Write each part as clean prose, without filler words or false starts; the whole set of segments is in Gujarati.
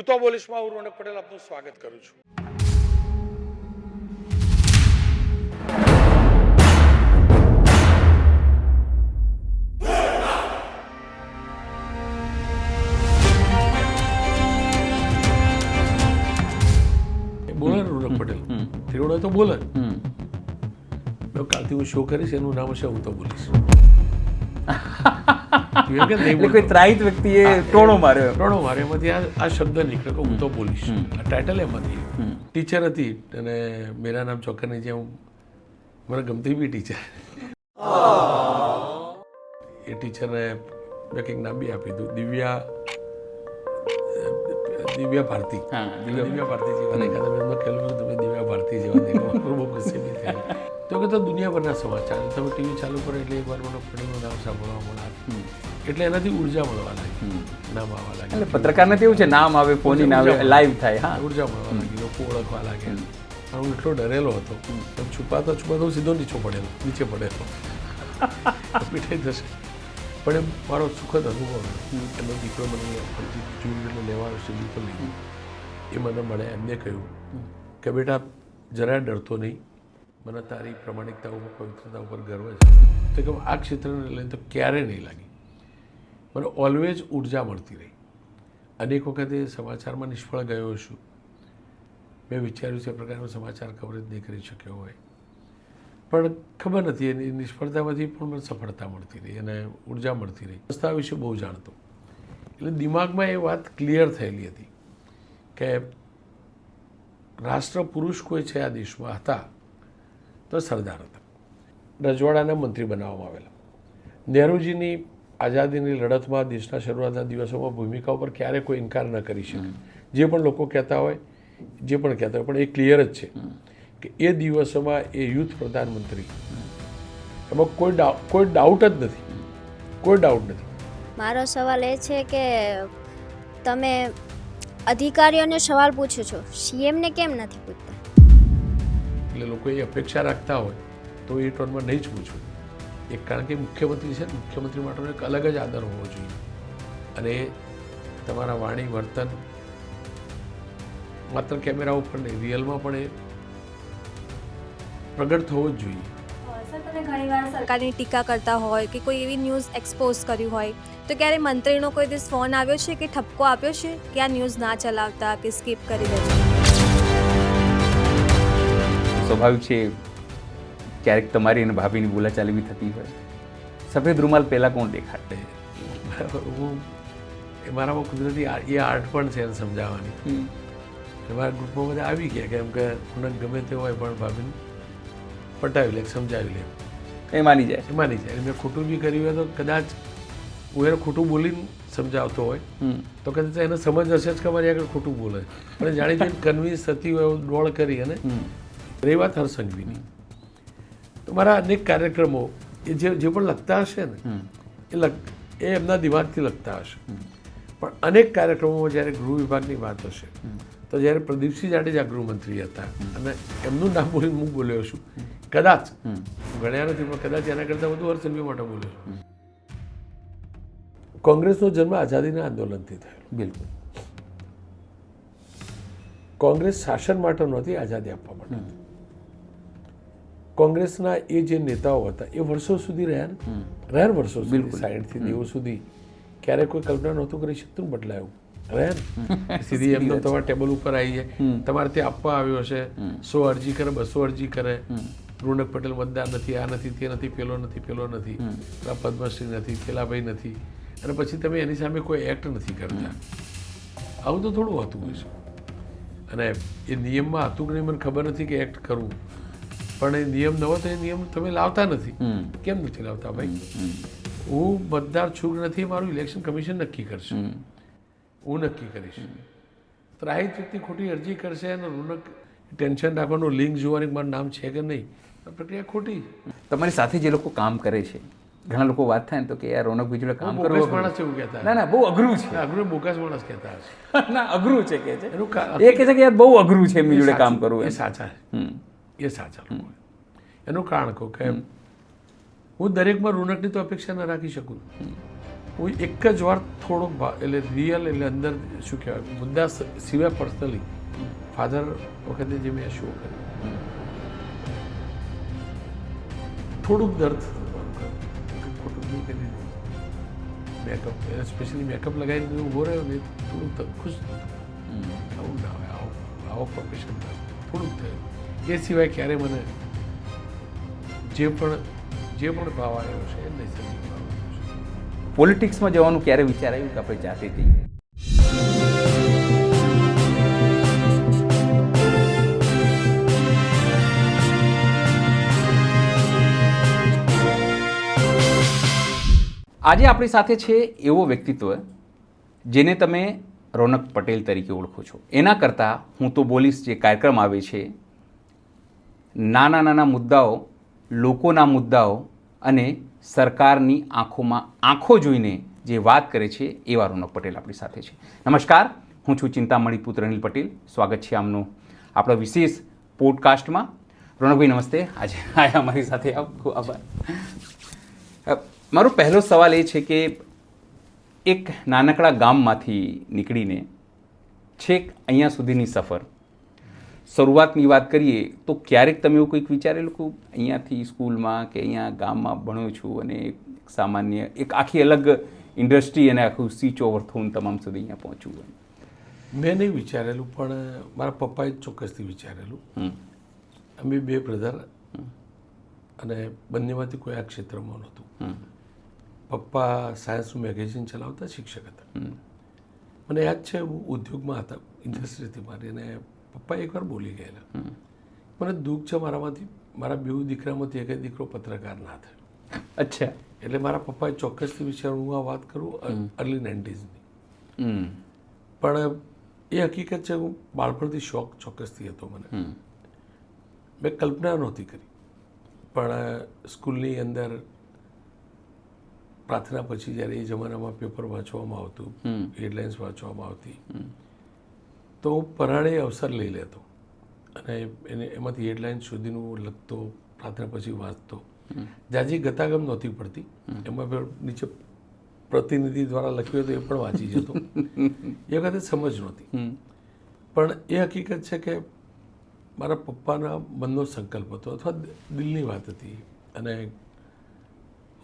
હું તો બોલીશમાં હું રોનક પટેલ આપનું સ્વાગત કરું છું. બોલે રોનક પટેલ ત્રિવડા તો બોલે. કાલથી હું શો કરીશ, એનું નામ હશે હું તો બોલીશ. કોઈ ત્રાહિત વ્યક્તિએ ટોણો માર્યો એમાંથી આ શબ્દ નીકળ્યો કે હું તો બોલીશ. આ ટાઇટલ એમાંથી. ટીચર હતી અને મેરા નામ ચોકરની જે મને ગમતી બી ટીચર, એ ટીચરને મેં કંઈક નામ બી આપી દીધું, દિવ્યા ભારતી. દિવ્યા ભારતી જેવા એખાદ એમને કહેલું તમે દિવ્યા ભારતી જેવા દેખો. બહુ ખુશી બી થઈ. તો કે તો દુનિયાભરના સમાચાર તમે ટીવી ચાલુ કરો એટલે એકવાર મને પટેલનું નામ સાંભળવા મળે, એટલે એનાથી ઉર્જા મળવા લાગી, નામ આવવા લાગે. એટલે પત્રકારને કેવું છે, નામ આવે, ફોન આવે, લાઈવ થાય, હા, ઉર્જા મળવા લાગી, લોકો ઓળખવા લાગે. હું એટલો ડરેલો હતો, છુપાતો હું સીધો નીચે પડેલો, પીઠાઈ થશે. પણ એ મારો સુખદ અનુભવ હતો. એનો દીકરો મને જોયું એટલે લેવાનો સીધી પર લીધું. એ મને મળે, એમને કહ્યું કે બેટા જરાય ડરતો નહીં, મને તારી પ્રમાણિકતા ઉપર, પવિત્રતા ઉપર ગર્વ છે. તો કે આ ક્ષેત્રને લઈને તો ક્યારેય નહીં લાગી. મને ઓલવેઝ ઉર્જા મળતી રહી. અનેક વખતે સમાચારમાં નિષ્ફળ ગયો છું. મેં વિચાર્યું છે એ પ્રકારનો સમાચાર કવરેજ નહીં કરી શક્યો હોય, પણ ખબર નથી, એની નિષ્ફળતામાંથી પણ મને સફળતા મળતી રહી અને ઉર્જા મળતી રહી. સંસ્થા વિશે બહુ જાણતો, એટલે દિમાગમાં એ વાત ક્લિયર થયેલી હતી કે રાષ્ટ્ર પુરુષ કોઈ છે આ દેશમાં હતા તો સરદાર હતા. રજવાડાના મંત્રી બનાવવામાં આવેલા. નહેરુજીની આઝાદીની લડતમાં દેશના શરૂઆતના દિવસોમાં ભૂમિકા ઉપર ક્યારેય કોઈ ઇનકાર ન કરી શકે. જે પણ લોકો કહેતા હોય, પણ એ ક્લિયર જ છે કે એ દિવસોમાં એ યુથ પ્રધાનમંત્રી, એમાં કોઈ ડાઉટ જ નથી, કોઈ ડાઉટ નથી. મારો સવાલ એ છે કે તમે અધિકારીઓને સવાલ પૂછો છો, સીએમને કેમ નથી પૂછતા? એટલે લોકો એ અપેક્ષા રાખતા હોય તો એ ટોનમાં નહીં જ પૂછવું. એક કારણ કે મુખ્યમંત્રી છે, મુખ્યમંત્રી માટેનો એક અલગ જ આદર હોવો જોઈએ, અને તમારા વાણી વર્તન માત્ર કેમેરા ઉપર નહીં, રિયલમાં પણ એ પ્રગટ થવો જ જોઈએ. સર, તમે ઘણીવાર સરકારની ટીકા કરતા હોય કે કોઈ એવી ન્યૂઝ એક્સપોઝ કર્યું હોય, તો ક્યારે મંત્રીનો કોઈ દિવસ ફોન આવ્યો છે કે ઠપકો આપ્યો છે કે આ ન્યૂઝ ના ચલાવતા કે સ્કીપ કરી દેજો? સ્વાભાવિક છે, ક્યારેક તમારી અને ભાભીની બોલાચાલી બી થતી હોય. સફેદ રૂમાલ પહેલાં કોણ દેખાડે? એ મારામાં કુદરતી એ આર્ટ પણ છે એને સમજાવવાની. મારા ગ્રુપમાં બધા આવી ગયા કે એમ કે મને ગમે તે હોય પણ ભાભીને પટાવી લે, સમજાવી લે, એ માની જાય. મેં ખોટું બી કર્યું હોય તો કદાચ હું એને ખોટું બોલીને સમજાવતો હોય તો કદાચ એને સમજ હશે જ કે મારી આગળ ખોટું બોલે, પણ જાણી જોઈને કન્વિન્સ થતી હોય એવું ડોળ કરી. અને રહી વાત હરસંઘવીની, તો મારા અનેક કાર્યક્રમો એ જે પણ લખતા હશે ને એ એમના દિમાગથી લખતા હશે, પણ અનેક કાર્યક્રમોમાં જ્યારે ગૃહ વિભાગની વાત હશે તો જ્યારે પ્રદીપસિંહ જાડેજા ગૃહમંત્રી હતા અને એમનું નામ બોલીને હું બોલ્યો છું, કદાચ ગણ્યા નથી પણ કદાચ એના કરતાં વધુ હરસંઘવી માટે બોલ્યો છું. કોંગ્રેસનો જન્મ આઝાદીના આંદોલનથી થયો. બિલકુલ. કોંગ્રેસ શાસન માટે નહોતી, આઝાદી આપવા માટે. કોંગ્રેસના એ જે નેતાઓ હતા એ વર્ષો સુધી રહ્યા વર્ષો સુધી, 60 થી 90 સુધી. ક્યારેય કોઈ કલ્પના નહોતું કરી શકતું બદલાયું. સીધી એમ તો તમારા ટેબલ ઉપર આવી જાય, તમારે ત્યાં આપવા આવ્યો હશે, 100 અરજી કરે, 200 અરજી કરે, રોનક પટેલ મતદાર નથી, આ નથી, તે નથી, પેલો નથી, પદ્મશ્રી નથી, પેલાભાઈ નથી, અને પછી તમે એની સામે કોઈ એક્ટ નથી કરતા. આવું તો થોડું હતું હોય છે. અને એ નિયમમાં હતું કે નહીં મને ખબર નથી કે એક્ટ કરવું, પણ એ નિયમ ન હોય તો એ નિયમ તમે લાવતા નથી. કેમ નથી લાવતા ભાઈ? હું મતદાર છું કે નથી મારું ઇલેક્શન કમિશન નક્કી કરશે, હું નક્કી કરીશ. ત્રાહિત વ્યક્તિ ખોટી અરજી કરશે અને રોનક ટેન્શન રાખવાનું, લિંક જોવાની મારું નામ છે કે નહીં, આ પ્રક્રિયા ખોટી. તમારી સાથે જે લોકો કામ કરે છે, ઘણા લોકો વાત થાય ને તો કે યાર રોનકભાઈ જોડે કામ કરવું બોગસ માણસ એવું કહેતા. ના, બહુ અઘરું છે. અઘરું બોગસ માણસ કહેતા હશે. ના, અઘરું છે કે છે. એનું એ કહે છે કે યાર બહુ અઘરું છે એમની જોડે કામ કરવું. એ સાચા લોકો. એનું કારણ કહું કે હું દરેકમાં રોનકની તો અપેક્ષા ન રાખી શકું. હું એક જ વાર થોડોક એટલે રિયલ એટલે અંદર શું કહેવાય મુદ્દા સિવાય પર્સનલી ફાધર વખતે જે મેં શો કર્યો થોડુંક દર્દ થતું ખોટું નહીં કરી દીધું મેકઅપ સ્પેશિયલી મેકઅપ લગાવીને ઊભો રહ્યો ને થોડુંક ખુશ થતું આવું ના હોય આવો પ્રોફેશન થોડુંક થયું એ સિવાય ક્યારે મને જે પણ ભાવ આવ્યો છે એ નૈસર્ગિક ભાવ આવ્યો છે. પોલિટિક્સમાં જવાનું ક્યારે વિચાર આવ્યું કે આપણે જાતે જઈએ? આજે આપણી સાથે છે એવો વ્યક્તિત્વ જેને તમે રોનક પટેલ તરીકે ઓળખો છો. એના કરતાં હું તો બોલીશ, જે કાર્યક્રમ આવે છે નાના નાના મુદ્દાઓ, લોકોના મુદ્દાઓ અને સરકારની આંખોમાં આંખો જોઈને જે વાત કરે છે એવા રોનક પટેલ આપણી સાથે છે. નમસ્કાર, હું છું ચિંતામણી પુત્ર અનિલ પટેલ. સ્વાગત છે આમનું આપણા વિશેષ પોડકાસ્ટમાં. રોનકભાઈ નમસ્તે, આજે આયા અમારી સાથે. ખૂબ આભાર. મારો પહેલો સવાલ એ છે કે એક નાનકડા ગામમાંથી નીકળીને છેક અહીંયા સુધીની સફર, શરૂઆતની વાત કરીએ તો ક્યારેક તમે એવું કંઈક વિચારેલું કે અહીંયાથી સ્કૂલમાં કે અહીંયા ગામમાં ભણ્યો છું અને એક સામાન્ય એક આખી અલગ ઇન્ડસ્ટ્રી અને આખું સ્વિચ ઓવર થવું તમામ સુધી અહીંયા પહોંચવું હોય? મેં નહીં વિચારેલું, પણ મારા પપ્પાએ ચોક્કસથી વિચારેલું. અમે બે બ્રધર અને બંનેમાંથી કોઈ આ ક્ષેત્રમાં નહોતું. પપ્પા સાયન્સનું મેગેઝિન ચલાવતા શિક્ષક હતા. મને યાદ છે હું ઉદ્યોગમાં હતા, ઇન્ડસ્ટ્રી હતી મારી, અને પપ્પા એકવાર બોલી ગયેલા. મને દુઃખ છે મારામાંથી, મારા બે દીકરામાંથી એક દીકરો પત્રકાર ના થયો. અચ્છા. એટલે મારા પપ્પાએ ચોક્કસથી વિચાર્યું, હું આ વાત કરું અર્લી 90sની. પણ એ હકીકત છે, હું બાળપણથી શોખ ચોક્કસથી હતો મને. મેં કલ્પના નહોતી કરી, પણ સ્કૂલની અંદર પ્રાર્થના પછી જ્યારે એ જમાનામાં પેપર વાંચવામાં આવતું, હેડલાઇન્સ વાંચવામાં આવતી, તો હું પરાણે અવસર લઈ લેતો અને એમાંથી હેડલાઇન્સ સુધીનું હું લખતો, પ્રાર્થના પછી વાંચતો. જાજી ગતાગમ નહોતી પડતી, એમાં નીચે પ્રતિનિધિ દ્વારા લખ્યું હતું એ પણ વાંચી જતો. એ વખતે સમજ નહોતી, પણ એ હકીકત છે કે મારા પપ્પાના મનનો સંકલ્પ હતો અથવા દિલની વાત હતી, અને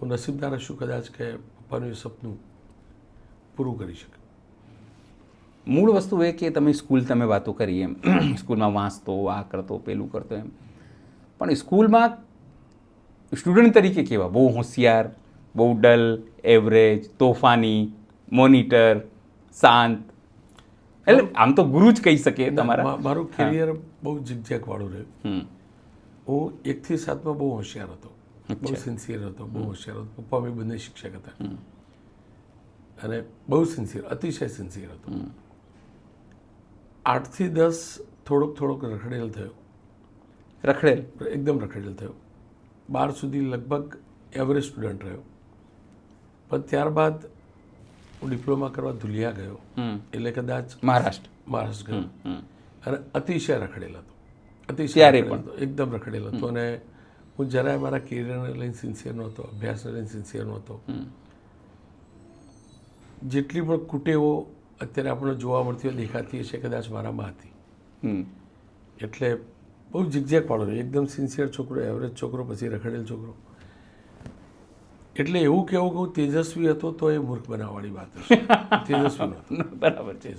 હું નસીબદાર હશું કદાચ કે પપ્પાનું એ સપનું પૂરું કરી શકે. મૂળ વસ્તુ એ કે તમે વાતો કરી એમ સ્કૂલમાં વાંચતો, આ કરતો, પેલું કરતો એમ, પણ સ્કૂલમાં સ્ટુડન્ટ તરીકે કેવા? બહુ હોશિયાર, બહુ ડલ, એવરેજ, તોફાની, મોનિટર, શાંત? એટલે આમ તો ગુરુ જ કહી શકે તમારા. મારું કેરિયર બહુ ઝિગઝેગવાળું રહ્યું. હું 1 થી 7માં બહુ હોશિયાર હતો, બહુ સિન્સિયર હતો, બહુ હોશિયાર હતો. પપ્પા અમે બંને શિક્ષક હતા અને બહુ સિન્સિયર, અતિશય સિન્સિયર હતો. 8 થી 10 થોડોક રખડેલ થયો. રખડેલ? એકદમ રખડેલ થયો. 12 સુધી લગભગ એવરેજ સ્ટુડન્ટ રહ્યો. પણ ત્યારબાદ હું ડિપ્લોમા કરવા ધુલિયા ગયો, એટલે કદાચ મહારાષ્ટ્ર ગયો, અને અતિશય રખડેલ હતો. અતિશય એકદમ રખડેલ હતો. અને હું જરાય મારા કેરિયરને લઈને સિન્સિયર નહોતો, અભ્યાસને લઈને સિન્સિયર નહોતો. જેટલી પણ કુટેવો અત્યારે આપણને જોવા મળતી હોય, દેખાતી હશે, કદાચ મારામાં હતી. એટલે બહુ ઝિગઝેગવાળો રહ્યો. એકદમ સિન્સિયર છોકરો, એવરેજ છોકરો, પછી રખડેલ છોકરો. એટલે એવું કહેવું કે હું તેજસ્વી હતો તો એ મૂર્ખ બનાવવાની વાત હશે. તેજસ્વી નહોતો. બરાબર છે.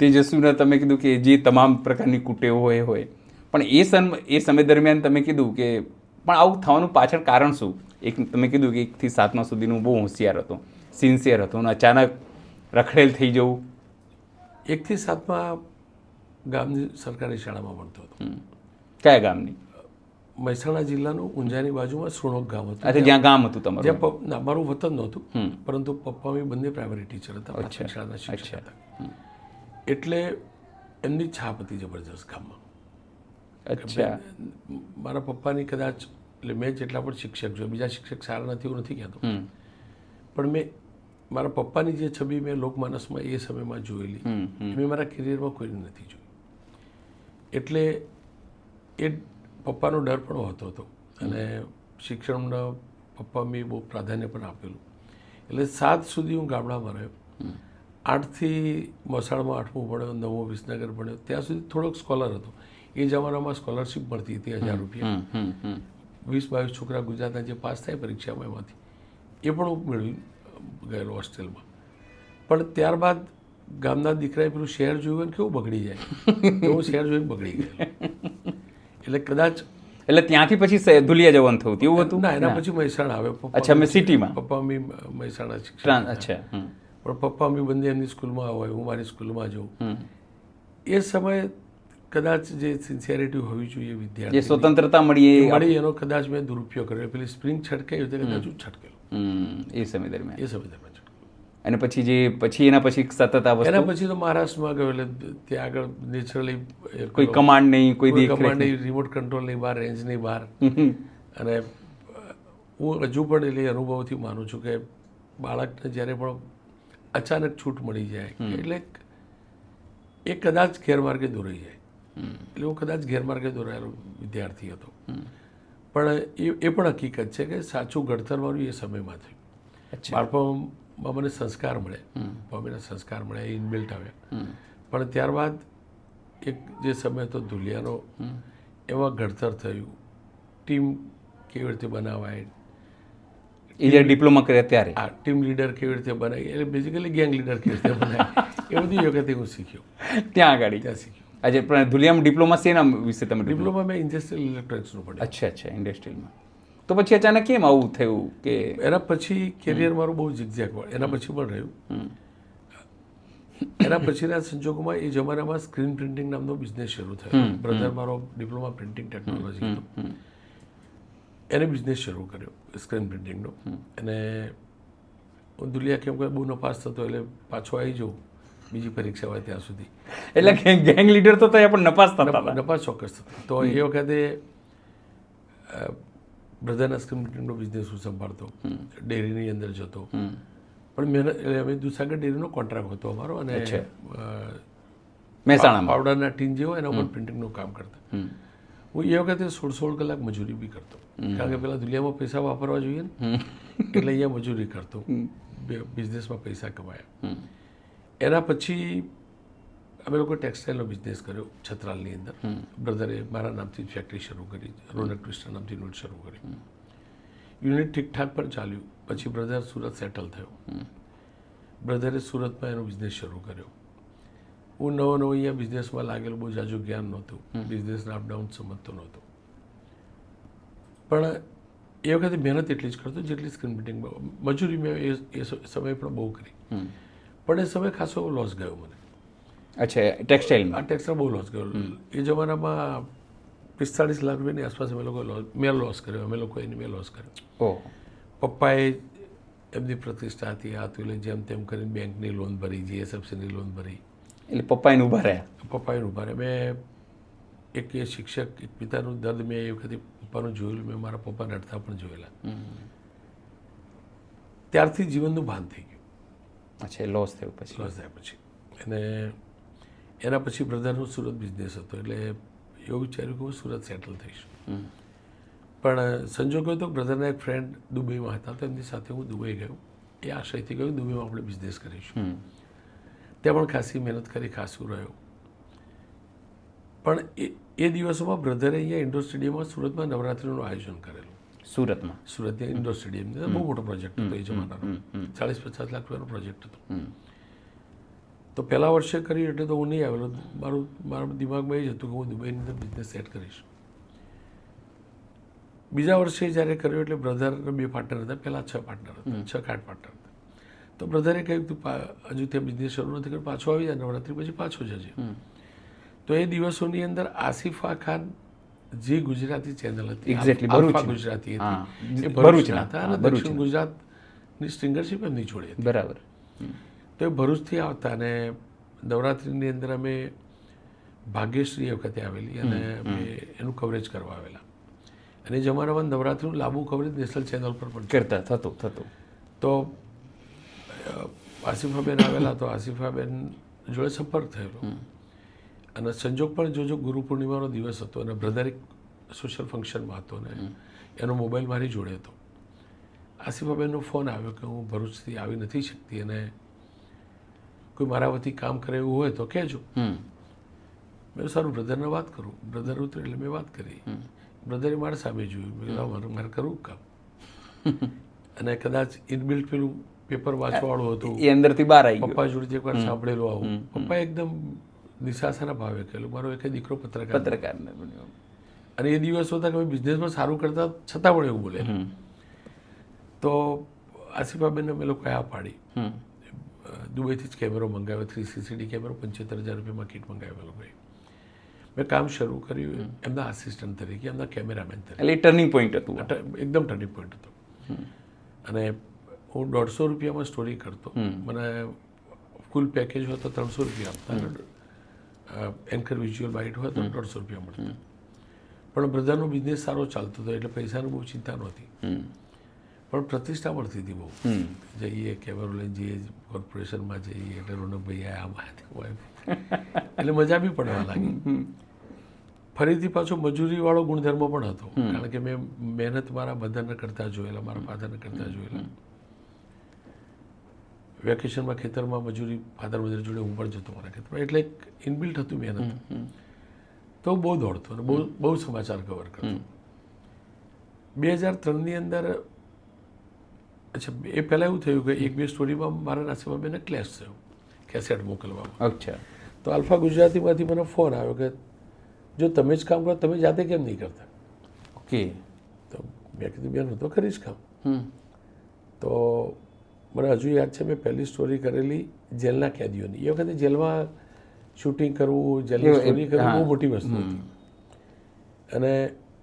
તેજસ્વીના તમે કીધું કે જે તમામ પ્રકારની કુટેવો હોય, પણ એ સમય દરમિયાન તમે કીધું કે પણ આવું થવાનું પાછળ કારણ શું? તમે કીધું કે 1 થી 7માં સુધીનું બહુ હોશિયાર હતો, સિન્સિયર હતો, અને અચાનક રખડેલ થઈ જવું. 1 થી 7માં ગામની સરકારી શાળામાં ભણતો હતો. કયા ગામની? મહેસાણા જિલ્લાનું ઊંઝાની બાજુમાં સુણોક ગામ હતું. અચ્છા, જ્યાં ગામ હતું તમારું? ના, મારું વતન નહોતું, પરંતુ પપ્પા બંને પ્રાઇમરી ટીચર હતા, પ્રાથમિક શાળાના શિક્ષક હતા. એટલે એમની છાપ હતી જબરજસ્ત ગામમાં. અચ્છા. મારા પપ્પાની કદાચ, એટલે મેં જેટલા પણ શિક્ષક જોયા, બીજા શિક્ષક સારા નથી એવું નથી કહેતો, પણ મેં મારા પપ્પાની જે છબી મેં લોકમાનસમાં એ સમયમાં જોયેલી, મેં મારા કેરિયરમાં કોઈને નથી જોઈ. એટલે એ પપ્પાનો ડર પણ હોતો હતો, અને શિક્ષણના પપ્પા મેં બહુ પ્રાધાન્ય પણ આપેલું. એટલે 7 સુધી હું ગામડામાં રહ્યો. 8થી મોસાળમાં 8મું ભણ્યો, 9મું વિસનગર ભણ્યો. ત્યાં સુધી થોડોક સ્કોલર હતો. એ જમાનામાં સ્કોલરશીપ મળતી હતી 1000 રૂપિયા. 20-22 છોકરા ગુજરાતના જે પાસ થાય પરીક્ષામાં એમાંથી એ પણ હું મેળવી ગયેલો હોસ્ટેલમાં. પણ ત્યારબાદ ગામના દીકરાએ પેલું શહેર જોયું ને કેવું બગડી જાય તો હું શહેર જોઈને બગડી ગયો. એટલે કદાચ એટલે ત્યાંથી પછી ધુલિયા જવાનું થયું એવું હતું? ના, એના પછી મહેસાણા આવે. અચ્છા, મેં સિટીમાં. પપ્પા મમ્મી મહેસાણા શિક્ષક. અચ્છા. પણ પપ્પા મમ્મી બંને એમની સ્કૂલમાં હોય, હું મારી સ્કૂલમાં જાઉં. એ સમયે કદાચ જે સિન્સિયરિટી હોવી જોઈએ જે વિદ્યાર્થી સ્વતંત્રતા મળી એનો કદાચ મેં દુરુપયોગ કર્યો. પેલી સ્પ્રિંગ છટકાઈ તો કદાચ હું છટકેલો એ સમય દરમિયાન. એ સમય દરમિયાન. અને પછી એના પછી સતત આ વસ્તુ? એના પછી તો મહારાષ્ટ્રમાં ગયો. એટલે ત્યાં આગળ નેચરલી કોઈ કમાન્ડ નહીં, કોઈ કમાન્ડ નહીં, રિમોટ કંટ્રોલની બહાર, રેન્જની બહાર. અને હું હજુ પણ એટલે અનુભવથી માનું છું કે બાળકને જ્યારે પણ અચાનક છૂટ મળી જાય એટલે એ કદાચ ગેરમાર્ગે દોરાઈ જાય. એટલે હું કદાચ ગેરમાર્ગે દોરાયેલો વિદ્યાર્થી હતો. પણ એ પણ હકીકત છે કે સાચું ઘડતર મારું એ સમયમાં થયું. બાળપણમાં મને સંસ્કાર મળે, મમ્મીના સંસ્કાર મળે, એ ઇનબિલ્ટ આવ્યા. પણ ત્યારબાદ એક જે સમય હતો ધુલિયાનો, એમાં ઘડતર થયું. ટીમ કેવી રીતે બનાવાય, એ જ્યારે ડિપ્લોમા કર્યા ત્યારે આ ટીમ લીડર કેવી રીતે બનાવી, એટલે બેઝિકલી ગેંગ લીડર કેવી રીતે બનાવે એ બધી વખતે હું શીખ્યો ત્યાં આગળ. ત્યાં શીખ્યો. આજે પણ ધુલિયામાં ડિપ્લોમા શેના વિશે તમે? ડિપ્લોમા મેં ઇન્ડસ્ટ્રીયલ ઇલેક્ટ્રોનિક્સનું પડ્યું. અચ્છા, ઇન્ડસ્ટ્રીયલમાં. તો પછી અચાનક કેમ આવું થયું કે? એના પછી કેરિયર મારું બહુ ઝિગઝેગ વાળું એના પછી પણ રહ્યું. એના પછીના સંજોગોમાં એ જમાનામાં સ્ક્રીન પ્રિન્ટિંગ નામનો બિઝનેસ શરૂ થયો. બ્રધર મારો ડિપ્લોમા પ્રિન્ટિંગ ટેકનોલોજી હતો, એને બિઝનેસ શરૂ કર્યો સ્ક્રીન પ્રિન્ટિંગનો. અને હું દુલિયા કેમ કે બહુ નપાસ થતો એટલે પાછો આવી જાઉં બીજી પરીક્ષા હોય ત્યાં સુધી. એટલે ગેંગ લીડર તો ત્યાં પણ નપાસ થતા? નપાસ ચોક્કસ થતો. તો એ વખતે બ્રધરના સ્ક્રીન પ્રિન્ટિંગનો બિઝનેસ હું સંભાળતો, ડેરીની અંદર જતો. પણ મહેનત એટલે અમે દૂધસાગર ડેરીનો કોન્ટ્રાક્ટ હતો અમારો. અને મહેસાણામાં પાવડરના ટીન જે હોય એના ઉપર પ્રિન્ટિંગનું કામ કરતા. હું એ વખતે 16 કલાક મજૂરી બી કરતો, કારણ કે પેલા દુનિયામાં પૈસા વાપરવા જોઈએ ને, એટલે અહીંયા મજૂરી કરતો, બિઝનેસમાં પૈસા કમાયા. એના પછી અમે લોકો ટેક્સટાઇલનો બિઝનેસ કર્યો છત્રાલની અંદર. બ્રધરે મારા નામથી ફેક્ટરી શરૂ કરી, રોનક ટ્વિસ્ટર નામથી યુનિટ શરૂ કરી. યુનિટ ઠીકઠાક પણ ચાલ્યું. પછી બ્રધર સુરત સેટલ થયો. બ્રધરે સુરતમાં એનો બિઝનેસ શરૂ કર્યો. હું નવો અહીંયા બિઝનેસમાં લાગેલો, બહુ જાજુ જ્ઞાન નહોતું, બિઝનેસના અપડાઉન સમજતો નહોતો. પણ એ વખતે મહેનત એટલી જ કરતો જેટલી સ્ક્રીન પ્રિન્ટિંગમાં. મજૂરી મેં એ સમયે પણ બહુ કરી, પણ એ સમયે ખાસો લોસ ગયો મને. અચ્છા, ટેક્સટાઇલમાં? આ ટેક્સટાઇલ બહુ લોસ ગયો. એ જમાનામાં 45 લાખ રૂપિયાની આસપાસ મેં લોસ કર્યો. અમે લોકો એની મેં લોસ કર્યો. પપ્પાએ એમની પ્રતિષ્ઠા હતી, આ તું જેમ તેમ કરીને બેંકની લોન ભરી, જીએસએફસીની લોન ભરી. એટલે પપ્પા એને ઊભા રહ્યા? પપ્પા એને ઊભા રહ્યા. મેં એક શિક્ષક, એક પિતાનું દર્દ મેં એ વખતે પપ્પાનું જોયેલું, મેં મારા પપ્પાને અડતા પણ જોયેલા. ત્યારથી જીવનનું ભાન થઈ ગયું. અચ્છા, લોસ થયું પછી? લોસ થયા પછી. અને એના પછી બ્રધરનો સુરત બિઝનેસ હતો, એટલે એવું વિચાર્યું કે હું સુરત સેટલ થઈશ. પણ સંજોગો તો બ્રધરના એક ફ્રેન્ડ દુબઈમાં હતા, તો એમની સાથે હું દુબઈ ગયો. એ આશયથી ગયો દુબઈમાં આપણે બિઝનેસ કરીશું. ત્યાં પણ ખાસી મહેનત કરી, ખાસું રહ્યો. પણ એ દિવસોમાં બ્રધરે અહીંયા ઇન્ડોર સ્ટેડિયમમાં સુરતમાં નવરાત્રિનું આયોજન કરેલું. સુરતમાં? સુરતની ઇન્ડોર સ્ટેડિયમ બહુ મોટો પ્રોજેક્ટ હતો એ જમાનાનો. 40-50 લાખ રૂપિયાનો પ્રોજેક્ટ હતો. તો પહેલા વર્ષે કર્યું એટલે તો હું નહીં આવેલો. મારા દિમાગમાં એ જ હતું કે હું દુબઈની અંદર બિઝનેસ સેટ કરીશ. બીજા વર્ષે જ્યારે કર્યો એટલે બ્રધરના 2 પાર્ટનર હતા, પહેલાં 6 પાર્ટનર હતા, 6 પાર્ટનર હતા. તો બ્રધરે કહ્યું તું હજુ ત્યાં બિઝનેસ શરૂ નથી કર્યો, પાછો આવી જાય, નવરાત્રિ પછી પાછો જજે. તો એ દિવસોની અંદર આસિફા ખાન જે ગુજરાતી ચેનલ હતી, એક્ઝેક્ટલી આલ્ફા ગુજરાતી હતી, એ ભરૂચના હતા અને દક્ષિણ ગુજરાતની સ્ટ્રિંગરશીપ એમની જોડે હતી. બરાબર. તો એ ભરૂચથી આવતા અને નવરાત્રિની અંદર અમે ભાગ્યશ્રી વખતે આવેલી અને અમે એનું કવરેજ કરવા આવેલા. અને જમાનામાં નવરાત્રિનું લાંબુ કવરેજ નેશનલ ચેનલ પર પણ કરતા થતું. તો આસિફાબેન આવેલા, તો આસિફાબેન જોડે સંપર્ક થયેલો. અને સંજોગ પણ જોજો ગુરુ પૂર્ણિમાનો દિવસ હતો અને બ્રધર એક સોશિયલ ફંક્શનમાં હતો ને એનો મોબાઈલ મારી જોડે હતો. આસિફાબેનનો ફોન આવ્યો કે હું ભરૂચથી આવી નથી શકતી અને કોઈ મારા વતી કામ કરે એવું હોય તો કહેજો. મેં સારું બ્રધરને વાત કરું. બ્રધર ઉતરે એટલે મેં વાત કરી. બ્રધરે મારા સામે જોયું. મેં કીધું મારે કરવું કામ. અને કદાચ ઇનબિલ્ટ પેલું પેપર વાંચવાવાળું હતું એ અંદરથી બહાર આવી ગયું. પપ્પા જોડેથી એકવાર સાંભળેલું આવું. પપ્પા એકદમ નિશાસાના ભાવે કહેલું મારો એક દીકરો પત્રકાર અને એ દિવસો હતા કે બિઝનેસમાં સારું કરતા છતાં પણ એવું બોલે. તો આસિફાબેનને અમે લોકો આ પાડી. દુબઈથી જ કેમેરો મંગાવ્યો, 360 કેમેરો 75,000 રૂપિયામાં કિટ મંગાવ્યો લોકોએ. મેં કામ શરૂ કર્યું એમના આસિસ્ટન્ટ તરીકે, એમના કેમેરામેન તરીકે. એટલે ટર્નિંગ પોઈન્ટ હતું, એકદમ ટર્નિંગ પોઈન્ટ હતો. અને હું 150 રૂપિયામાં સ્ટોરી કરતો. મને ફૂલ પેકેજ હોય તો 300 રૂપિયા આપતા, એન્કર વિઝ્યુઅલ બાઇટ હોય તો 150 રૂપિયા મળતા. પણ બ્રધરનો બિઝનેસ સારો ચાલતો હતો એટલે પૈસાની બહુ ચિંતા નહોતી, પણ પ્રતિષ્ઠા મળતી હતી બહુ. જઈએ કેમેરો લઈને જઈએ, કોર્પોરેશનમાં જઈએ એટલે રોનકભાઈ આમાં એટલે મજા બી પડવા લાગી. ફરીથી પાછો મજૂરીવાળો ગુણધર્મ પણ હતો, કારણ કે મેં મહેનત મારા મધરને કરતા જોયેલા, મારા ફાધરને કરતા જોયેલા. વેકેશનમાં ખેતરમાં મજૂરી ફાધર મધર જોડે હું પણ જતો મારા ખેતરમાં, એટલે એક ઇનબિલ્ટ હતું મહેનત. તો બહુ દોડતો અને બહુ સમાચાર કવર કરતો. 2003ની અંદર અચ્છા એ પહેલાં એવું થયું કે એક બે સ્ટોરીમાં મારા નાસિફાબેનને ક્લેશ થયો કેસેટ મોકલવામાં. અચ્છા. તો આલ્ફા ગુજરાતીમાંથી મને ફોન આવ્યો કે જો તમે જ કામ કરો તમે જાતે કેમ નહીં કરતા? ઓકે. તો મેં કીધું બેન હું તો કરીશ કામ. તો મને હજુ યાદ છે મેં પહેલી સ્ટોરી કરેલી જેલના કેદીઓની. એ વખતે જેલમાં શૂટિંગ કરવું, જેલની સ્ટોરી કરવું બહુ મોટી વસ્તુ હતી. અને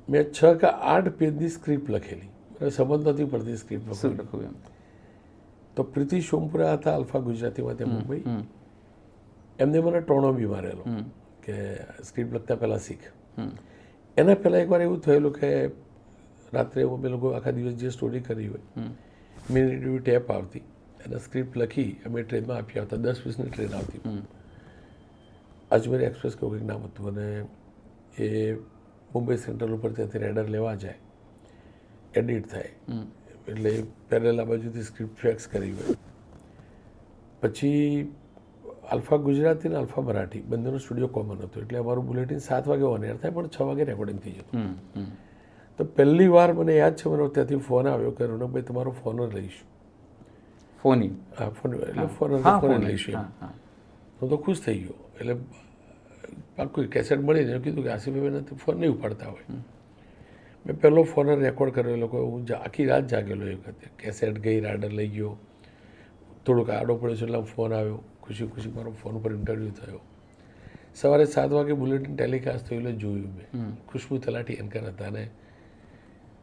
મેં 6 કે 8 પેજની સ્ક્રિપ્ટ લખેલી. મને સમજ નથી પડતી સ્ક્રિપ્ટ લખવું. તો પ્રીતિ સોમપુરા હતા આલ્ફા ગુજરાતીમાં ત્યાં મુંબઈ. એમને મને ટોણો બી મારેલો કે સ્ક્રિપ્ટ લખતા પહેલાં શીખ. એના પહેલાં એકવાર એવું થયેલું કે રાત્રે અમે લોકો આખા દિવસ જે સ્ટોરી કરી હોય મિનિટ ટેપ આવતી અને સ્ક્રિપ્ટ લખી અમે ટ્રેનમાં આપી આવતા. 10-20ની ટ્રેન આવતી. અજમેર એક્સપ્રેસ કેવું કંઈક નામ હતું. અને એ મુંબઈ સેન્ટ્રલ ઉપર ત્યાંથી રેડર લેવા જાય, એડિટ થાય એટલે પેરેલ આ બાજુથી સ્ક્રિપ્ટ ફેક્સ કરી હોય. પછી આલ્ફા ગુજરાતી અને આલ્ફા મરાઠી બંનેનો સ્ટુડિયો કોમન હતો, એટલે અમારું બુલેટિન 7 વાગે ઓન એર થાય પણ 6 વાગે રેકોર્ડિંગ થઈ જતું. તો પહેલી વાર મને યાદ છે મને ત્યાંથી ફોન આવ્યો કે રોનકભાઈ તમારો ફોન જ લઈશું. ફોનિંગ? હા ફોન, એટલે ફોન લઈશું. હું તો ખુશ થઈ ગયો. એટલે પાક્કું કેસેટ મળીને કીધું કે આસિફભાઈ ફોન નહીં ઉપાડતા હોય. મેં પહેલો ફોન રેકોર્ડ કર્યો. એ લોકો હું આખી રાત જાગેલો એ વખતે. કેસેટ ગઈ, રાડર લઈ ગયો, થોડુંક આડો પડ્યો છે એટલે ફોન આવ્યો. ખુશી ખુશી મારો ફોન પર ઇન્ટરવ્યૂ થયો. સવારે 7 વાગે બુલેટિન ટેલિકાસ્ટ થયું એટલે જોયું મેં. ખુશ્બુ તલાટી એન્કર હતા ને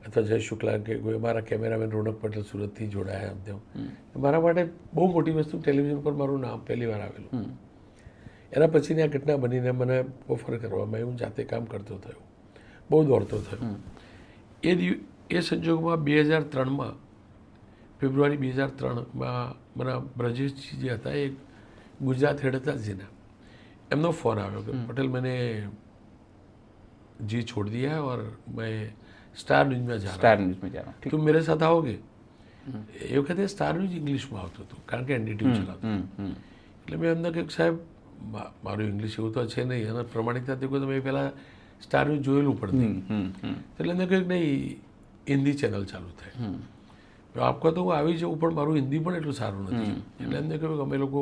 અથવા જય શુક્લા કે કોઈ મારા કેમેરામેન રોનક પટેલ સુરતથી જોડાયા આમ તેમ. મારા માટે બહુ મોટી વસ્તુ ટેલિવિઝન પર મારું નામ પહેલી વાર આવેલું. એના પછીની આ ઘટના બનીને મને ઓફર કરવામાં હું જાતે કામ કરતો થયો, બહુ દોડતો થયો. એ સંજોગમાં 2003માં ફેબ્રુઆરી 2003માં મને બ્રજેશજી જે હતા એ ગુજરાત હેડ હતા જીના, એમનો ફોન આવ્યો કે પટેલ मैंने जी छोड़ दिया है और मैं स्टार न्यूज़ में जा रहा हूँ, तुम मेरे साथ आओगे? એ વખતે સ્ટાર ન્યૂઝ ઇંગ્લિશમાં આવતું હતું કારણ કે એનડીટીવી ચલાવતું. એટલે મેં એમને કહ્યું સાહેબ મારું ઇંગ્લિશ એવું તો છે નહીં અને પ્રમાણિકતાથી કોઈ તમે પહેલાં સ્ટાર ન્યૂઝ જોયેલું પડતી. એટલે એમને કહ્યું નહીં હિન્દી ચેનલ ચાલુ થાય. આપકો તો હું આવી જાઉં પણ મારું હિન્દી પણ એટલું સારું નથી. એટલે એમને કહ્યું કે અમે લોકો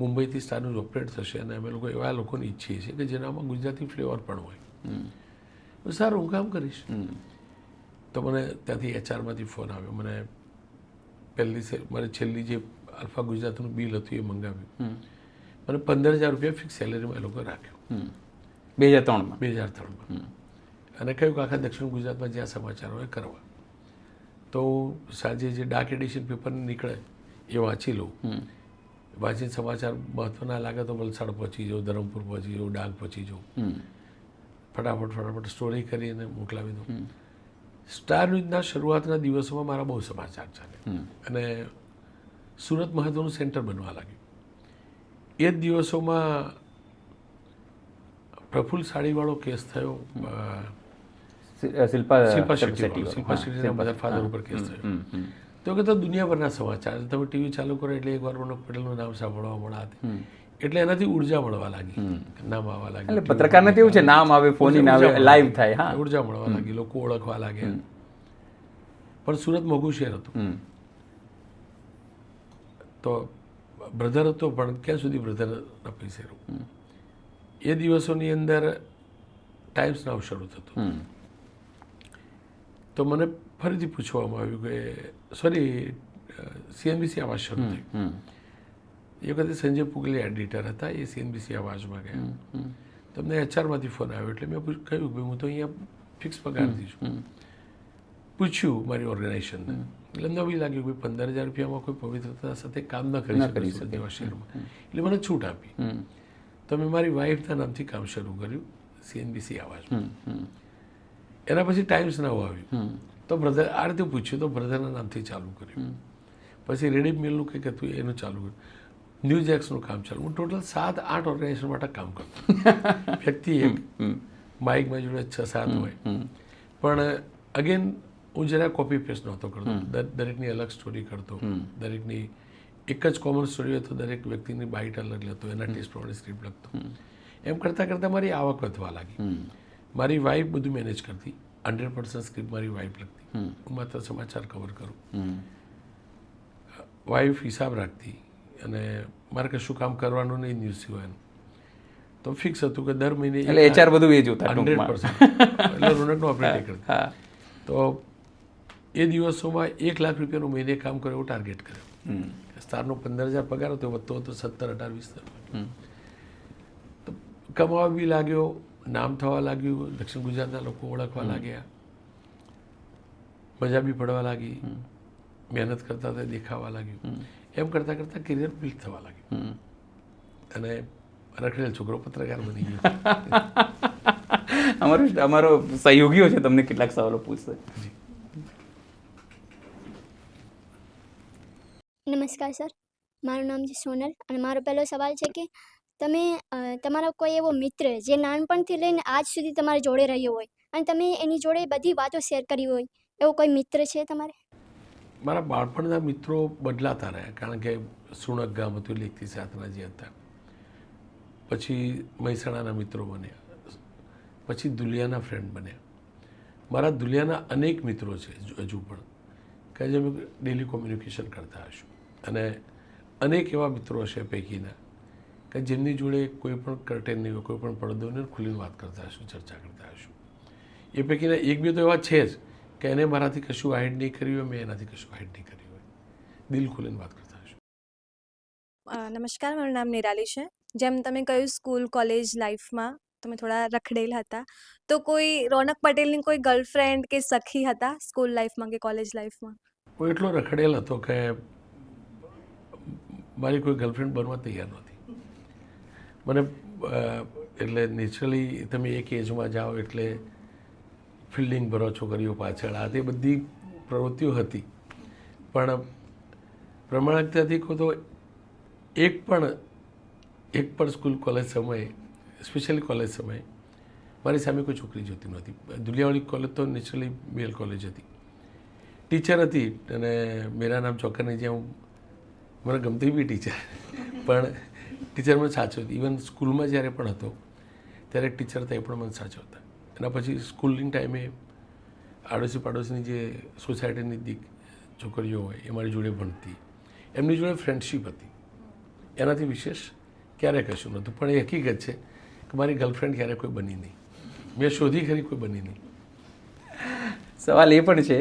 મુંબઈથી સ્ટાર ન્યૂઝ ઓપરેટ થશે અને અમે લોકો એવા લોકોને ઈચ્છીએ છીએ કે જેનામાં ગુજરાતી ફ્લેવર પણ હોય. સારું હું કામ કરીશ. તો મને ત્યાંથી એચઆરમાંથી ફોન આવ્યો. મને મારી છેલ્લી જે આલ્ફા ગુજરાતનું બિલ હતું એ મંગાવ્યું. મને 15,000 રૂપિયા ફિક્સ સેલેરીમાં એ લોકો રાખ્યો 2003માં. અને કહ્યું કે આખા દક્ષિણ ગુજરાતમાં જ્યાં સમાચાર હોય કરવા. તો સાંજે જે ડાક એડિશન પેપર નીકળે એ વાંચી લઉં. વાંચીને સમાચાર મહત્વના લાગે તો વલસાડ પહોંચી જાઉં, ધરમપુર પહોંચી જાઉં, ડાંગ પહોંચી જાઉં. ફટાફટ સ્ટોરી કરીને મોકલાવી દઉં. સ્ટાર ન્યૂઝના શરૂઆતના દિવસોમાં મારા બહુ સમાચાર ચાલે અને સુરત મહત્વનું સેન્ટર બનવા લાગ્યું. એ જ દિવસોમાં પ્રફુલ્લ સાડીવાળો કેસ થયો શિલ્પા શિલ્પા શેટ્ટી શેટ્ટી શિલ્પા શેટ્ટીના મધર ફાધર ઉપર કેસ થયો. તો કે તો દુનિયાભરના સમાચાર તમે ટીવી ચાલુ કરો એટલે એકવાર રોનક પટેલનું નામ સાંભળવા મળે, એટલે એનાથી ઉર્જા મળવા લાગી, નામ આવવા લાગી. એટલે પત્રકારને કેવું છે, નામ આવે, ફોન આવે, લાઈવ થાય, હા, ઉર્જા મળવા લાગી, લોકો ઓળખવા લાગ્યા. પણ સુરત મોંઘું શહેર હતું, તો બ્રધર હતો પણ ક્યાં સુધી બ્રધરના પૈસે રહું. એ દિવસોની અંદર ટાઈમ્સ નાવ શરૂ થતું. તો મને ફરીથી પૂછવામાં આવ્યું કે સોરી CNBC આવાજ શરૂ થયું. એ વખતે સંજય પુગલે એડિટર હતા, એ CNBC આવાજમાં ગયા. તમને HRમાંથી ફોન આવ્યો એટલે મેં કહ્યું કે હું તો અહીંયા ફિક્સ પગારથી છું. પૂછ્યું મારી ઓર્ગેનાઇઝેશનને, એટલે નવી લાગ્યું કે 15,000 રૂપિયામાં કોઈ પવિત્રતા સાથે કામ ન કરી શકે એવા શહેરમાં, એટલે મને છૂટ આપી. તો મેં મારી વાઈફના નામથી કામ શરૂ કર્યું CNBC આવાજમાં. એના પછી ટાઈમ્સ નાવ આવ્યું, તો બ્રધર આ રીતે પૂછ્યું, તો બ્રધરના નામથી ચાલુ કર્યું. પછી રેડી મિલનું કંઈક હતું એનું ચાલુ કર્યું. ન્યૂઝ એક્સનું કામ ચાલુ. હું ટોટલ 7-8 ઓર્ગેનાઇઝેશન માટે કામ કરતો. વ્યક્તિ એક, માઇકમાં જોડે 6-7 હોય. પણ અગેન હું જરા કોપી પેસ્ટ નહોતો કરતો, દરેકની અલગ સ્ટોરી કરતો, દરેકની એક જ કોમન સ્ટોરી હોય તો દરેક વ્યક્તિની બાઇટ અલગ લેતો, એના ટેસ્ટ પ્રમાણે સ્ક્રિપ્ટ લખતો. એમ કરતાં કરતાં મારી આવક વધવા લાગી. મારી વાઈફ બધું મેનેજ કરતી, 100% સ્ક્રિપ્ટ મારી વાઈફ લખતી, હું માત્ર સમાચાર કવર કરું. વાઈફ હિસાબ રાખતી, અને મારે કશું કામ કરવાનું નહીં ન્યૂઝ સિવાયનું. તો ફિક્સ હતું કે દર મહિને એટલે HR બધું એ જોતા 100%. એટલે રોનકનો ઓપરેટ કરતા. તો એ દિવસોમાં 1 લાખ રૂપિયાનું મહિને કામ કરે એવું ટાર્ગેટ કર્યો. સ્ટારનો 15,000 પગાર હતો, વધતો હતો 17, 18, 20. તો કમાવા બી લાગ્યો, નામ થવા લાગ્યું, દક્ષિણ ગુજરાતના લોકો ઓળખવા લાગ્યા, મજા બી પડવા લાગી, મહેનત કરતા હતા દેખાવા લાગ્યું. એમ કરતાં કરતાં કેરિયર બિલ્ડ થવા લાગ્યું, અને રખડેલ છોકરો પત્રકાર બની ગયો. અમારો સહયોગીઓ છે, તમને કેટલાક સવાલો પૂછશે. નમસ્કાર સર, મારું નામ છે સોનલ, અને મારો પહેલો સવાલ છે કે તમે તમારો કોઈ એવો મિત્ર જે નાનપણથી લઈને આજ સુધી તમારી જોડે રહ્યો હોય અને તમે એની જોડે બધી વાતો શેર કરી હોય, એવો કોઈ મિત્ર છે તમારે? મારા બાળપણના મિત્રો બદલાતા રહ્યા, કારણ કે સુણક ગામ હતું એટલે 1-7 જે હતા. પછી મહેસાણાના મિત્રો બન્યા, પછી દુલિયાના ફ્રેન્ડ બન્યા. મારા દુલિયાના અનેક મિત્રો છે હજુ પણ, કે જે અમે ડેલી કોમ્યુનિકેશન કરતા હશું. અને અનેક એવા મિત્રો હશે પૈકીના કે જેમની જોડે કોઈ પણ કર્ટેન નહીં હોય, કોઈ પણ પડદો નહીં, ખુલ્લીને વાત કરતા હશું, ચર્ચા કરતા હશું. એ પૈકીના 1-2 તો એવા છે જ કે એને મારાથી કશું હાઇડ નહીં કર્યું હોય, મેં એનાથી કશું હાઇડ નહીં કર્યું હોય, દિલ ખોલીને વાત કરતા હશું. નમસ્કાર, મારું નામ નિરાલી છે. જેમ તમે કહ્યું સ્કૂલ કોલેજ લાઈફમાં તમે થોડા રખડેલ હતા, તો કોઈ રોનક પટેલની કોઈ ગર્લફ્રેન્ડ કે સખી હતા સ્કૂલ લાઈફમાં કે કોલેજ લાઈફમાં? હું એટલો રખડેલ હતો કે મારી કોઈ ગર્લફ્રેન્ડ બનવા તૈયાર નહોતી. મને એટલે નેચરલી તમે એક એજમાં જાઓ એટલે ફિલ્ડિંગ ભરો છોકરીઓ પાછળ, આ તે બધી પ્રવૃત્તિઓ હતી. પણ પ્રમાણિકતાથી કહો તો એક પણ સ્કૂલ કોલેજ સમયે, સ્પેશિયલી કોલેજ સમયે મારી સામે કોઈ છોકરી જોતી નહોતી. દુલિયાવાળી કોલેજ તો નેચરલી મેલ કોલેજ હતી. ટીચર હતી, અને મેરા નામ ચોકરની જેમ મને ગમતી બી ટીચર, પણ ટીચર મને સાચવતી. ઇવન સ્કૂલમાં જ્યારે પણ હતો ત્યારે એક ટીચર હતા, એ પણ મને સાચવતા. એના પછી સ્કૂલિંગ ટાઈમે આડોશી પાડોશીની જે સોસાયટીની છોકરીઓ હોય એ મારી જોડે ભણતી, એમની જોડે ફ્રેન્ડશીપ હતી. એનાથી વિશેષ ક્યારેય કશું નહોતું. પણ એ હકીકત છે કે મારી ગર્લફ્રેન્ડ ક્યારેય કોઈ બની નહીં. મેં શોધી ખરી, કોઈ બની નહીં. સવાલ એ પણ છે,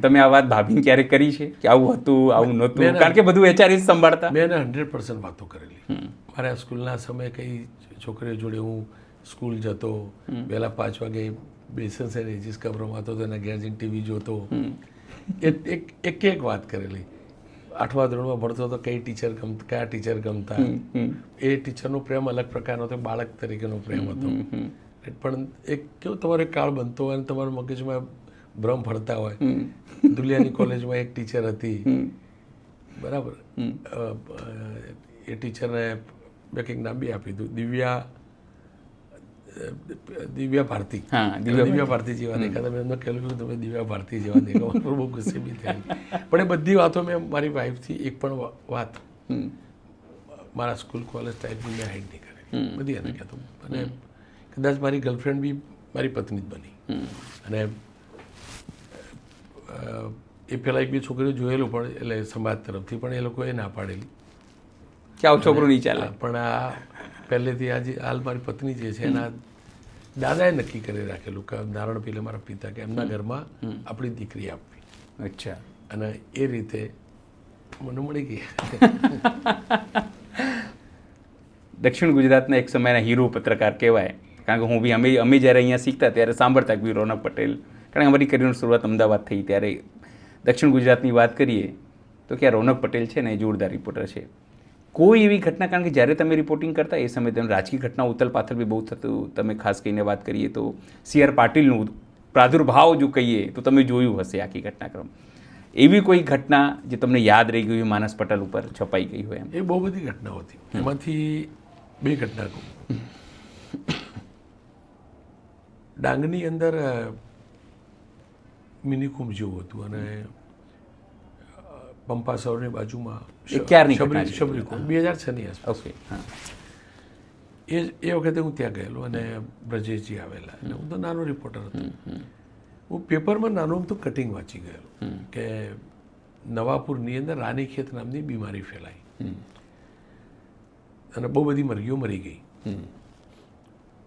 તમે આ વાત ભાભીને ક્યારેક કરી છે કે આવું હતું, આવું નહોતું? કારણ કે બધું HR જ સંભાળતા. મેં એને 100% વાતો કરેલી. મારા સ્કૂલના સમયે કઈ છોકરીઓ જોડે હું સ્કૂલ જતો, વહેલા 5 વાગે બેસન સેન એજીસ કપ રમાતો, એના ઘેર જઈને ટીવી જોતો. એક વાત કરેલી. 8મા ધોરણમાં ભણતો હતો, કયા ટીચર ગમતા, એ ટીચરનો પ્રેમ અલગ પ્રકારનો હતો, બાળક તરીકેનો પ્રેમ હતો. પણ એક કેવું તમારો એક કાળ બનતો હોય અને તમારા મગજમાં ભ્રમ ફરતા હોય. દુલિયાની કોલેજમાં એક ટીચર હતી, બરાબર, એ ટીચરને મેં કંઈક નામ બી આપી દીધું, દિવ્યા દિવ્યા ભારતી. હા, દિવ્યા ભારતી જેવા દેખાતા. મેં એમને કહેલું કે તમે દિવ્યા ભારતી જેવા દેખાવ. બહુ ગુસ્સે બી થયા. પણ એ બધી વાતો મેં મારી વાઈફથી એક પણ વાત મારા સ્કૂલ કોલેજ ટાઈપની મેં હાઈડ નહીં કરી. બધી એને કહેતો. અને કદાચ મારી ગર્લફ્રેન્ડ બી મારી પત્ની જ બની. અને એ પહેલાં એક બે છોકરીઓ જોયેલું પણ એટલે સમાજ તરફથી પણ એ લોકોએ ના પાડેલી કે આવું છોકરું નહીં ચાલે. પણ આ પહેલેથી આજે હાલ મારી પત્ની જે છે એના દાદાએ નક્કી કરી રાખેલું કે નારણ પીલે મારા પિતા કે એમના ઘરમાં આપણી દીકરી આપવી. અચ્છા. અને એ રીતે મને મળી ગઈ. દક્ષિણ ગુજરાતના એક સમયના હીરો પત્રકાર કહેવાય, કારણ કે હું બી અમે જ્યારે અહીંયા શીખતા ત્યારે સાંભળતા કે રોનક પટેલ, કારણ કે અમારી કરિયરની શરૂઆત અમદાવાદ થઈ ત્યારે દક્ષિણ ગુજરાતની વાત કરીએ તો કે રોનક પટેલ છે ને એ જોરદાર રિપોર્ટર છે. કોઈ એવી ઘટના, કારણ કે જ્યારે તમે રિપોર્ટિંગ કરતા એ સમયે તમે રાજકીય ઘટના ઉથલ પાથલ બી બહુ થતું. તમે ખાસ કરીને વાત કરીએ તો CR પાટીલનું પ્રાદુર્ભાવ જો કહીએ તો તમે જોયું હશે આખી ઘટનાક્રમ. એવી કોઈ ઘટના જે તમને યાદ રહી ગઈ હોય, માનસ પટલ ઉપર છપાઈ ગઈ હોય? એમ એ બહુ બધી ઘટનાઓ હતી. એમાંથી બે ઘટના કહું. ડાંગની અંદર મિની કુંભ જેવું હતું અને પંપા સરોવરની બાજુમાં ક્યારની ઘટના છે? શબરી કુંભ 2006ની આસપાસ. ઓકે. હા. એ વખતે હું ત્યાં ગયેલો અને બ્રજેશજી આવેલા અને હું તો નાનો રિપોર્ટર હતો. હું પેપરમાં નાનું તો કટિંગ વાંચી ગયેલો કે નવાપુરની અંદર રાનીખેત નામની બીમારી ફેલાઈ અને બહુ બધી મરઘીઓ મરી ગઈ.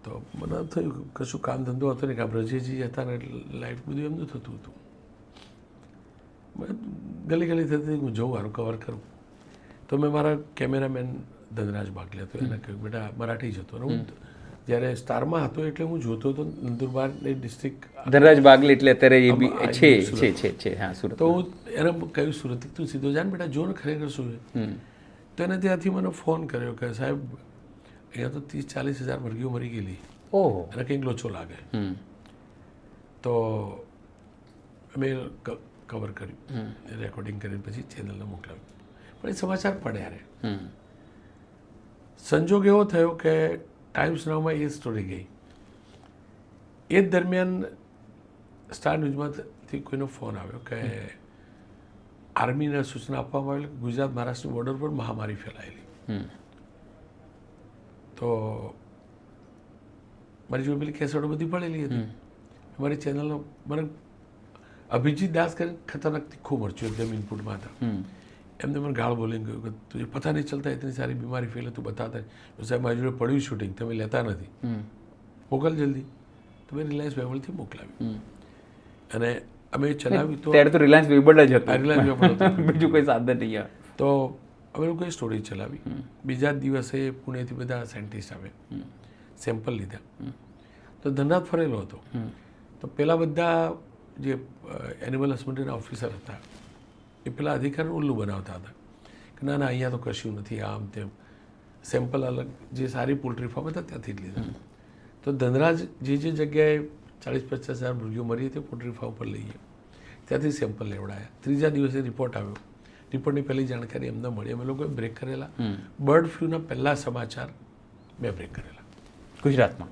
તો મને થયું કશું કામ ધંધો હતો ને કે આ બ્રજેશજી હતા ને લાઈફ બધું એમનું થતું હતું. ગલી ગલી થતી હું જઉં મારું કવર કરું. તો મેં મારા કેમેરામેન ધનરાજ બાગલે હતો એને કહ્યું બેટા મરાઠી જ હતો ને હું જ્યારે સ્ટારમાં હતો એટલે હું જોતો હતો નંદુરબારની ડિસ્ટ્રિક્ટ. ધનરાજ બાગલે એટલે અત્યારે એ બી છે. હા, સુરત. તો હું એને કહ્યું સુરત તું સીધો જા ને બેટા જો ને ખરેખર શું છે. તો એને ત્યાંથી મને ફોન કર્યો કે સાહેબ અહીંયા તો 30-40 હજાર મરઘીઓ મરી ગયેલી. ઓહો. અને કંઈક લોચો લાગે. તો અમે કવર કર્યું, રેકોર્ડિંગ કરીને પછી ચેનલને મોકલાવ્યું. પણ એ સમાચાર પડ્યા રહે. સંજોગ એવો થયો કે ટાઈમ્સ નાવમાં એ સ્ટોરી ગઈ. એ જ દરમિયાન સ્ટાર ન્યૂઝમાંથી કોઈનો ફોન આવ્યો કે આર્મીને સૂચના આપવામાં આવેલી કે ગુજરાત મહારાષ્ટ્રની બોર્ડર પર મહામારી ફેલાયેલી. તો મારી જોડે પેલી કેસેટો બધી પડેલી હતી. મારી ચેનલનો મને અભિજીત દાસ કરીને ખતરનાક તીખું મરચું એકદમ ઇનપુટમાં હતા. એમને મને ગાળ બોલીને કહ્યું કે તુझे પતા નહીં ચલતા ઇતની સારી બીમારી ફેલે તું બતાતા. સાહેબ મારી જોડે પડ્યું શૂટિંગ તમે લેતા નથી, મોકલ જલ્દી. તો મેં રિલાયન્સ વેબલથી મોકલાવ્યું અને અમે ચલાવ્યું. તો ત્યારે તો રિલાયન્સ વેબલ જ હતો. રિલાયન્સ વેબલ હતો, બીજું કોઈ સાધન નહીં. તો અમે લોકોએ સ્ટોરી ચલાવી. બીજા જ દિવસે પુણેથી બધા સાયન્ટિસ્ટ આવે, સેમ્પલ લીધા. તો ધનરાજ ફરેલો હતો. તો પેલા બધા જે એનિમલ હસબન્ડરીના ઓફિસર હતા એ પેલા અધિકારીને ઉલ્લુ બનાવતા હતા કે ના ના અહીંયા તો કશું નથી, આમ તેમ. સેમ્પલ અલગ જે સારી પોલ્ટ્રી ફાર્મ હતા ત્યાંથી જ લીધા. તો ધનરાજ જે જગ્યાએ 40-50 હજાર મરઘીઓ મરી હતી પોલ્ટ્રી ફાર્મ પર લઈએ ત્યાંથી સેમ્પલ લેવડાયા. ત્રીજા દિવસે રિપોર્ટ આવ્યો. રિપોર્ટની પહેલી જાણકારી એમને મળી. અમે લોકોએ બ્રેક કરેલા. બર્ડ ફ્લૂના પહેલા સમાચાર મેં બ્રેક કરેલા ગુજરાતમાં.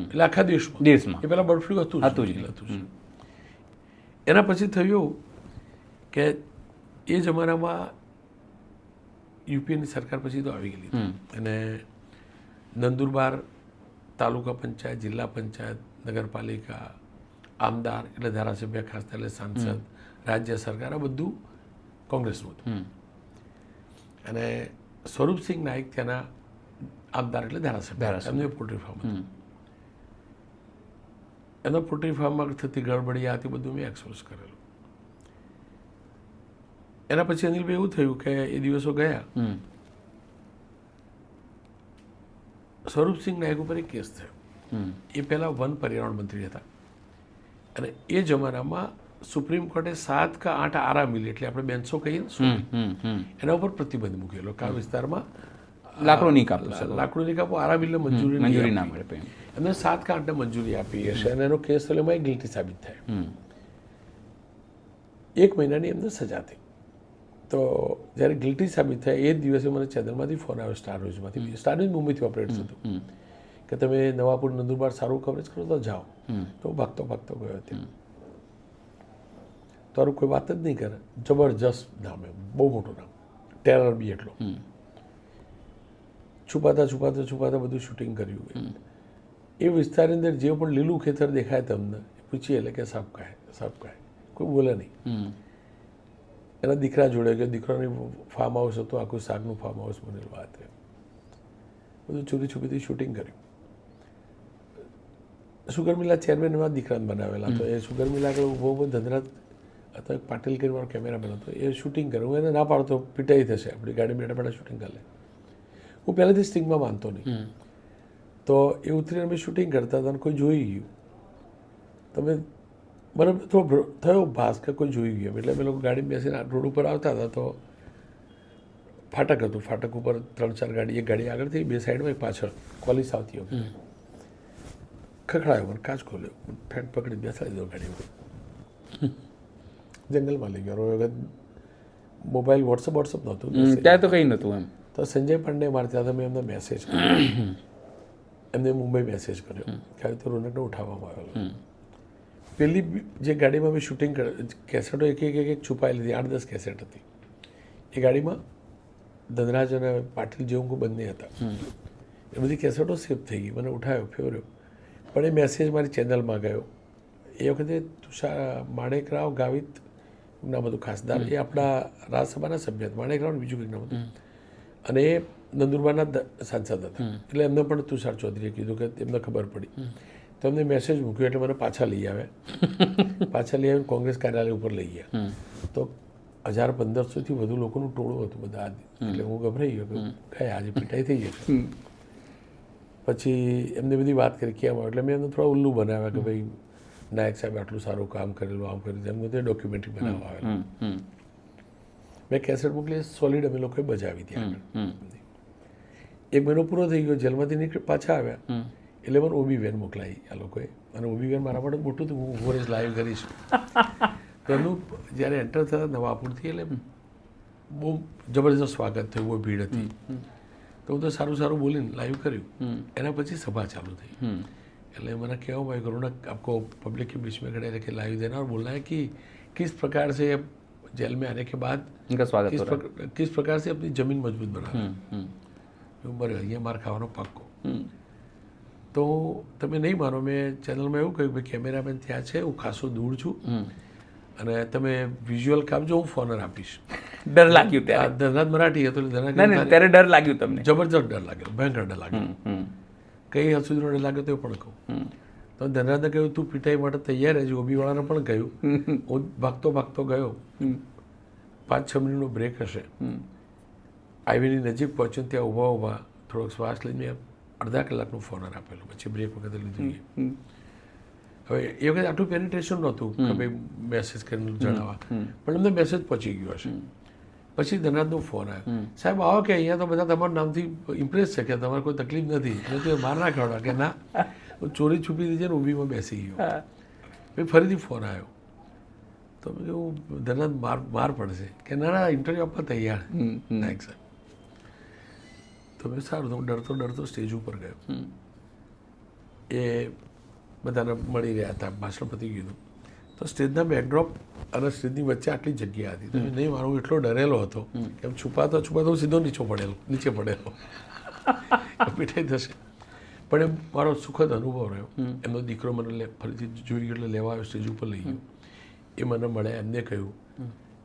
એટલે આખા દેશમાં. એ પહેલાં બર્ડ ફ્લૂ હતું જ. એના પછી થયું કે એ જમાનામાં યુપીએની સરકાર પછી તો આવી ગયેલી અને નંદુરબાર તાલુકા પંચાયત, જિલ્લા પંચાયત, નગરપાલિકા, આમદાર એટલે ધારાસભ્ય, ખાસ એટલે સાંસદ, રાજ્ય સરકાર આ બધું કોંગ્રેસનું હતું. અને સ્વરૂપસિંહ નાઈક ત્યાંના આમદાર એટલે ધારાસભ્ય, એમનું પોલ્ટ્રી ફાર્મ હતું. એના પોલ્ટ્રી ફાર્મમાં થતી ગડબડી આ તે બધું મેં એક્સપોઝ કરેલું. એના પછી અનિલભાઈ એવું થયું કે એ દિવસો ગયા. સ્વરૂપસિંહ નાયક ઉપર એક કેસ થયો. એ પહેલાં વન પર્યાવરણ મંત્રી હતા અને એ જમાનામાં સુપ્રીમ કોર્ટે 7 કે 8 આરા મિલી એટલે આપણે 200 કહીએ ને એના ઉપર પ્રતિબંધ મૂકેલો કે આ વિસ્તારમાં લાકડું નહીં કાપો, આરા મિલને મંજૂરી ના મળે. એમને 7 કે 8ને મંજૂરી આપી હશે અને એનો કેસ થયો એમાં ગિલ્ટી સાબિત થાય. 1 મહિનાની એમને સજા થઈ. તો જ્યારે ગિલ્ટી સાબિત થાય એ જ દિવસે મને ચેનલમાંથી ફોન આવ્યો, સ્ટાર ન્યૂઝમાંથી. સ્ટાર ન્યૂઝ મુંબઈથી ઓપરેટ થતું કે તમે નવાપુર નંદુરબાર સારું કવરેજ કરો તો જાઓ. તો ભાગતો ગયો ત્યાં. તારું કોઈ વાત જ નહીં કરે. જબરજસ્ત નામ, એમ બહુ મોટું નામ, ટેરર બી એટલો. છુપાતા બધું શૂટિંગ કર્યું. એ વિસ્તારની અંદર જે પણ લીલું ખેતર દેખાય તમને પૂછીએ એટલે કે સાહેબ કાંઈ કોઈ બોલે નહીં. એના દીકરા જોડે કે દીકરાની ફાર્મ હાઉસ હતું, આખું શાકનું ફાર્મ હાઉસ બનેલું. વાત બધું ચોરી છુપીથી શૂટિંગ કર્યું. સુગર મિલા ચેરમેન એમાં દીકરાને બનાવેલા. તો એ સુગર મિલા આગળ ઊભો ધંધરાજ હતો, એક પાટીલ કરીને મારો કેમેરામેન હતો, એ શૂટિંગ કર્યું. હું એને ના પાડતો પીટાઈ થશે, આપણી ગાડી બેઠા શૂટિંગ કરે. હું પહેલેથી સ્ટિંગમાં માનતો નહીં. તો એ ઉતરીને અમે શૂટિંગ કરતા હતા અને કોઈ જોઈ ગયું. તમે મને થોડો થયો ભાસ કે કોઈ જોઈ ગયું. એટલે અમે લોકો ગાડી બેસીને રોડ ઉપર આવતા હતા તો ફાટક હતું. ફાટક ઉપર 3-4 ગાડી, એક ગાડી આગળથી, 2 સાઈડમાં, એક પાછળ કોલિસ આવતી હતી. ખખડાયો, મને કાચ ખોલ્યો, ફેટ પકડી બેસાડી દો ગાડી ઉપર. જંગલમાં લઈ ગયો. વખત મોબાઈલ વોટ્સઅપ નહોતું ત્યાં તો કંઈ નહોતું એમ. તો સંજય પાંડે મારે ત્યાં મેં એમને મેસેજ કર્યો. એમને મુંબઈ મેસેજ કર્યો કે તો રોનકને ઉઠાવવામાં આવેલો. પેલી જે ગાડીમાં મેં શૂટિંગ કેસેટો એક છુપાયેલી હતી, 8-10 કેસેટ હતી. એ ગાડીમાં ધનરાજ અને પાટીલ જેવું બંને હતા. એ બધી કેસેટો સેવ થઈ ગઈ. મને ઉઠાવ્યો, ફેરવ્યો. પણ એ મેસેજ મારી ચેનલમાં ગયો. એ વખતે તુષાર માણેકરાવ ગાવિત નામ હતું ખાસદાર. એ આપણા રાજ્યસભાના સભ્ય હતા. માણેકરાવ બીજું કંઈક નામ હતું. અને એ નંદુરબારના સાંસદ હતા. એટલે એમને પણ તુષાર ચૌધરીએ કીધું કે એમને ખબર પડી. તો એમને મેસેજ મૂક્યો એટલે મને પાછા લઈ આવ્યા. પાછા લઈ આવીને કોંગ્રેસ કાર્યાલય ઉપર લઈ ગયા. તો 1000-1500થી વધુ લોકોનું ટોળું હતું બધા. એટલે હું ગભરાઈ ગયો કે કઈ આજે પીટાઈ થઈ જશે. પછી એમને બધી વાત કરી કેમ આવે. એટલે મેં એમને થોડા ઉલ્લુ બનાવ્યા કે ભાઈ નાયક સાહેબ આટલું સારું કામ કરેલું, આમ કર્યું. એમને તે ડોક્યુમેન્ટરી બનાવવા આવેલા. મેં કેસેટ મોકલી, સોલિડ અમે લોકોએ બજાવી ત્યાં. 1 મહિનો પૂરો થઈ ગયો, જેલમાંથી નીકળી પાછા આવ્યા એટલે મને ઓબી વેન મોકલાવી આ લોકોએ. અને ઓબી વેન મારા માટે મોટું હતું, હું ફોરેજ લાઈવ કરીશ. તો એનું જ્યારે એન્ટર થતા નવાપુરથી એટલે બહુ જબરજસ્ત સ્વાગત થયું, બહુ ભીડ હતી. તો હું તો સારું બોલીને લાઈવ કર્યું. એના પછી સભા ચાલુ થઈ. એટલે મને કહેવામાં આવ્યું કે रोनक आपको पब्लिक के बीच में खड़े रह के लाइव देना और बोलना है कि किस प्रकार से जेल में आने के बाद इनका स्वागत हो रहा है, किस प्रकार से अपनी जमीन मजबूत बनाना. બરાબર, અહીંયા માર ખાવાનો પાક્કો. તો તમે નહીં માનો, મેં ચેનલમાં એવું કહ્યું કે કેમેરામેન ત્યાં છે, હું ખાસો દૂર છું અને તમે વિઝ્યુઅલ કાપજો, હું ફોનર આપીશ. ડર લાગ્યું ત્યારે? ધનરાજ મરાઠી હતો એટલે ત્યારે ડર લાગ્યું તમને? જબરજસ્ત ડર લાગ્યો, ભયંકર ડર લાગ્યો. કઈ હદ સુધીનો ડર લાગ્યો તો પણ કહું. તો ધનરાજને કહ્યું તું પીટાઈ માટે તૈયાર રહેજો. ઓબીવાળાને પણ કહ્યું. હું ભાગતો ગયો. 5-6 મિનિટનો બ્રેક હશે. હાઈવેની નજીક પહોંચ્યો, ત્યાં ઊભા થોડોક શ્વાસ લઈને મેં અડધા કલાકનું ફોનર આપેલું. પછી બ્રેક વખતે લીધું. હવે એ વખતે આટલું પેનિટ્રેશન નહોતું કે ભાઈ મેસેજ કરીને જણાવવા, પણ એમને મેસેજ પહોંચી ગયો હશે. પછી ધનરાજનો ફોન આવ્યો, સાહેબ આવો કે અહીંયા તો બધા તમારા નામથી ઇમ્પ્રેસ છે કે તમારે કોઈ તકલીફ નથી. એટલે તો માર ના ખવડા કે ના, ચોરી છુપી દીધી ને ઊભીમાં બેસી ગયો. પછી ફરીથી ફોન આવ્યો. તો મેં કહ્યું ધનરાજ માર પડશે કે ના ઇન્ટરવ્યૂ આપવા તૈયાર નાયક સાહેબ. તો મેં સારું, હું ડરતો સ્ટેજ ઉપર ગયો. એ બધાને મળી રહ્યા હતા, ભાષણ પતી ગયું. તો સ્ટેજના બેકડ્રોપ અને સ્ટેજની વચ્ચે આટલી જગ્યા હતી. તમે નહીં માનો, એટલો ડરેલો હતો કે છુપાતો હું સીધો નીચે પડેલો પીઠાઈ થશે. પણ એ મારો સુખદ અનુભવ રહ્યો. એમનો દીકરો મને ફરીથી જોઈ ગયો એટલે લેવા આવ્યો, સ્ટેજ ઉપર લઈ ગયો. એ મને મળ્યા. એમને કહ્યું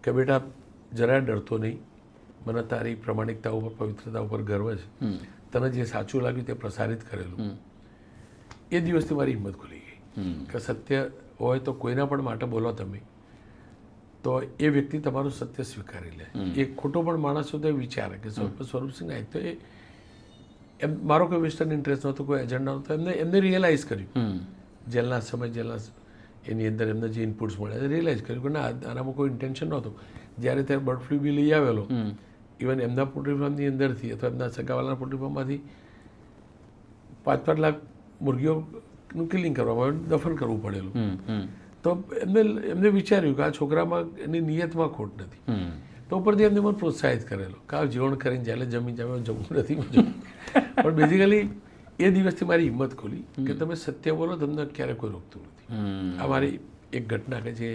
કે બેટા જરાય ડરતો નહીં, મને તારી પ્રમાણિકતા ઉપર, પવિત્રતા ઉપર ગર્વ છે. તને જે સાચું લાગ્યું તે પ્રસારિત કરેલું. એ દિવસથી મારી હિંમત ખુલી ગઈ કે સત્ય હોય તો કોઈના પણ માટે બોલો તમે, તો એ વ્યક્તિ તમારું સત્ય સ્વીકારી લે. એ ખોટો પણ માણસ હોય તો એ વિચારે કે સ્વરૂપસિંહ નાયક તો એ એમ, મારો કોઈ વેસ્ટર્ન ઇન્ટરેસ્ટ નહોતો, કોઈ એજન્ડા નહોતો. એમને રિયલાઇઝ કર્યું જેલના એની અંદર એમને જે ઇનપુટ્સ મળ્યા રિયલાઇઝ કર્યું કે ના, આનામાં કોઈ ઇન્ટેન્શન નહોતું. જ્યારે ત્યારે બર્ડ ફ્લૂ બી લઈ આવેલો, ઇવન એમના પોલ્ટ્રી ફાર્મની અંદરથી અથવા એમના સગાવાલાના પોલ્ટ્રી ફાર્મમાંથી 5-5 લાખ મુર્ગીઓનું કિલિંગ કરવામાં આવ્યું, દફન કરવું પડેલું. તો એમને વિચાર્યું કે આ છોકરામાં એની નિયતમાં ખોટ નથી. તો ઉપરથી એમને મને પ્રોત્સાહિત કરેલો કે આ જીવન કરીને જ્યારે જમીન જમવું નથી. પણ બેઝિકલી એ દિવસથી મારી હિંમત ખોલી કે તમે સત્ય બોલો, તમને ક્યારે કોઈ રોકતું નથી. આ મારી એક ઘટના કે જે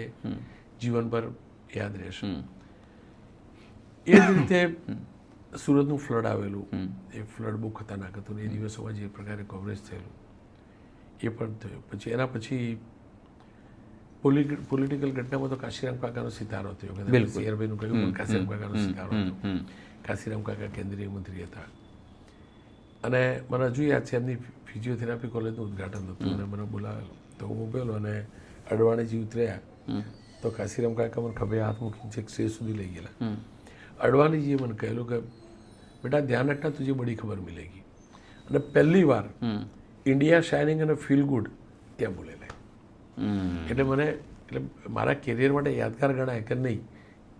જીવનભર યાદ રહેશે. એ જ રીતે સુરતનું ફ્લડ આવેલું, એ ફ્લડ બહુ ખતરનાક હતું ને એ દિવસોમાં જે પ્રકારે કવરેજ થયેલું એ પણ થયું. પછી એના પછી પોલિટિકલ ઘટનામાં તો કાશીરામ કાકાનો સિતારો થયો. સીઆરભાઈનું કહ્યું પણ કાશીરામ કાકાનો સિતારો હતો. કાશીરામ કાકા કેન્દ્રીય મંત્રી હતા અને મને હજુ યાદ છે એમની ફિઝિયોથેરાપી કોલેજનું ઉદ્ઘાટન હતું અને મને બોલાવેલો. તો હું ઉભેલો અને અડવાણીજી ઉતર્યા તો કાશીરામ કાકા મને ખભે હાથ મૂકીને છેક સ્ટેજ સુધી લઈ ગયેલા. અડવાણીજીએ મને કહેલું કે બેટા ધ્યાન રખના, તુझे બડી ખબર મિલેગી. અને પહેલી વાર ઇન્ડિયા શાઇનિંગ અને ફીલ ગુડ ત્યાં બોલેલા. એટલે મને એટલે મારા કેરિયર માટે યાદગાર ગણાય કે નહીં.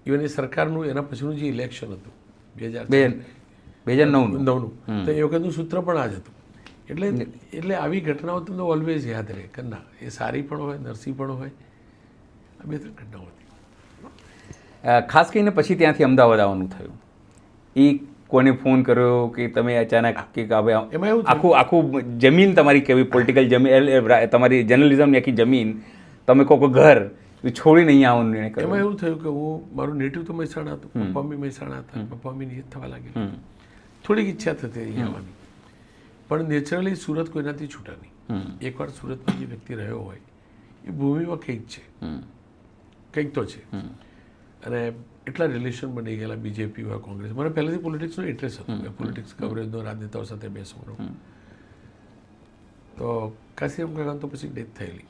ઇવન એ સરકારનું એના પછીનું જે ઇલેક્શન હતું 2009નું, તો એ વખતનું સૂત્ર પણ આ જ હતું. એટલે આવી ઘટનાઓ તમને ઓલવેઝ યાદ રહે કે ના, એ સારી પણ હોય, નરસી પણ હોય. આ 2-3 ઘટનાઓ હતી. ખાસ કરીને પછી ત્યાંથી અમદાવાદ આવવાનું થયું. એ કોને ફોન કર્યો કે તમે અચાનક કે હવે એમાં એવું આખું જમીન તમારી કેવી પોલિટિકલ જમીન, તમારી જર્નલિઝમની આખી જમીન, તમે કોઈ ઘર છોડીને અહીંયા આવવાનું નિર્ણય કર્યો? એમાં એવું થયું કે મારું નેટિવ તો મહેસાણા હતું, પપ્પા બી મહેસાણા હતા. પપ્પા બી નિયત થવા લાગેલી. થોડીક ઈચ્છા થતી અહીંયા આવવાની, પણ નેચરલી સુરત કોઈનાથી છૂટા નહીં. એકવાર સુરતમાં જે વ્યક્તિ રહ્યો હોય એ ભૂમિમાં કંઈક છે, કંઈક તો છે. અને એટલા રિલેશન બની ગયેલા બીજેપી હોય, કોંગ્રેસ. મને પહેલેથી પોલિટિક્સનો ઇન્ટરેસ્ટ હતો, પોલિટિક્સ કવરેજનો, રાજનેતાઓ સાથે બેસવાનો. તો કાશીરામ કાકાની તો પછી ડેથ થયેલી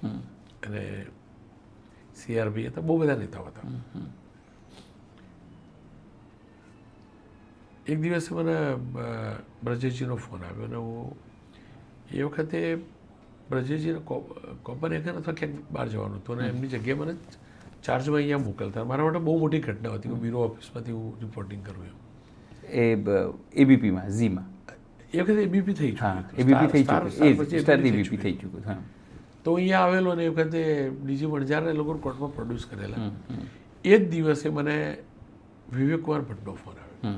અને સીઆરભાઈ હતા, બહુ બધા નેતાઓ હતા. એક દિવસે મને બ્રજેશજીનો ફોન આવ્યો અને હું એ વખતે બ્રજેશજીને કોપનહેગન અથવા ક્યાંક બહાર જવાનું હતું અને એમની જગ્યાએ મને ચાર્જમાં અહીંયા મોકલતા. મારા માટે બહુ મોટી ઘટના હતી. હું બ્યુરો ઓફિસમાંથી હું રિપોર્ટિંગ કરું એમ. એબીપીમાં, ઝીમાં એ વખતે એબીપી થઈ ચૂક્યું. એબીપી થઈ ચૂક્યું. તો અહીંયા આવેલો ને એ વખતે ડીજી વણઝારને લોકો કોર્ટમાં પ્રોડ્યુસ કરેલા. એ જ દિવસે મને વિવેક કુમાર ભટ્ટનો ફોન આવ્યો.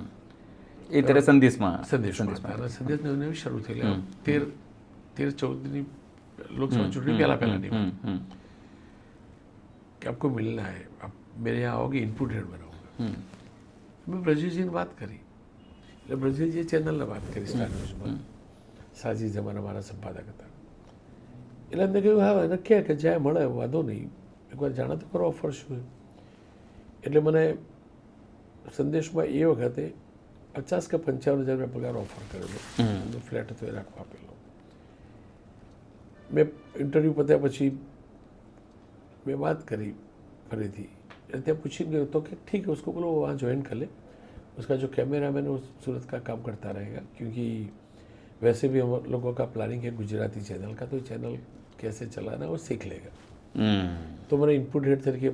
એ ત્યારે સંદેશમાં સંદેશને શરૂ થયેલા 13-14ની લોકસભા ચૂંટણી પહેલાની कि आपको मिलना है, आप मेरे यहाँ आओगे, इनपुट हेड बनाऊंगा. मैं ब्रजेशजीને વાત કરી. એટલે બ્રજેશજીએ ચેનલને વાત કરી સ્ટાર ન્યૂઝમાં. સાજી જમાના મારા સંપાદક હતા. એટલે એમને કહ્યું હા એને કે જાય મળે, વાંધો નહીં, એકવાર જાણે તો કરો ઓફર શું. એટલે મને સંદેશમાં એ વખતે 50 કે 55 હજાર પગાર ઓફર કરેલો. ફ્લેટ હતો એ રાખવા આપેલો. મેં ઇન્ટરવ્યૂ પત્યા પછી मैं बात करी फरीथी. ત્યાં पूछी गए तो कि ठीक है उसको बोलो वहाँ ज्वाइन कर ले, उसका जो कैमरा मैन वो सूरत का काम करता रहेगा, क्योंकि वैसे भी हम लोगों का प्लानिंग है गुजराती चैनल का, तो चैनल कैसे चलाना वो सीख लेगा. તો મને ઇનપુટ હેડ તરીકે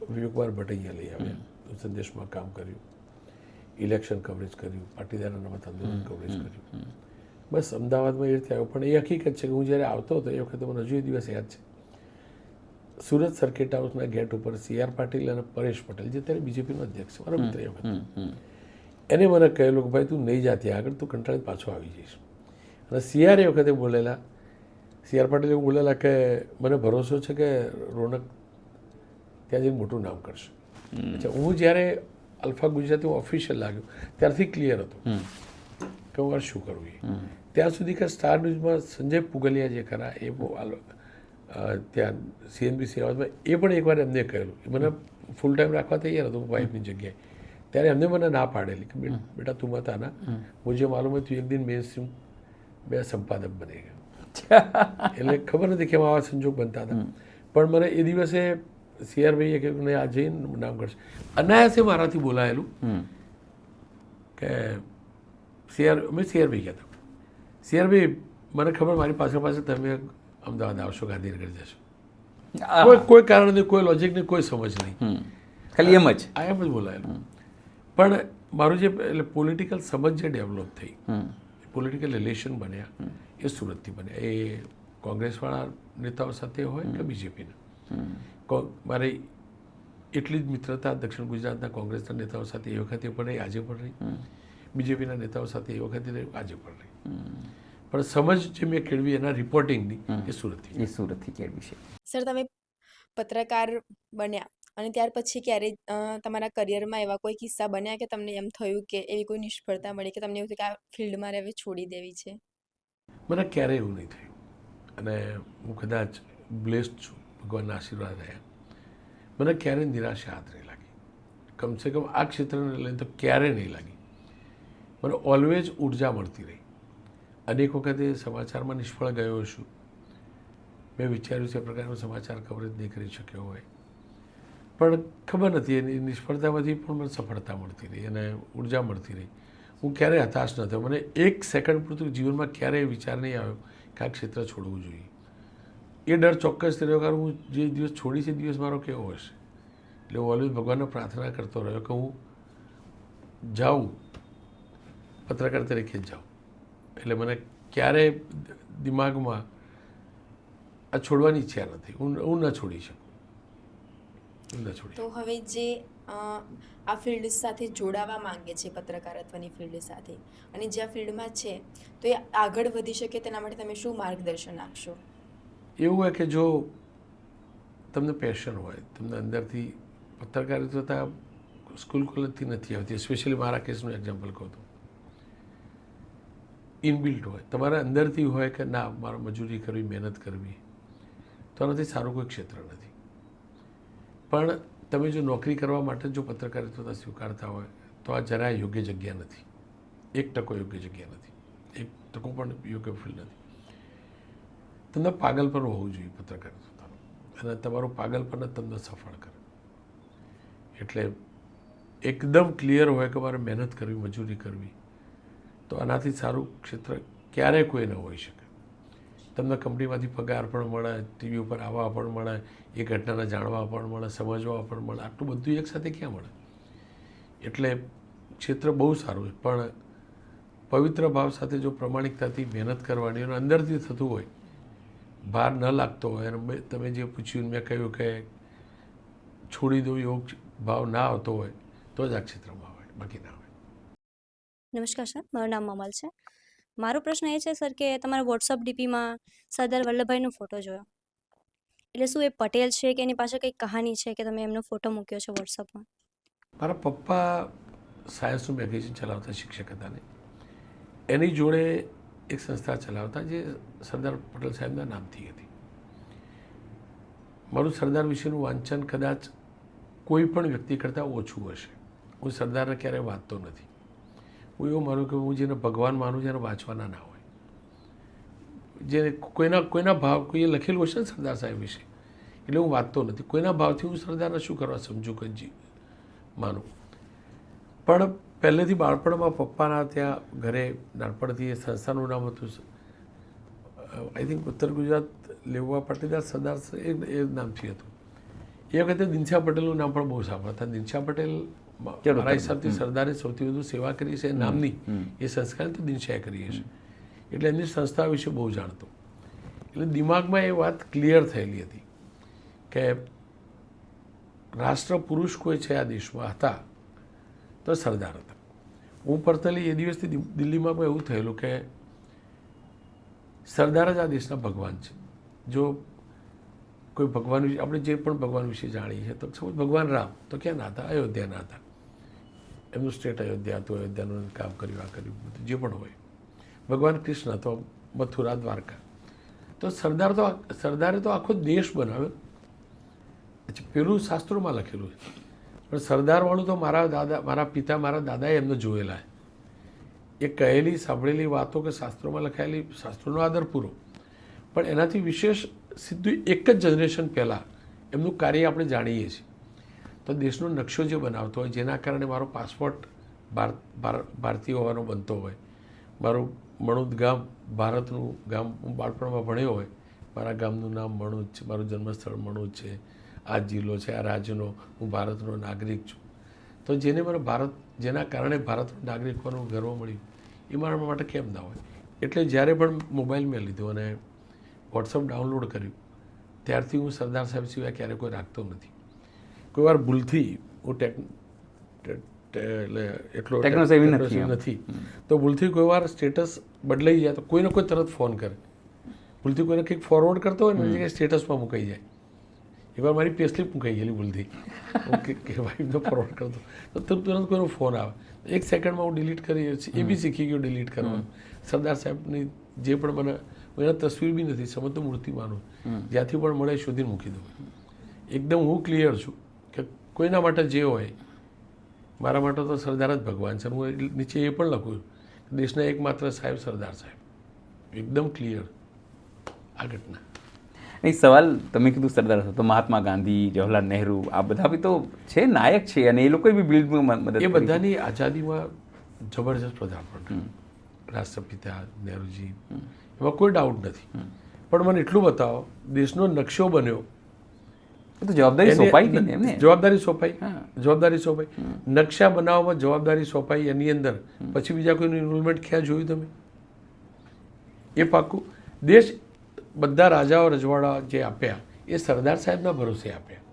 વિવેક કુમાર ભટ્ટ લઈ આવ્યા. સંદેશમાં કામ કર્યું, ઇલેક્શન કવરેજ કર્યું, પાટીદાર અનામત આંદોલન કવરેજ કર્યું. બસ અમદાવાદમાં એ રીતે આવ્યો. પણ એ હકીકત છે કે હું જ્યારે આવતો હતો એ વખતે મને હજુ એ દિવસ યાદ છે. સુરત સર્કિટ હાઉસના ગેટ ઉપર CR પાટીલ અને પરેશ પટેલ, જે ત્યારે બીજેપીનો અધ્યક્ષ છે, મારો મિત્ર એ વખતે, એને મને કહેલું કે ભાઈ તું નહીં જા ત્યાં આગળ, તું કંટાળી પાછો આવી જઈશ. અને CR એ વખતે બોલેલા, CR પાટીલ એવું બોલેલા કે મને ભરોસો છે કે રોનક ત્યાં જઈને મોટું નામ કરશે. અચ્છા, હું જ્યારે અલ્ફા ગુજરાતી ઓફિશિયલ લાગ્યો ત્યારથી ક્લિયર હતું કે હું શું કરવું એ. ત્યાં સુધી કે સ્ટાર ન્યૂઝમાં સંજય પુગલિયા જે ખરા એ બહુ ત્યાં CNBC અવાજમાં એ પણ એકવાર એમને કહેલું, મને ફૂલ ટાઈમ રાખવા તૈયાર હતો વાઇફની જગ્યાએ. ત્યારે એમને મને ના પાડેલી કે બેટા તું મત આના, મુझे मालूम है તું એક દિન મેં બે સંપાદક બનેગા. એટલે ખબર નથી કેમ આવા સંજોગ બનતા હતા. પણ મને એ દિવસે CR ભાઈએ કહ્યું ને આ જઈને નામ કરશે. અનાયાસે મારાથી બોલાયેલું કે મેં CR ભાઈ કહેતા, CR ભાઈ મને ખબર મારી પાછળ તમે અમદાવાદ આવશો, ગાંધીનગર જશો. કોઈ કારણ નહીં, કોઈ લોજિક નહીં, કોઈ સમજ નહીં, ખાલી એમ જ એમ જ બોલાયેલું. પણ મારું જે એટલે પોલિટિકલ સમજ જે ડેવલપ થઈ, પોલિટિકલ રિલેશન બન્યા એ સુરતથી બન્યા. એ કોંગ્રેસવાળા નેતાઓ સાથે હોય કે બીજેપીના. મારી એટલી જ મિત્રતા દક્ષિણ ગુજરાતના કોંગ્રેસના નેતાઓ સાથે એ વખતે પણ રહી, આજે પણ રહી. બીજેપીના નેતાઓ સાથે એ વખતે રહી, આજે પણ રહી. પણ સમજ જે મેં કેળવી એના રિપોર્ટિંગની એ સુરતથી. એ સુરતથી કેળવી છે. સર તમે પત્રકાર બન્યા અને ત્યાર પછી ક્યારે તમારા કરિયરમાં એવા કોઈ કિસ્સા બન્યા કે તમને એમ થયું કે એવી કોઈ નિષ્ફળતા મળી કે તમને એવું થયું કે આ ફિલ્ડમાં હવે છોડી દેવી છે? મને ક્યારેય એવું નહીં થયું અને હું કદાચ બ્લેસ્ડ છું, ભગવાનના આશીર્વાદ રહ્યા. મને ક્યારેય નિરાશા હાથ નહીં લાગી, કમસે કમ આ ક્ષેત્રને લઈને તો ક્યારેય નહીં લાગી. મને ઓલવેઝ ઉર્જા મળતી રહી. અનેક વખતે સમાચારમાં નિષ્ફળ ગયો છું. મેં વિચાર્યું છે એ પ્રકારનો સમાચાર કવરેજ નહીં કરી શક્યો હોય, પણ ખબર નથી એની નિષ્ફળતામાંથી પણ મને સફળતા મળતી રહી અને ઉર્જા મળતી રહી. હું ક્યારેય હતાશ ન થયો. મને એક સેકન્ડ પૂરતું જીવનમાં ક્યારેય વિચાર નહીં આવ્યો કે આ ક્ષેત્ર છોડવું જોઈએ. એ ડર ચોક્કસ રહ્યો, કારણ હું જે દિવસ છોડીશ એ દિવસ મારો કેવો હશે. એટલે હું ઓલવેઝ ભગવાનને પ્રાર્થના કરતો રહ્યો કે હું જાઉં પત્રકાર તરીકે જ જાઉં. એટલે મને ક્યારેય દિમાગમાં આ છોડવાની ઈચ્છા નથી. હું ન છોડી શકું. તો હવે જે આ ફિલ્ડ સાથે જોડાવા માંગે છે, પત્રકારત્વની ફિલ્ડ સાથે, અને જે આ ફિલ્ડમાં છે, તો એ આગળ વધી શકે તેના માટે તમે શું માર્ગદર્શન આપશો? એવું હોય કે જો તમને પેશન હોય, તમને અંદરથી પત્રકારિતા સ્કૂલ કોલેજથી નથી આવતી, સ્પેશિયલી મારા કેસનું એક્ઝામ્પલ કહું તો ઇનબિલ્ટ હોય, તમારા અંદરથી હોય કે ના મારે મજૂરી કરવી, મહેનત કરવી, તો આનાથી સારું કોઈ ક્ષેત્ર નથી. પણ તમે જો નોકરી કરવા માટે જો પત્રકારિતા સ્વીકારતા હોય તો આ જરાય યોગ્ય જગ્યા નથી. 1% યોગ્ય જગ્યા નથી. 1% પણ યોગ્ય ફિલ્ડ નથી. તમને પાગલપણ હોવું જોઈએ પત્રકારિતાનું, અને તમારું પાગલપણ જ તમને સફળ કરે. એટલે એકદમ ક્લિયર હોય કે મારે મહેનત કરવી, મજૂરી કરવી, તો આનાથી સારું ક્ષેત્ર ક્યારેય કોઈ ન હોઈ શકે. તમને કંપનીમાંથી પગાર પણ મળે, ટીવી ઉપર આવવા પણ મળે, એ ઘટનાને જાણવા પણ મળે, સમજવા પણ મળે, આટલું બધું એકસાથે ક્યાં મળે? એટલે ક્ષેત્ર બહુ સારું છે, પણ પવિત્ર ભાવ સાથે જો પ્રામાણિકતાથી મહેનત કરવાની અને અંદરથી થતું હોય, ભાર ન લાગતો હોય, અને તમે જે પૂછ્યું મેં કહ્યું કે છોડી દઉં એવો ભાવ ના આવતો હોય તો જ આ ક્ષેત્રમાં હોય, બાકી ના હોય. નમસ્કાર સર, મારું નામ મમલ છે. મારો પ્રશ્ન એ છે સર કે તમારા વોટ્સઅપ ડીપીમાં સરદાર વલ્લભભાઈનો ફોટો જોયો, એટલે શું એ પટેલ છે કે એની પાછળ કંઈક કહાની છે કે તમે એમનો ફોટો મૂક્યો છે વોટ્સઅપમાં? મારા પપ્પા સાયન્સનું મેગેઝિન ચલાવતા શિક્ષક હતા ને એની જોડે એક સંસ્થા ચલાવતા જે સરદાર પટેલ સાહેબના નામથી હતી. મારું સરદાર વિશેનું વાંચન કદાચ કોઈ પણ વ્યક્તિ કરતાં ઓછું હશે. હું સરદારને ક્યારેય વાંચતો નથી. હું એવું માનું કે હું જેને ભગવાન માનું જેને વાંચવાના ના હોય, જે કોઈના ભાવ કોઈએ લખેલું હશે ને સરદાર સાહેબ વિશે, એટલે હું વાંચતો નથી. કોઈના ભાવથી હું સરદારને શું કરવા સમજું કે માનું. પણ પહેલેથી બાળપણમાં પપ્પાના ત્યાં ઘરે નાનપણથી એ સંસ્થાનું નામ હતું, આઈ થિંક ઉત્તર ગુજરાત લેવા પાટીદાર સરદાર એ નામથી હતું. એ વખતે દિનશા પટેલનું નામ પણ બહુ સાંભળતા. દિનશા પટેલ મારા હિસાબથી સરદારે સૌથી વધુ સેવા કરી છે એ નામની, એ સંસ્કારની તો દિનશાએ કરી હશે. એટલે એમની સંસ્થા વિશે બહુ જાણતો. એટલે દિમાગમાં એ વાત ક્લિયર થયેલી હતી કે રાષ્ટ્ર પુરુષ કોઈ છે આ દેશમાં હતા તો સરદાર હતા. હું પર્સનલી એ દિવસથી દિલ્હીમાં એવું થયેલું કે સરદાર જ આ દેશના ભગવાન છે. જો કોઈ ભગવાન વિશે આપણે જે પણ ભગવાન વિશે જાણીએ છીએ, તો સપોઝ ભગવાન રામ તો ક્યાંના હતા? અયોધ્યાના હતા. એમનું સ્ટેટ અયોધ્યા હતું, અયોધ્યાનું કામ કર્યું, આ કર્યું, બધું જે પણ હોય. ભગવાન કૃષ્ણ તો મથુરા, દ્વારકા. તો સરદારે તો આખો દેશ બનાવ્યો. પેલું શાસ્ત્રોમાં લખેલું છે, પણ સરદારવાળું તો મારા પિતા, મારા દાદાએ એમને જોયેલા. એ કહેલી સાંભળેલી વાતો કે શાસ્ત્રોમાં લખાયેલી, શાસ્ત્રોનો આદર પૂરો, પણ એનાથી વિશેષ સીધું એક જ જનરેશન પહેલાં એમનું કાર્ય આપણે જાણીએ છીએ. તો દેશનો નકશો જે બનાવતો હોય, જેના કારણે મારો પાસપોર્ટ ભારતીય હોવાનો બનતો હોય, મારું મણુદ ગામ ભારતનું ગામ, હું બાળપણમાં ભણ્યો હોય, મારા ગામનું નામ મણુદ છે, મારું જન્મસ્થળ મણુદ છે, આ જિલ્લો છે, આ રાજ્યનો, હું ભારતનો નાગરિક છું. તો જેને મને જેના કારણે ભારતનો નાગરિક હોવાનું ગર્વ મળ્યું, એ મારા માટે કેમ ના હોય? એટલે જ્યારે પણ મોબાઈલ મેં લીધો અને વોટ્સઅપ ડાઉનલોડ કર્યું, ત્યારથી હું સરદાર સાહેબ સિવાય ક્યારેય કોઈ રાખતો નથી. કોઈ વાર ભૂલથી હું એટલે એટલો ટેકનોસેવી નથી ટેકનોસેવી એમ. નથી, તો ભૂલથી કોઈ વાર સ્ટેટસ બદલાઈ જાય તો કોઈને કોઈ તરત ફોન કરે. ભૂલથી કોઈને કંઈક ફોરવર્ડ કરતો હોય ને એની જગ્યાએ સ્ટેટસમાં મુકાઈ જાય. એકવાર મારી પેસ્લિપ મુકાઈ ગયેલી ભૂલથી, હું કે વાઈફને ફોરવર્ડ કરતો તો તુરંત કોઈનો ફોન આવે, 1 સેકન્ડમાં હું ડિલીટ કરી, એ બી શીખી ગયો ડિલીટ કરવાનું. સરદાર સાહેબની જે પણ મને, હું એના તસવીર બી નથી સમજતો, મૂર્તિ માનું, જ્યાંથી પણ મળે શોધીને મૂકી દઉં. એકદમ હું ક્લિયર છું કે કોઈના માટે જે હોય, મારા માટે તો સરદાર જ ભગવાન છે. હું નીચે એ પણ લખું છું, દેશના એકમાત્ર સાહેબ સરદાર સાહેબ. એકદમ ક્લિયર આ ઘટના. નહીં, સવાલ તમે કીધું સરદાર સાહેબ, તો મહાત્મા ગાંધી, જવાહરલાલ નહેરુ, આ બધા બી તો છે, નાયક છે, અને એ લોકોએ બી બિલ્ડમાં મદદ એ કરી. બધાની આઝાદીમાં જબરજસ્ત પ્રદાન, રાષ્ટ્રપિતા નહેરુજી, એમાં કોઈ ડાઉટ નથી. પણ મને એટલું બતાવો, દેશનો નકશો બન્યો, એ તો જવાબદારી સોંપાઈ હતી ને એમને. જવાબદારી સોંપાઈ, હા. જવાબદારી સોંપાઈ, નકશા બનાવવામાં જવાબદારી સોંપાઈ, એની અંદર પછી બીજા કોઈનું ઇન્વોલ્વમેન્ટ ક્યાં જોયું તમે? એ પાક્કું. દેશ બધા રાજાઓ રજવાડા જે આપ્યા એ સરદાર સાહેબના ભરોસે આપ્યા.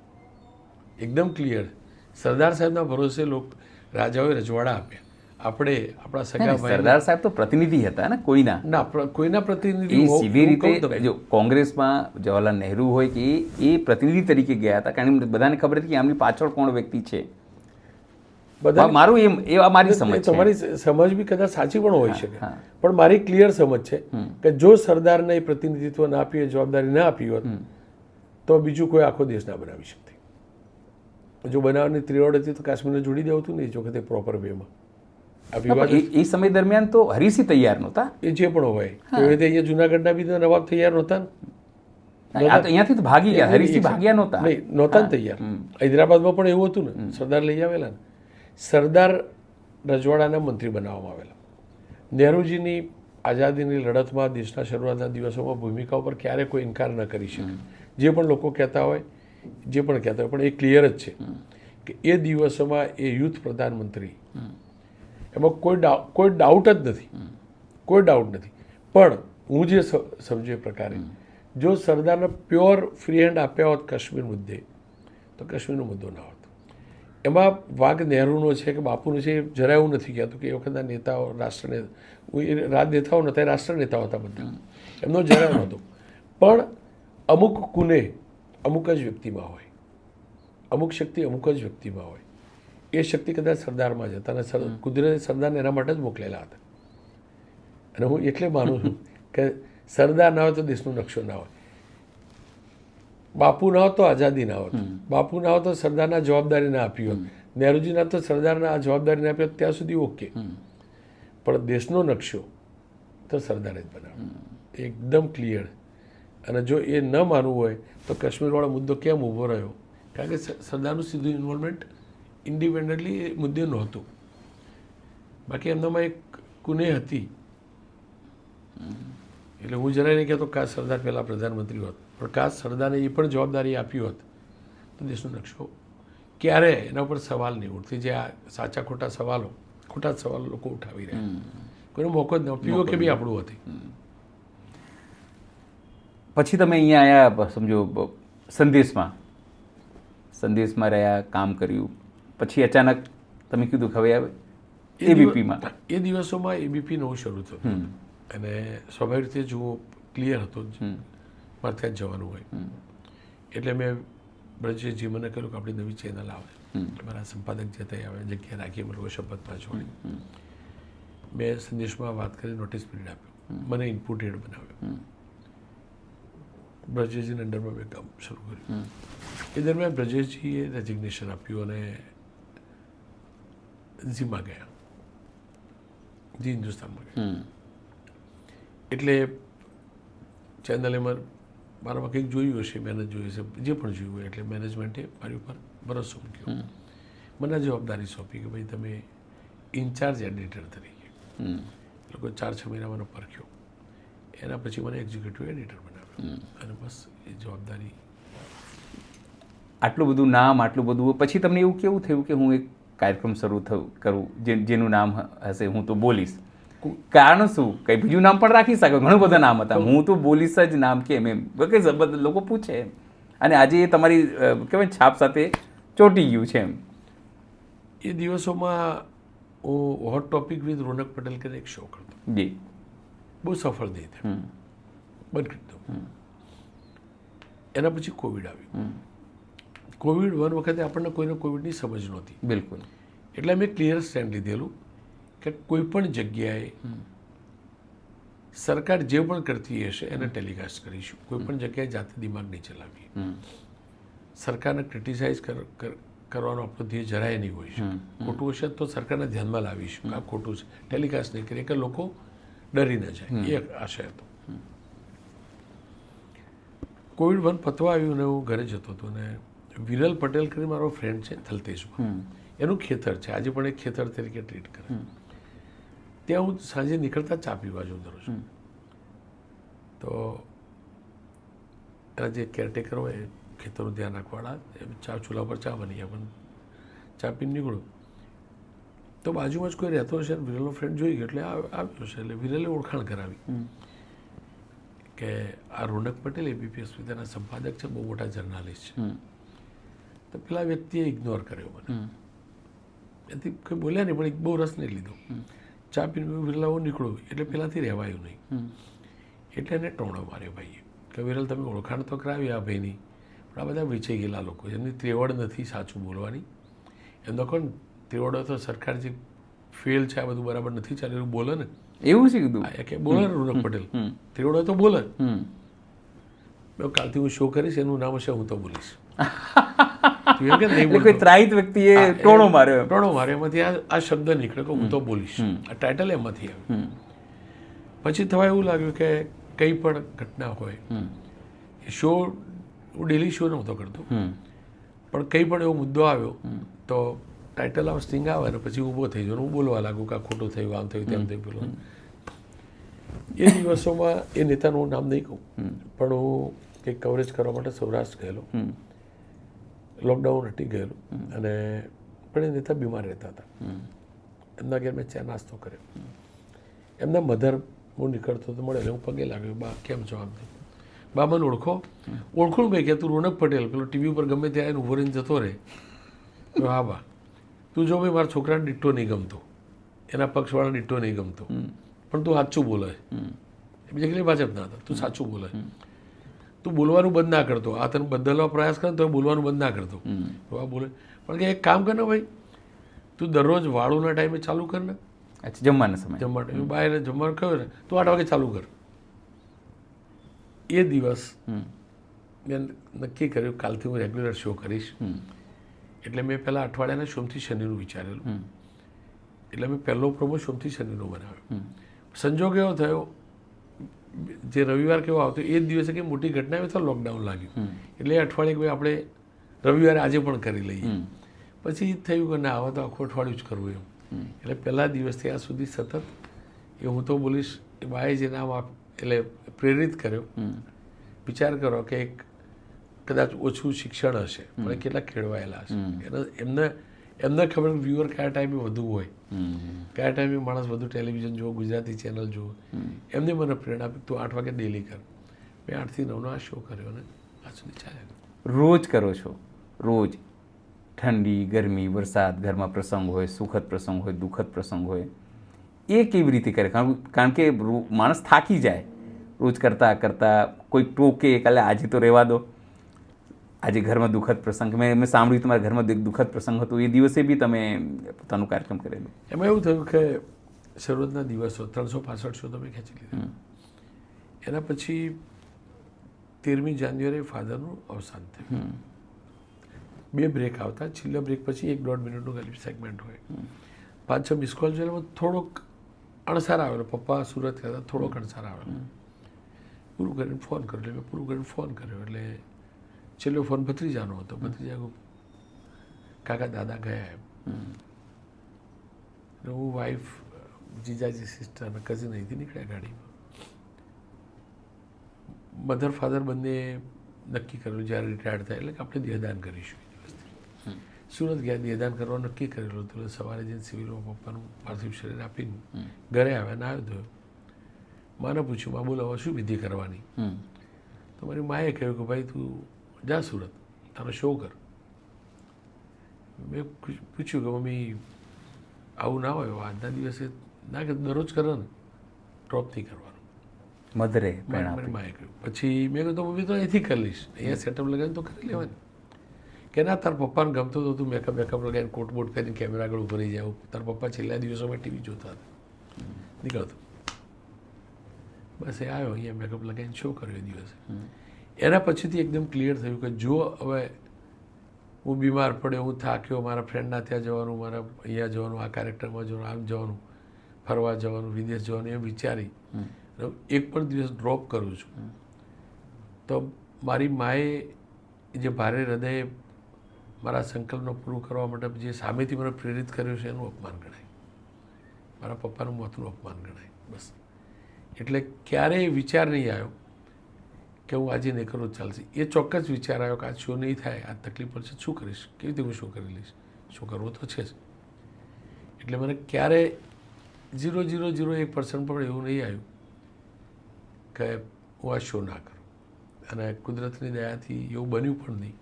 એકદમ ક્લિયર, સરદાર સાહેબના ભરોસે રાજાઓએ રજવાડા આપ્યા. આપણે આપણા સગા ભાઈ, સરદાર સાહેબ તો પ્રતિનિધિ હતા ને કોઈના. ના કોઈના પ્રતિનિધિ એ સીધી હું કહું રીતે તમને. જો કોંગ્રેસમાં જવાહરલાલ નહેરુ હોય કે એ પ્રતિનિધિ તરીકે ગયા હતા, કારણ કે બધાને ખબર હતી કે આમની પાછળ કોણ વ્યક્તિ છે. બધા મારું એ મારી સમજ છે. તમારી સમજ બી કદાચ સાચી પણ હોઈ શકે, હા. પણ મારી ક્લિયર સમજ છે કે જો સરદારને એ પ્રતિનિધિત્વ ના આપી, એ જવાબદારી ના આપી હોત તો બીજું કોઈ આખો દેશ ના બનાવી શકતી. જો બનાવવાની ત્રિવડ હતી તો કાશ્મીરને જોડી દેવું હતું ને એ વખતે પ્રોપર વેમાં. આ વિવાદ એ સમય દરમિયાન તો હરીસિંહ તૈયાર નહોતા. એ જે પણ હોય એવી રીતે અહીંયા જુનાગઢના બી તો નવાબ તૈયાર નહોતા ને. આ તો અહીંયાથી તો ભાગી ગયા, હરીસિંહ ભાગ્યા નહોતા. નહીં, નહોતા ને તૈયાર. હૈદરાબાદમાં પણ એવું હતું ને, સરદાર લઈ આવેલા ને. સરદાર રજવાડાના મંત્રી બનાવવામાં આવેલા. નહેરુજીની આઝાદીની લડતમાં દેશના શરૂઆતના દિવસોમાં ભૂમિકા ઉપર ક્યારે કોઈ ઇનકાર ન કરી શકે. જે પણ લોકો કહેતા હોય, જે પણ કહેતા હોય, પણ એ ક્લિયર જ છે કે એ દિવસોમાં એ યુથ પ્રધાનમંત્રી, એમાં કોઈ ડાઉટ જ નથી, કોઈ ડાઉટ નથી. પણ હું જે સમજુ એ પ્રકારે જો સરદારને પ્યોર ફ્રી હેન્ડ આપ્યા હોત કાશ્મીર મુદ્દે તો કાશ્મીરનો મુદ્દો ના હોત. એમાં વાગ નહેરુનો છે કે બાપુનો છે, એ જરાય એવું નથી કહેતું કે એ વખતના નેતાઓ રાષ્ટ્રનેતા, રાજનેતાઓ નહોતા, એ રાષ્ટ્ર નેતાઓ હતા બધા, એમનો જરાય નહોતો. પણ અમુક કુને અમુક જ વ્યક્તિમાં હોય, અમુક શક્તિ અમુક જ વ્યક્તિમાં હોય. એ શક્તિ કદાચ સરદારમાં જ હતા, અને કુદરતે સરદારને એના માટે જ મોકલેલા હતા. અને હું એટલે માનું છું કે સરદાર ના હોય તો દેશનો નકશો ના હોય, બાપુ ના હોત તો આઝાદી ના હોત, બાપુ ના હોત તો સરદારના જવાબદારી ના આપી હોત, નહેરુજી ના તો સરદારના આ જવાબદારી ના આપી હોત, ત્યાં સુધી ઓકે. પણ દેશનો નકશો તો સરદારે જ બનાવ્યો, એકદમ ક્લિયર. અને જો એ ન માનવું હોય તો કાશ્મીરવાળો મુદ્દો કેમ ઊભો રહ્યો? કારણ કે સરદારનું સીધું ઇન્વોલ્વમેન્ટ ઇન્ડિપેન્ડન્ટલી એ મુદ્દે નહોતું. બાકી એમનામાં એક કુને હતી. એટલે હું જરાય નહીં કહેતો કાશ સરદાર પહેલાં પ્રધાનમંત્રી હોત, પણ કાશ સરદારને એ પણ જવાબદારી આપી હોત તો દેશનો નકશો ક્યારે એના ઉપર સવાલ નહીં ઉઠતી. જે આ સાચા ખોટા સવાલો લોકો ઉઠાવી રહ્યા, કોઈનો મોકો જ ન. પીઓ કે બી આપણું હતી. પછી તમે અહીંયા આવ્યા, સમજો સંદેશમાં રહ્યા, કામ કર્યું, પછી અચાનક તમે કીધું કે હવે એબીપીમાં. એ દિવસોમાં એબીપી નવું શરૂ થયું અને સ્વાભાવિક રીતે જો ક્લિયર હતો મારે ત્યાં જવાનું હોય એટલે મેં બ્રજેશજી મને કહ્યું કે આપણી નવી ચેનલ આવે, મારા સંપાદક જે ત્યાં આવે, જગ્યા રાખી, અમે લોકો શપથમાં જોડી. મેં સંદેશમાં વાત કરી, નોટિસ પીરિયડ આપ્યો, મને ઇનપુટ હેડ બનાવ્યો. બ્રજેશજીના અંડરમાં મેં કામ શરૂ કર્યું. એ દરમિયાન બ્રજેશજીએ રેઝિગ્નેશન આપ્યું અને ઝીમાં ગયા, જી હિન્દુસ્તાનમાં ગયા. એટલે ચેનલે મારામાં કંઈક જોયું હશે, મહેનત જોઈ હશે, જે પણ જોયું હોય, એટલે મેનેજમેન્ટે મારી ઉપર ભરોસો મૂક્યો, મને જવાબદારી સોંપી કે ભાઈ તમે ઇન્ચાર્જ એડિટર તરીકે. લોકો 4-6 મહિના મને પરખ્યો, એના પછી મને એક્ઝિક્યુટિવ એડિટર બનાવ્યો અને બસ એ જવાબદારી. આટલું બધું નામ, આટલું બધું, પછી તમને એવું કેવું થયું કે હું એક કાર્યક્રમ શરૂ કરું જેનું નામ હશે હું તો બોલીશ? કારણ શું? કંઈ બીજું નામ પણ રાખી શકે, ઘણું બધા નામ હતા, હું તો બોલીશ જ નામ કેમ એમ લોકો પૂછે એમ. અને આજે એ તમારી કહેવાય છાપ સાથે ચોંટી ગયું છે એમ. એ દિવસોમાં હું હોટ ટોપિક વિથ રોનક પટેલ કરીને એક શો કરતો, જી, બહુ સફળ નહીં થયો, બંધ કરી દો. એના પછી કોવિડ આવ્યું. કોવિડ વખતે આપણને કોઈને કોવિડની સમજ નહોતી, બિલકુલ. એટલે મેં ક્લિયર સ્ટેન્ડ લીધેલું કે કોઈ પણ જગ્યાએ સરકાર જે પણ કરતી હશે એને ટેલિકાસ્ટ કરીશું, કોઈ પણ જગ્યાએ જાતે દિમાગ નહીં ચલાવીએ. સરકારને ક્રિટિસાઇઝ કરવાનો આપણો ધ્યેય જરાય નહીં હોય છે. ખોટું હશે તો સરકારના ધ્યાનમાં લાવીશું આ ખોટું છે, ટેલિકાસ્ટ નહીં કરીએ કે લોકો ડરી ન જાય, એ આશય હતો. કોવિડ પતવા આવ્યું ને હું ઘરે જતો હતો ને વિરલ પટેલ કરીને મારો ફ્રેન્ડ છે થલતેજમાં, એનું ખેતર છે, આજે પણ એક ખેતર તરીકે ટ્રીટ કરે. ત્યાં હું સાંજે નીકળતા ચા પીવા જઉં દરરોજ. તો એના જે કેરટેકર હોય ખેતરનું ધ્યાન રાખવાળા, ચા ચૂલા પર ચા બની ગયા, પણ ચા પીને નીકળું તો બાજુમાં જ કોઈ રહેતો હશે, વિરલનો ફ્રેન્ડ જોઈ ગયો એટલે આવ્યો છે. એટલે વિરલે ઓળખાણ કરાવી કે આ રોનક પટેલ એબીપી અસ્મિતાના સંપાદક છે, બહુ મોટા જર્નાલિસ્ટ છે. તો પેલા વ્યક્તિએ ઇગ્નોર કર્યો મને, એથી કંઈ બોલ્યા નહીં, પણ બહુ રસ નહીં લીધો. ચા પીને વિરલા હું નીકળું એટલે પેલાથી રહેવાયું નહીં, એટલે એને ટોણો માર્યો ભાઈએ કે વિરલ તમે ઓળખાણ તો કરાવી આ ભાઈની, પણ આ બધા વેચાઈ ગયેલા લોકો, એમની ત્રેવડ નથી સાચું બોલવાની. એમનો કોણ ત્રેવડો તો સરકાર જે ફેલ છે આ બધું બરાબર નથી ચાલે એવું બોલે ને, એવું છે કીધું કે બોલે ને રોનક પટેલ ત્રેવડો તો બોલે. કાલથી હું શો કરીશ, એનું નામ હશે હું તો બોલીશ. કોઈ ત્રાહિત વ્યક્તિએ ટોણો માર્યો, એમાંથી આ શબ્દ નીકળે કે હું તો બોલીશ, આ ટાઇટલ એમાંથી આવ્યું. પછી થવા એવું લાગ્યું કે કંઈ પણ ઘટના હોય, એ શો હું ડેલી શો નહોતો કરતો, પણ કંઈ પણ એવો મુદ્દો આવ્યો તો ટાઇટલ આવ સ્ટિંગ આવે ને પછી ઊભો થઈ જાઉં, હું બોલવા લાગું કે આ ખોટું થયું, આમ થયું, તેમ થયું, બોલવાનું. એ દિવસોમાં એ નેતાનું નામ નહીં કહું, પણ હું કંઈક કવરેજ કરવા માટે સૌરાષ્ટ્ર ગયેલો, લોકડાઉન હટી ગયેલું, અને પણ એ નેતા બીમાર રહેતા હતા. એમના ઘેર મેં ચા નાસ્તો કર્યો. એમના મધર હું નીકળતો તો મળે, હું પગે લાગ્યો, બા કેમ છો? આમ થયું. બા મને ઓળખું ભાઈ કે તું રોનક પટેલ, પેલો ટીવી ઉપર ગમે ત્યાં એને ઉભો રહીને જતો રહે. હા બા, તું જો ભાઈ મારા છોકરાને ડિટ્ટો નહીં ગમતો, એના પક્ષવાળાને ડિટ્ટો નહીં ગમતો, પણ તું સાચું બોલે. બીજા કેટલી ભાજપ ના હતા, તું સાચું બોલે, તું બોલવાનું બંધ ના કરતો, આ તને બદલવા પ્રયાસ કરે તો બોલવાનું બંધ ના કરતો. આ બોલે પણ કે એક કામ કર ને ભાઈ, તું દરરોજ વાળુના ટાઈમે ચાલુ કર ને. અચ્છા, જમવાના સમય, જમવા ટાઈમે બહાર જમવાનું કહ્યું ને તું 8 વાગે ચાલુ કર. એ દિવસ મેં નક્કી કર્યું કાલથી હું રેગ્યુલર શો કરીશ. એટલે મેં પહેલાં અઠવાડિયાના સોમથી શનિનું વિચારેલું, એટલે મેં પહેલો પ્રોમો સોમથી શનિનો બનાવ્યો. સંજોગ એવો થયો જે રવિવાર કેવો આવતો એ જ દિવસે કંઈ મોટી ઘટના આવી તો લોકડાઉન લાગ્યું, એટલે એ અઠવાડિયે ભાઈ આપણે રવિવારે આજે પણ કરી લઈએ. પછી થયું કે ના આવા તો આખું અઠવાડિયું જ કરવું એમ. એટલે પહેલા દિવસથી આ સુધી સતત એ હું તો બોલીશ એ બાએ જે નામ એટલે પ્રેરિત કર્યો. વિચાર કરો કે એક કદાચ ઓછું શિક્ષણ હશે પણ કેટલા ખેડવાયેલા હશે, એમને ખબર વ્યુઅર કયા ટાઈમે વધુ હોય, કયા ટાઈમે માણસ વધુ ટેલિવિઝન જુઓ, ગુજરાતી ચેનલ જુઓ. એમને મને પ્રેરણા આપી તું 8 વાગે ડેલી કર. મેં 8 થી 9નો આ શો કર્યો ને આ સુધી ચાલ્યા. રોજ કરો છો? રોજ ઠંડી, ગરમી, વરસાદ, ઘરમાં પ્રસંગ હોય, સુખદ પ્રસંગ હોય, દુઃખદ પ્રસંગ હોય, એ કેવી રીતે કરે? કારણ કે માણસ થાકી જાય રોજ કરતાં કરતાં. કોઈ ટોકે કાલે આજે તો રહેવા દો, આજે ઘરમાં દુઃખદ પ્રસંગ, મેં સાંભળ્યું તમારા ઘરમાં દુઃખદ પ્રસંગ હતો, એ દિવસે બી તમે પોતાનું કાર્યક્રમ કરેલું. એમાં એવું થયું કે શરૂઆતના દિવસો 365 શો તમે ખેંચી લીધા. એના પછી 13મી જાન્યુઆરી ફાધરનું અવસાન થયું. 2 બ્રેક આવતા, છેલ્લા બ્રેક પછી 1-1.5 મિનિટનું ગલીપ સેગમેન્ટ હોય. 5-6 મિસ કોલ જોયેલા, થોડોક અણસાર આવેલો. પપ્પા સુરત ગયા હતા, થોડોક અણસાર આવેલો. પૂરું કરીને ફોન કર્યો, એટલે મેં પૂરું કરીને ફોન કર્યો, એટલે છેલ્લો ફોન ભત્રીજાનો હતો. ભત્રીજા કાકા દાદા ગયા એમ. હું વાઈફ, જીજાજી, સિસ્ટર અને કઝિન અહીંથી નીકળ્યા ગાડીમાં. મધર ફાધર બંને નક્કી કરેલું જ્યારે રિટાયર્ડ થાય એટલે કે આપણે દેહદાન કરીશું. સુરત ગયા, દેહદાન કરવા નક્કી કરેલું હતું. એટલે સવારે જઈને સિવિલમાં પપ્પાનું પાર્થિવ શરીર આપીને ઘરે આવ્યા, નાયો ધોયો. માને પૂછ્યું, મા બોલો હવે શું વિધિ કરવાની? તો મારી માએ કહ્યું કે ભાઈ તું જા સુરત, તારો શો કર. મેં પૂછ્યું કે મમ્મી આવું ના હોય, આજના દિવસે ના કે દરરોજ કરો ને, ડ્રોપ નહીં કરવાનું. મધરે મારી માએ કહ્યું. પછી મેં કહ્યું તો મમ્મી તો અહીંથી કરી લઈશ, અહીંયા સેટઅપ લગાવીને તો કરી લેવાની. કે ના, તારા પપ્પાને ગમતું હતું, તું મેકઅપ લગાવીને કોટ બોટ પહેરીને કેમેરા આગળ ઉભો રહી જાવ. તારા પપ્પા છેલ્લા દિવસોમાં ટીવી જોતા હતા. નીકળતો બસ એ આવ્યો, અહીંયા મેકઅપ લગાવીને શો કર્યો એ દિવસે. એના પછીથી એકદમ ક્લિયર થયું કે જો હવે હું બીમાર પડ્યો, હું થાક્યો, મારા ફ્રેન્ડના ત્યાં જવાનું, મારા અહીંયા જવાનું, આ કેરેક્ટરમાં જવાનું, આમ જવાનું, ફરવા જવાનું, વિદેશ જવાનું, એમ વિચારી એક પણ દિવસ ડ્રોપ કરું છું, તો મારી માએ જે ભારે હૃદયે મારા સંકલ્પને પૂરું કરવા માટે જે સામેથી મને પ્રેરિત કર્યો છે એનું અપમાન ગણાય, મારા પપ્પાનું મોતનું અપમાન ગણાય. બસ એટલે ક્યારેય વિચાર નહીં આવ્યો કે હું આજે નહીં કરું ચાલશે. એ ચોક્કસ વિચાર આવ્યો કે આ શો નહીં થાય, આ તકલીફ પડશે, શું કરીશ, કેવી રીતે હું શો કરી લઈશ, શું કરવું તો છે જ. એટલે મને ક્યારે 0.001% પણ એવું નહીં આવ્યું કે હું આ શો ના કરું. અને કુદરતની દયાથી એવું બન્યું પણ નહીં.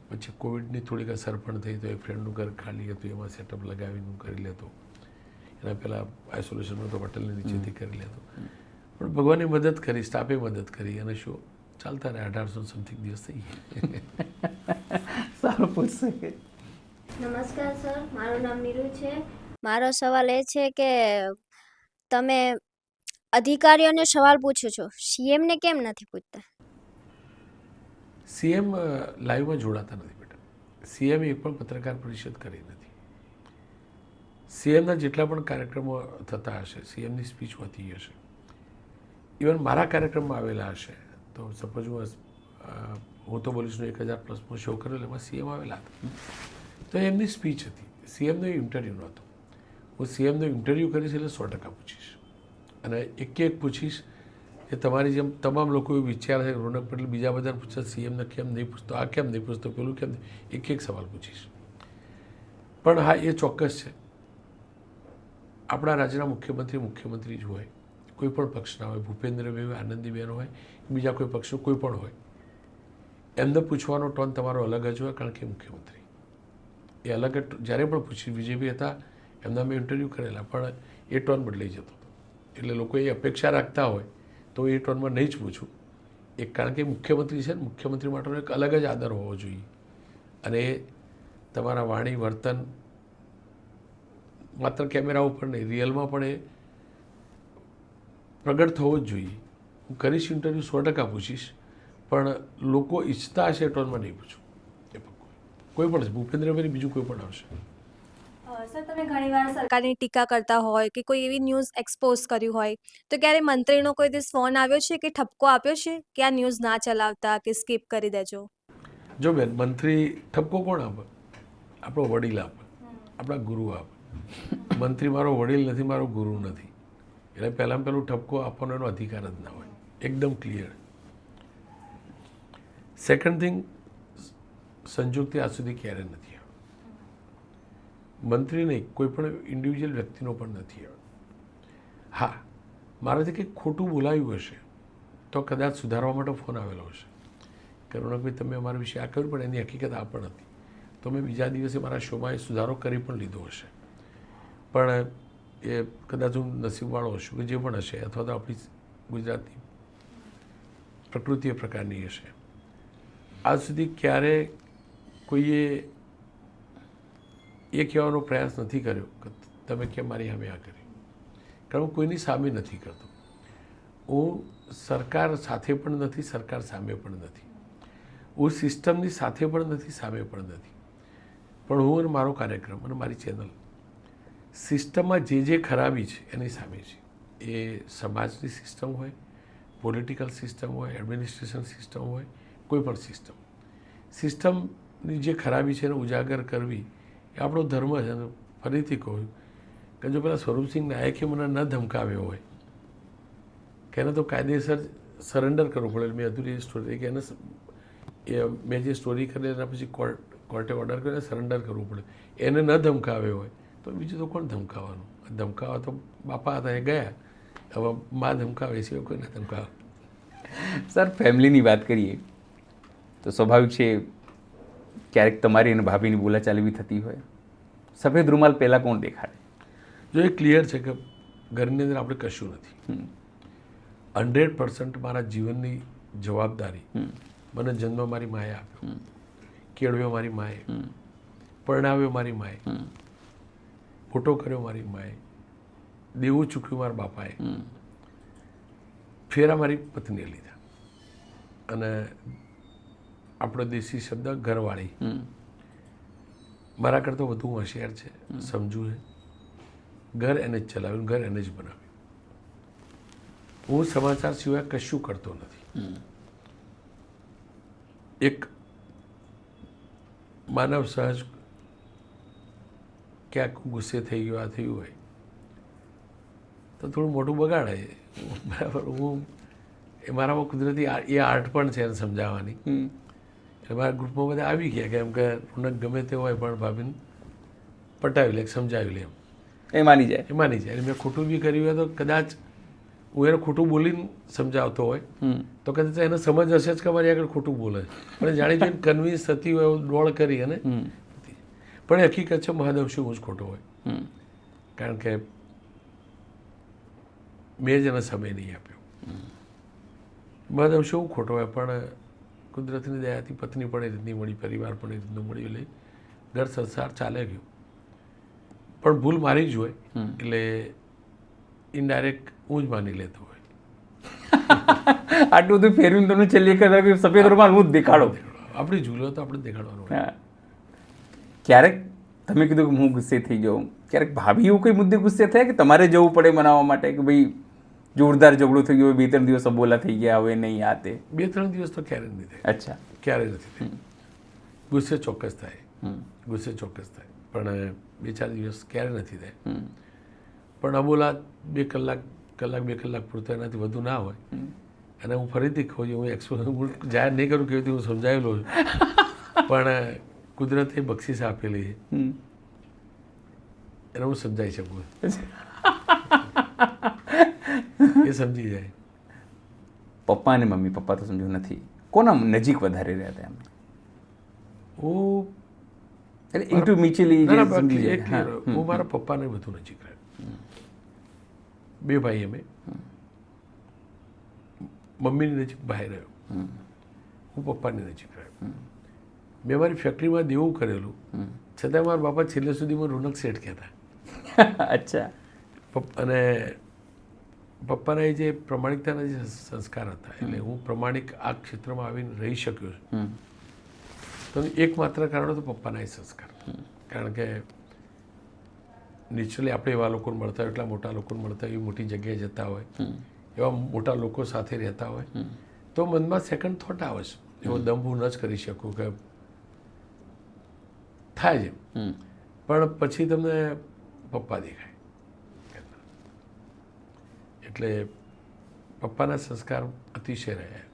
પછી કોવિડની થોડીક અસર પણ થઈ, તો એક ફ્રેન્ડનું ઘર ખાલી હતું, એમાં સેટઅપ લગાવીને હું કરી લેતો. એના પહેલાં આઇસોલેશનમાં તો હોટલની નીચેથી કરી લેતો. પણ ભગવાને મદદ કરી, સ્ટાફે મદદ કરી અને શો ચાલતા રહે. 1800 સમથિંગ દિવસ થઈ ગયા. સારું પૂછશે. નમસ્કાર સર, મારું નામ નીરુ છે. મારો સવાલ એ છે કે તમે અધિકારીઓને સવાલ પૂછો છો, સીએમને કેમ નથી પૂછતા? સીએમ લાઈવમાં જોડાતા નથી બેટા. સીએમે એક પણ પત્રકાર પરિષદ કરી નથી. સીએમના જેટલા પણ કાર્યક્રમો થતા હશે, સીએમની સ્પીચ હોતી હશે, ઇવન મારા કાર્યક્રમમાં આવેલા હશે, તો સપોઝ હું તો બોલીશનો 1000+ શો કરેલો, એમાં સીએમ આવેલા હતા, તો એમની સ્પીચ હતી. સીએમનો ઇન્ટરવ્યૂ નહોતો. હું સીએમનો ઇન્ટરવ્યૂ કરીશ એટલે 100% પૂછીશ, અને એક પૂછીશ કે તમારી જેમ તમામ લોકો એવું વિચારે છે કે રોનક પટેલ બીજા બધાને પૂછે, સીએમને કેમ નહીં પૂછતો, આ કેમ નહીં પૂછતો, પેલું કેમ નહીં, એક સવાલ પૂછીશ. પણ હા, એ ચોક્કસ છે, આપણા રાજ્યના મુખ્યમંત્રી જ હોય, કોઈ પણ પક્ષના હોય, ભૂપેન્દ્રભાઈ હોય, આનંદીબેન હોય, બીજા કોઈ પક્ષનો કોઈ પણ હોય, એમને પૂછવાનો ટોન તમારો અલગ જ હોય, કારણ કે મુખ્યમંત્રી એ અલગ જ. જ્યારે પણ પૂછી વિજયભાઈ હતા, એમના મેં ઇન્ટરવ્યૂ કરેલા, પણ એ ટોન બદલાઈ જતો હતો. એટલે લોકો એ અપેક્ષા રાખતા હોય તો એ ટોનમાં નહીં જ પૂછું. એક કારણ કે મુખ્યમંત્રી છે ને, મુખ્યમંત્રી માટેનો એક અલગ જ આદર હોવો જોઈએ, અને તમારા વાણી વર્તન માત્ર કેમેરા ઉપર નહીં, રિયલમાં પણ એ પ્રગટ થવો જ જોઈએ. હું કરીશ ઇન્ટરવ્યૂ, 100% પૂછીશ, પણ લોકો ઈચ્છતા હશે ટોનમાં નહીં પૂછું. એ કોઈ પણ ભૂપેન્દ્રભાઈ, બીજું કોઈ પણ આવશે. સર, તમે ઘણીવાર સરકારની ટીકા કરતા હોય કે કોઈ એવી ન્યૂઝ એક્સપોઝ કર્યું હોય, તો ક્યારે મંત્રીનો કોઈ દિવસ ફોન આવ્યો છે કે ઠપકો આપ્યો છે કે આ ન્યૂઝ ના ચલાવતા કે સ્કીપ કરી દેજો? જો બેન, મંત્રી ઠપકો કોણ આપે? આપણો વડીલ આપે, આપણા ગુરુ આપે. મંત્રી મારો વડીલ નથી, મારો ગુરુ નથી, એટલે પહેલાં પેલું ઠપકો આપવાનો એનો અધિકાર જ ના હોય. એકદમ ક્લિયર. સેકન્ડ થિંગ, સંજોગથી આજ સુધી ક્યારે નથી આવ્યો. મંત્રી નહીં, કોઈ પણ ઇન્ડિવિજ્યુઅલ વ્યક્તિનો પણ નથી આવ્યો. હા, મારાથી કંઈક ખોટું બોલાયું હશે તો કદાચ સુધારવા માટે ફોન આવેલો હશે કે રોનકભાઈ તમે અમારા વિશે આ કર્યું, પણ એની હકીકત આ પણ હતી, તો મેં બીજા દિવસે મારા શોમાં એ સુધારો કરી પણ લીધો હશે. પણ એ કદાચ હું નસીબવાળો હશું કે જે પણ હશે, અથવા તો આપણી ગુજરાતની પ્રકૃતિ એ પ્રકારની હશે. આજ સુધી ક્યારે કોઈએ એ કહેવાનો પ્રયાસ નથી કર્યો કે તમે કેમ મારી સામે આ કરી, કારણ હું કોઈની સામે નથી કરતો. હું સરકાર સાથે પણ નથી, સરકાર સામે પણ નથી, હું સિસ્ટમની સાથે પણ નથી, સામે પણ નથી. પણ હું અને મારો કાર્યક્રમ અને મારી ચેનલ સિસ્ટમમાં જે ખરાબી છે એની સામે છે. એ સમાજની સિસ્ટમ હોય, પોલિટિકલ સિસ્ટમ હોય, એડમિનિસ્ટ્રેશન સિસ્ટમ હોય, કોઈ પણ સિસ્ટમની જે ખરાબી છે એને ઉજાગર કરવી એ આપણો ધર્મ છે. અને ફરીથી કહું કે જો પેલા સ્વરૂપસિંહ નાયકે મને ન ધમકાવ્યો હોય કે એને તો કાયદેસર સરેન્ડર કરવું પડે. મેં અધૂરી સ્ટોરી કે એને મેં જે સ્ટોરી કરી એના પછી કોર્ટે ઓર્ડર કરીને સરેન્ડર કરવું પડે, એને ન ધમકાવ્યો હોય તો બીજું તો કોણ ધમકાવવાનું? ધમકાવવા તો બાપા હતા, એ ગયા. હવે માં ધમકાવે છે, કોઈ ના ધમકાવે. સર, ફેમિલીની વાત કરીએ તો સ્વાભાવિક છે ક્યારેક તમારી અને ભાભીની બોલાચાલી બી થતી હોય, સફેદ રૂમાલ પહેલાં કોણ દેખાડે? જો એ ક્લિયર છે કે ઘરની અંદર આપણે કશું નથી. 100% મારા જીવનની જવાબદારી મને જન્મ મારી માએ આપ્યો, કેળવ્યો મારી માએ, પરણાવ્યો મારી માએ, મોટો કર્યો મારી માએ, દેવું ચૂક્યું મારા બાપાએ, ફેરા મારી પત્નીએ લીધા, અને આપણો દેશી શબ્દ ઘરવાળી મારા કરતાં વધુ હોશિયાર છે, સમજુ છે. ઘર એને જ ચલાવ્યું, ઘર એને જ બનાવ્યું. હું સમાચાર સિવાય કશું કરતો નથી. એક માનવ સહજ ક્યાંક ગુસ્સે થઈ ગયો, આ થયું હોય તો થોડું મોટું બગાડાય, બરાબર. હું એ મારામાં કુદરતી એ આર્ટ પણ છે એને સમજાવવાની. એટલે મારા ગ્રુપમાં બધા આવી ગયા કે એમ કે રોનક ગમે તે હોય પણ ભાભીને પટાવી લે, સમજાવી લે, એ માની જાય. એ માની જાય. મેં ખોટું બી કર્યું હોય તો કદાચ હું એને ખોટું બોલીને સમજાવતો હોય તો કદાચ એને સમજ હશે જ કે મારી આગળ ખોટું બોલે, પણ જાણી જોઈને કન્વિન્સ થતી હોય એવું ડોળ કરી અને પણ એ હકીકત છે મહાદવશી હું જ ખોટો હોય, કારણ કે મેં જ એને સમય નહીં આપ્યો. મહાદવશી હું ખોટો હોય પણ કુદરતની દયાથી પત્ની પણ એ રીતની મળી, પરિવાર પણ એ રીતનું મળ્યું, એટલે ઘર સંસાર ચાલે ગયો. પણ ભૂલ મારી જ હોય એટલે ઇનડાયરેક્ટ હું જ માની લેતો હોય. આટલું બધું ફેરવીને તમને છેલ્લે કે સફેદ રૂમાલ હું જ દેખાડો. આપણી ઝૂલો તો આપણે દેખાડવાનું હોય. ક્યારેક તમે કીધું કે હું ગુસ્સે થઈ જાઉં, ક્યારેક ભાભી એવું કંઈ મુદ્દે ગુસ્સે થાય કે તમારે જવું પડે મનાવવા માટે કે ભાઈ જોરદાર ઝઘડો થઈ ગયો, 2-3 દિવસ બોલા થઈ ગયા, હવે નહીં આ તે? 2-3 દિવસ તો ક્યારેય નહીં થાય. અચ્છા, ક્યારેય નથી થાય. ગુસ્સે ચોક્કસ થાય, ગુસ્સે ચોક્કસ થાય, પણ 2-4 દિવસ ક્યારે નથી થાય. પણ અબોલા 2 કલાક 2 કલાક પૂરતા એનાથી વધુ ના હોય. અને હું ફરીથી કહું છું, હું જાહેર નહીં કરું કેવી રીતે હું સમજાવેલો છું, પણ કુદરતે બક્ષિસ આપેલી છે એને હું સમજાવી શકું, એ સમજી જાય. પપ્પા અને મમ્મી, પપ્પા તો સમજ્યું નથી, કોના નજીક વધારે રહ્યા હતા એમને? હું એટલે ઇન્ટુ મ્યુચ્યુઅલી હું મારા પપ્પાને બધું નજીક રહ્યો. 2 ભાઈ અમે, મમ્મીની નજીક ભાઈ રહ્યો, હું પપ્પાની નજીક રહ્યો. મેં મારી ફેક્ટરીમાં દેવું કરેલું છતાં મારા બાપા છેલ્લે સુધીમાં રોનક શેઠ કહેતા. અચ્છા. અને પપ્પાના એ જે પ્રમાણિકતાના જે સંસ્કાર હતા, એટલે હું પ્રમાણિક આ ક્ષેત્રમાં આવીને રહી શક્યો છું તો એકમાત્ર કારણ તો પપ્પાના એ સંસ્કાર. કારણ કે નેચરલી આપણે એવા લોકોને મળતા હોય, એટલા મોટા લોકોને મળતા હોય, એવી મોટી જગ્યાએ જતા હોય, એવા મોટા લોકો સાથે રહેતા હોય તો મનમાં સેકન્ડ થોટ આવે છે, એવો દમ હું ન જ કરી શકું કે થાય છે, પણ પછી તમને પપ્પા દેખાય. એટલે પપ્પાના સંસ્કાર અતિશય રહ્યા,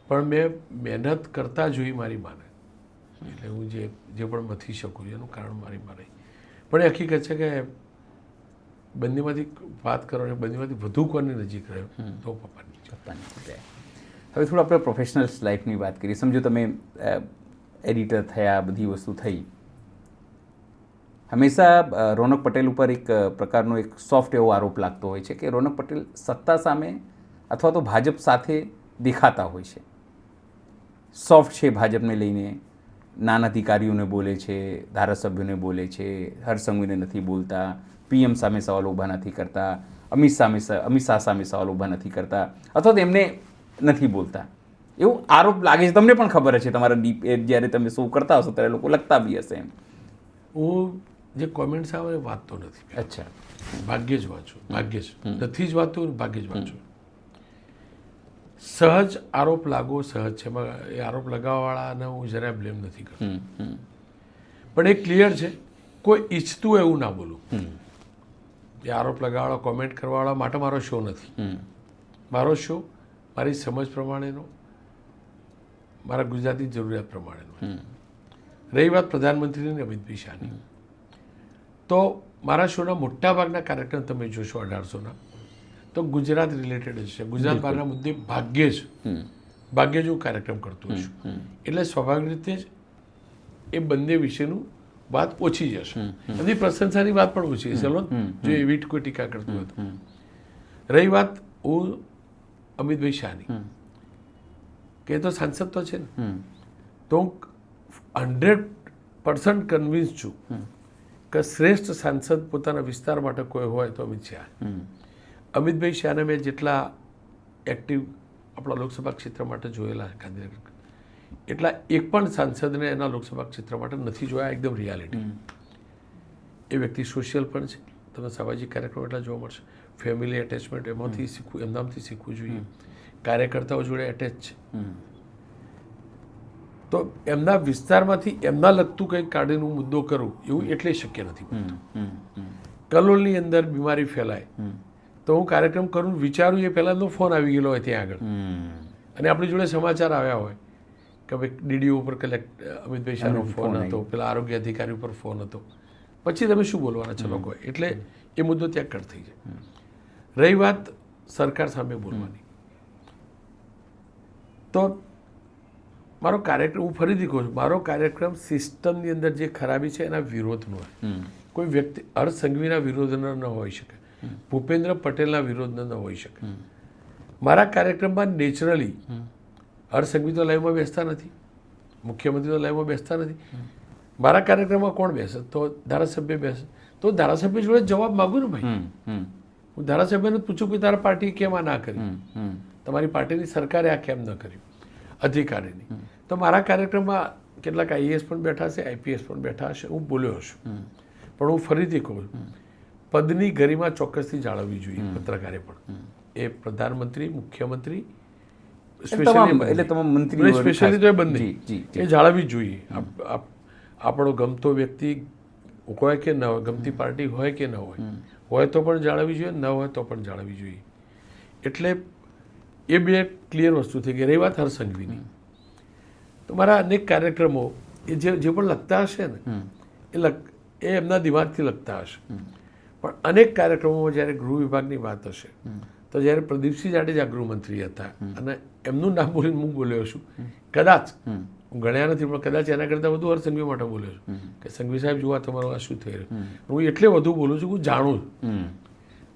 પણ મેં મહેનત કરતા જોઈ મારી માને, એટલે હું જે પણ મથી શકું છું એનું કારણ મારી માં રહી. પણ એ હકીકત છે કે બંનેમાંથી વાત કરો ને બંનેમાંથી વધુ કોની નજીક રહ્યો તો પપ્પાની. હવે થોડું આપણે પ્રોફેશનલ લાઈફની વાત કરીએ. સમજો તમે એડિટર થયા, બધી વસ્તુ થઈ, હંમેશા રોનક પટેલ ઉપર એક પ્રકારનો એક સોફ્ટ એવો આરોપ લાગતો હોય છે કે રોનક પટેલ સત્તા સામે અથવા તો ભાજપ સાથે દેખાતા હોય છે, સોફ્ટ છે ભાજપને લઈને, નાના અધિકારીઓને બોલે છે, ધારાસભ્યોને બોલે છે, હર્ષસંઘવીને નથી બોલતા, પીએમ સામે સવાલ ઊભા નથી કરતા, અમિત શાહ સામે સવાલ ઊભા નથી કરતા, અથવા તો એમને નથી બોલતા, એવું આરોપ લાગે છે. તમને પણ ખબર હશે, તમારા જ્યારે તમે શો કરતા હશો ત્યારે લોકો લખતા બી હશે. એમ હું જે કોમેન્ટ્સ આવે એ વાંચતો નથી. અચ્છા. ભાગ્યે જ વાંચું, ભાગ્યે જ નથી જ વાંચતું, ભાગ્યે જ વાંચું. સહજ આરોપ લાગવો સહજ છે, એ આરોપ લગાવવાવાળાને હું જરાય બ્લેમ નથી કરતો, પણ એ ક્લિયર છે કોઈ ઈચ્છતું એવું ના બોલું. એ આરોપ લગાવવાળા, કોમેન્ટ કરવાવાળા માટે મારો શો નથી. મારો શો મારી સમજ પ્રમાણેનો, મારા ગુજરાતી જરૂરિયાત પ્રમાણેનો. રહી વાત પ્રધાનમંત્રીની અમિત શાહની, તો મારા શોના મોટાભાગના કાર્યક્રમ તમે જોશો 1800ના તો ગુજરાત રિલેટેડ જ છે. ગુજરાત બહારના મુદ્દે ભાગ્યે જ હું કાર્યક્રમ કરતો છું. એટલે સ્વાભાવિક રીતે જ એ બંને વિશેનું વાત ઓછી જશે, એમની પ્રશંસાની વાત પણ ઓછી હશે. ચલો જો એવી કોઈ ટીકા કરતું હોય તો. રહી વાત હું અમિતભાઈ શાહની, કે એ તો સાંસદ તો છે ને, તો હું 100% કન્વિન્સ છું કે શ્રેષ્ઠ સાંસદ પોતાના વિસ્તાર માટે કોઈ હોય તો અમિત શાહ. અમિતભાઈ શાહને મેં જેટલા એક્ટિવ આપણા લોકસભા ક્ષેત્ર માટે જોયેલા ગાંધીનગર, એટલા એક પણ સાંસદને એના લોકસભા ક્ષેત્ર માટે નથી જોયા. એકદમ રિયાલિટી. એ વ્યક્તિ સોશિયલ પણ છે, તમે સામાજિક કાર્યક્રમ એટલા જોવા મળશે. ફેમિલી એટેચમેન્ટ એમાંથી શીખવું, એમનામાંથી શીખવું જોઈએ. કાર્યકર્તાઓ જોડે એટેચ છે, તો એમના વિસ્તારમાંથી એમના લગતું કંઈક કાઢીને હું મુદ્દો કરું એવું એટલે શક્ય નથી. કલોલની અંદર બીમારી ફેલાય તો હું કાર્યક્રમ કરું વિચારું એ પહેલાં એમનો ફોન આવી ગયેલો હોય ત્યાં આગળ, અને આપણી જોડે સમાચાર આવ્યા હોય કે ભાઈ ડીડીઓ ઉપર અમિતભાઈ શાહનો ફોન હતો, પેલા આરોગ્ય અધિકારી ઉપર ફોન હતો, પછી તમે શું બોલવાના છો લોકો? એટલે એ મુદ્દો ત્યાં કટ થઈ જાય. રહી વાત સરકાર સામે બોલવાની, તો મારો કાર્યક્રમ, હું ફરીથી કહું છું, મારો કાર્યક્રમ સિસ્ટમની અંદર જે ખરાબી છે એના વિરોધનો હોય. કોઈ વ્યક્તિ હર્ષ સંઘવીના વિરોધનો ન હોઈ શકે, ભૂપેન્દ્ર પટેલના વિરોધનો ન હોઈ શકે. મારા કાર્યક્રમમાં નેચરલી હર્ષ સંઘવી તો લાઈવમાં બેસતા નથી, મુખ્યમંત્રી તો લાઈવમાં બેસતા નથી. મારા કાર્યક્રમમાં કોણ બેસે? તો ધારાસભ્ય બેસે. તો ધારાસભ્ય જોડે જવાબ માગું ને ભાઈ. હું ધારાસભ્યને પૂછું કે તારા પાર્ટી કેમ આ ના કરી, તમારી પાર્ટીની સરકારે આ કેમ ન કર્યું, અધિકારીની. તો મારા કાર્યક્રમમાં કેટલાક આઈએએસ પણ બેઠા છે, આઈપીએસ પણ બેઠા હશે, હું બોલ્યો છું. પણ હું ફરીથી કહું છું, પદની ગરિમા ચોક્કસથી જાળવવી જોઈએ પત્રકારે પણ. એ પ્રધાનમંત્રી, મુખ્યમંત્રી, સ્પેશિયલી તો એ બંને એ જાળવવી જોઈએ. આપણો ગમતો વ્યક્તિ હોય કે ન હોય, ગમતી પાર્ટી હોય કે ન હોય તો પણ જાળવવી જોઈએ, ન હોય તો પણ જાળવવી જોઈએ. એટલે એ બે ક્લિયર વસ્તુ થઈ ગઈ. રહી વાત હર્ષ સંઘવીની, તો મારા અનેક કાર્યક્રમો એ જે પણ લખતા હશે ને એ એમના દિમાગથી લખતા હશે. પણ અનેક કાર્યક્રમોમાં જ્યારે ગૃહ વિભાગની વાત હશે, તો જ્યારે પ્રદીપસિંહ જાડેજા ગૃહમંત્રી હતા અને એમનું નામ બોલીને હું બોલ્યો છું, કદાચ હું ગણ્યા નથી પણ કદાચ એના કરતાં વધુ હર્ષ સંઘવી માટે બોલ્યો છું કે સંઘવી સાહેબ જુઓ તમારું આ શું થઈ રહ્યું. હું એટલે વધુ બોલું છું કે હું જાણું છું.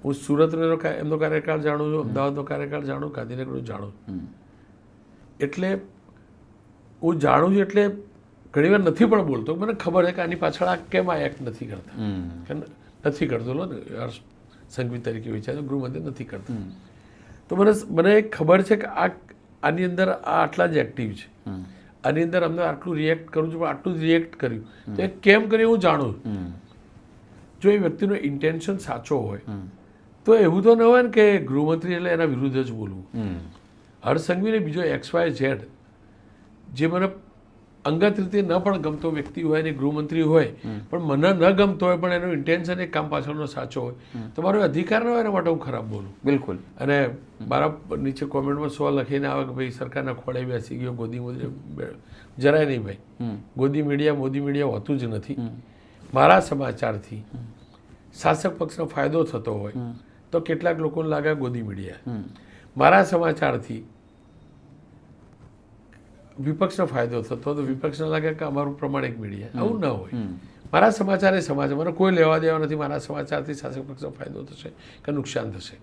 હું સુરતનો એમનો કાર્યકાળ જાણું છું, અમદાવાદનો કાર્યકાળ જાણું, ગાંધીનગરનો જાણું છું. એટલે હું જાણું છું, એટલે ઘણીવાર નથી પણ બોલતો. મને ખબર છે કે આની પાછળ આ કેમ આ એક્ટ નથી કરતા, નથી કરતો. લો ને હર્ષ સંઘવી તરીકે વિચાર ગૃહમંત્રી નથી કરતા. તો મને ખબર છે કે આની અંદર આ આટલા જ એક્ટિવ છે, આની અંદર અમને આટલું રિએક્ટ કરું છું, પણ આટલું જ રિએક્ટ કર્યું તો એ કેમ કર્યું હું જાણું છું. જો એ વ્યક્તિનો ઇન્ટેન્શન સાચો હોય તો એવું તો ન હોય ને કે ગૃહમંત્રી એટલે એના વિરુદ્ધ જ બોલવું. હર્ષ સંઘવીને બીજો XYZ જે મને અંગત રીતે ન પણ ગમતો વ્યક્તિ હોય ને ગૃહમંત્રી હોય, પણ મને ન ગમતો હોય પણ એનું ઇન્ટેન્શન એ કામ પાછળનો સાચો હોય, તો મારો અધિકાર ન હોય એના માટે હું ખરાબ બોલું. બિલકુલ. અને મારા નીચે કોમેન્ટમાં 100 લખીને આવે કે ભાઈ સરકારના ખોળે બેસી ગયો, ગોદી મોદી. જરાય નહીં ભાઈ, ગોદી મીડિયા મોદી મીડિયા હોતું જ નથી. મારા સમાચારથી શાસક પક્ષનો ફાયદો થતો હોય તો કેટલાક લોકોને લાગે ગોદી મીડિયા, મારા સમાચારથી વિપક્ષનો ફાયદો થતો તો વિપક્ષને લાગે કે અમારું પ્રમાણિક મીડિયા. આવું ન હોય. મારા સમાચાર એ સમાચાર, મને કોઈ લેવા દેવા નથી. મારા સમાચારથી શાસક પક્ષનો ફાયદો થશે કે નુકસાન થશે,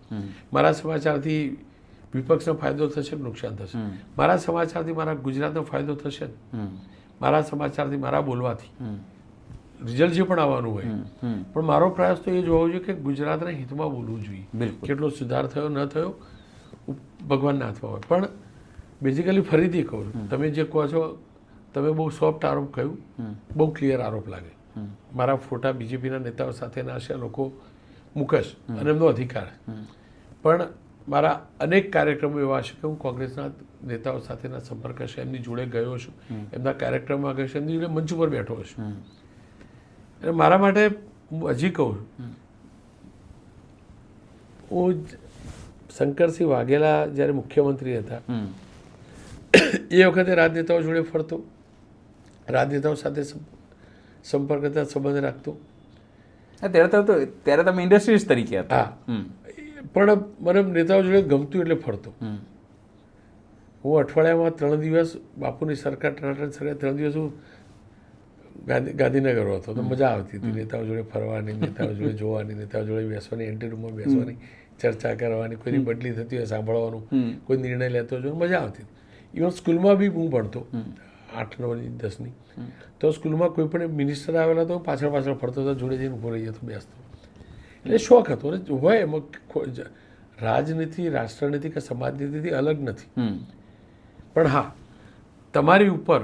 મારા સમાચારથી વિપક્ષનો ફાયદો થશે કે નુકસાન થશે, મારા સમાચારથી મારા ગુજરાતનો ફાયદો થશે ને, મારા સમાચારથી મારા બોલવાથી રિઝલ્ટ જે પણ આવવાનું હોય. પણ મારો પ્રયાસ તો એ જ હોવો જોઈએ કે ગુજરાતના હિતમાં બોલવું જોઈએ. કેટલો સુધાર થયો ન થયો ભગવાનના હાથમાં હોય. પણ બેઝિકલી ફરીથી કહું છું, તમે જે કહો છો, તમે બહુ સોફ્ટ આરોપ કહ્યું, બહુ ક્લિયર આરોપ લાગે. મારા ફોટા બીજેપીના નેતાઓ સાથેના હશે, લોકો મૂકશ અને એમનો અધિકાર. પણ મારા અનેક કાર્યક્રમો એવા છે કે હું કોંગ્રેસના નેતાઓ સાથેના સંપર્ક હશે, એમની જોડે ગયો છું, એમના કાર્યક્રમમાં ગયો છું, એમની જોડે મંચ ઉપર બેઠો છું. અને મારા માટે હું હજી કહું છું, હું શંકરસિંહ વાઘેલા જ્યારે મુખ્યમંત્રી હતા એ વખતે રાજનેતાઓ જોડે ફરતો, રાજનેતાઓ સાથે સંપર્ક હતા, સંબંધ રાખતો. ત્યારે તમે ઇન્ડસ્ટ્રીઝ તરીકે હતા. હા, પણ મને નેતાઓ જોડે ગમતું એટલે ફરતો. હું અઠવાડિયામાં 3 દિવસ બાપુની સરકાર, ટનાટન સરકાર 3 દિવસ હું ગાંધીનગર હતો તો મજા આવતી હતી, નેતાઓ જોડે ફરવાની, નેતાઓ જોડે જોવાની, નેતાઓ જોડે બેસવાની, એન્ટ્રી રૂમમાં બેસવાની, ચર્ચા કરવાની, કોઈની બદલી થતી હોય સાંભળવાનું, કોઈ નિર્ણય લેતો હોય મજા આવતી હતી. ઇવન સ્કૂલમાં બી હું ભણતો 8, 9, 10ની, તો સ્કૂલમાં કોઈ પણ મિનિસ્ટર આવેલા તો પાછળ પાછળ ફરતો હતો, જોડે જઈને ઊભો રહી જતો, બેસતો. એટલે શોખ હતો ને હોય એમાં. રાજનીતિ, રાષ્ટ્રનીતિ કે સમાજ નીતિથી અલગ નથી, પણ હા તમારી ઉપર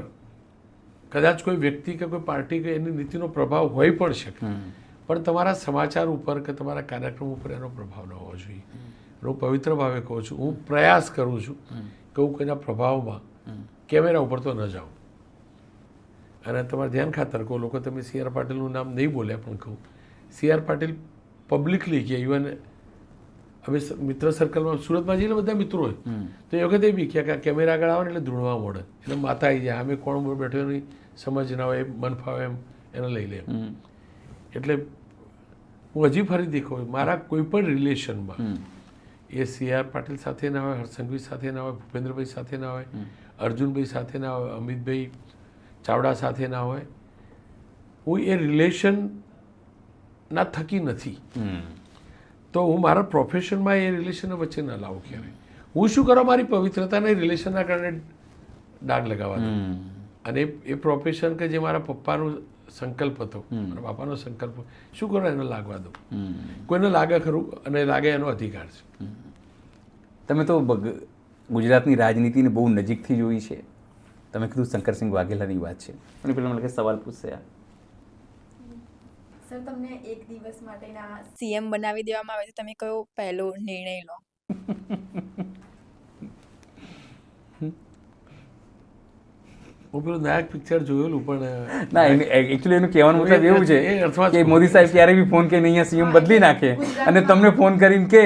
કદાચ કોઈ વ્યક્તિ કે કોઈ પાર્ટી કે એની નીતિનો પ્રભાવ હોઈ પણ શકે, પણ તમારા સમાચાર ઉપર કે તમારા કાર્યક્રમ ઉપર એનો પ્રભાવ ન હોવો જોઈએ. હું પવિત્ર ભાવે કહું છું, હું પ્રયાસ કરું છું કે હું કોઈના પ્રભાવમાં કેમેરા ઉપર તો ન જાઉં. અને તમારે ધ્યાન ખાતર કહું, લોકો તમે C.R. પાટીલનું નામ નહીં બોલ્યા પણ કહું, C.R. પાટીલ પબ્લિકલી કે ઇવન અમે મિત્ર સર્કલમાં સુરતમાં જઈને બધા મિત્રો હોય તો એ વખતે બી કે કેમેરા આગળ આવે ને એટલે ધૂણવા મળે, એટલે માથા આવી જાય, અમે કોણ બેઠો એની સમજ ના હોય, મન ફાવે એમ એને લઈ લે. એટલે હું હજી ફરીથી કહું, મારા કોઈ પણ રિલેશનમાં એ C.R. પાટીલ સાથે ના હોય, હર્ષસંઘવી સાથે ના હોય, ભૂપેન્દ્રભાઈ સાથે ના હોય, અર્જુનભાઈ સાથે ના હોય, અમિતભાઈ ચાવડા સાથે ના હોય, હું એ રિલેશનના થકી નથી. તો હું મારા પ્રોફેશનમાં એ રિલેશન વચ્ચે ન લાવું ક્યારેય. હું શું કરવા મારી પવિત્રતાને રિલેશનના કારણે ડાઘ લગાવવા દઉં. અને એ પ્રોફેશન કે જે મારા પપ્પાનો સંકલ્પ હતો, મારા બાપાનો સંકલ્પ, શું કરો એને લાગવા દઉં. કોઈને લાગે ખરું, અને લાગે એનો અધિકાર છે. તમે તો ગુજરાતની રાજનીતિને બહુ નજીકથી જોઈ છે. તમે કીધું શંકરસિંહ વાઘેલાની વાત છે, અને પેલા મને સવાલ પૂછશે આ સર, તમને એક દિવસ માટેના CM બનાવી દેવામાં આવે તો તમે કયો પહેલો નિર્ણય લો? હું પેલું નાયક પિક્ચર જોયેલું, પણ ના, એકચ્યુઅલી એનું કહેવાનું મતલબ એવું છે કે મોદી સાહેબ ક્યારે બી ફોન કરીને અહીંયા CM બદલી નાખે અને તમને ફોન કરીને કહે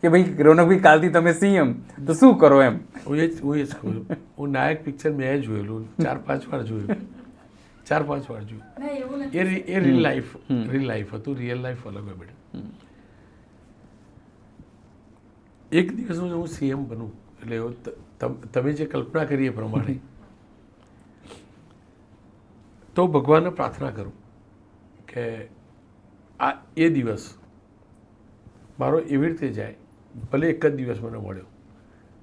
કે ભાઈ રોનકભાઈ કાલથી તમે CM, તો શું કરો એમ? હું એ જ કહું છું. હું નાયક પિક્ચર મેં જોયેલું 4-5 વાર જોયું, 4-5 વાર જોયું. એ રીલ લાઈફ હતું, રિયલ લાઈફ અલગ હોય બેટા. એક દિવસ હું CM બનું એટલે તમે જે કલ્પના કરી એ પ્રમાણે તો ભગવાનને પ્રાર્થના કરું કે આ એ દિવસ મારો એવી રીતે જાય, ભલે એક જ દિવસ મને મળ્યો,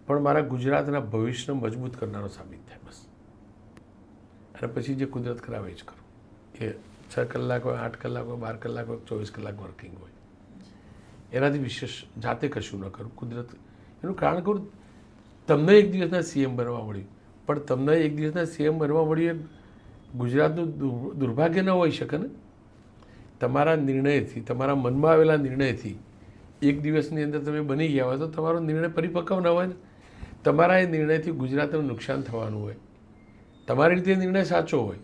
પણ મારા ગુજરાતના ભવિષ્યને મજબૂત કરનારો સાબિત થાય બસ. અને પછી જે કુદરત કરાવે જ કરું. એ 6 કલાક હોય, 8 કલાક હોય, 12 કલાક હોય, 24 કલાક વર્કિંગ હોય, એનાથી વિશેષ જાતે કશું ન કરું. કુદરત એનું કારણ કરું. તમને એક દિવસના CM બનવા મળ્યું, પણ તમને એક દિવસના CM બનવા મળ્યું એ ગુજરાતનું દુર્ભાગ્ય ન હોઈ શકે ને. તમારા નિર્ણયથી, તમારા મનમાં આવેલા નિર્ણયથી એક દિવસની અંદર તમે બની ગયા હોય તો તમારો નિર્ણય પરિપક્વ ન હોય ને. તમારા એ નિર્ણયથી ગુજરાતનું નુકસાન થવાનું હોય. તમારી રીતે નિર્ણય સાચો હોય,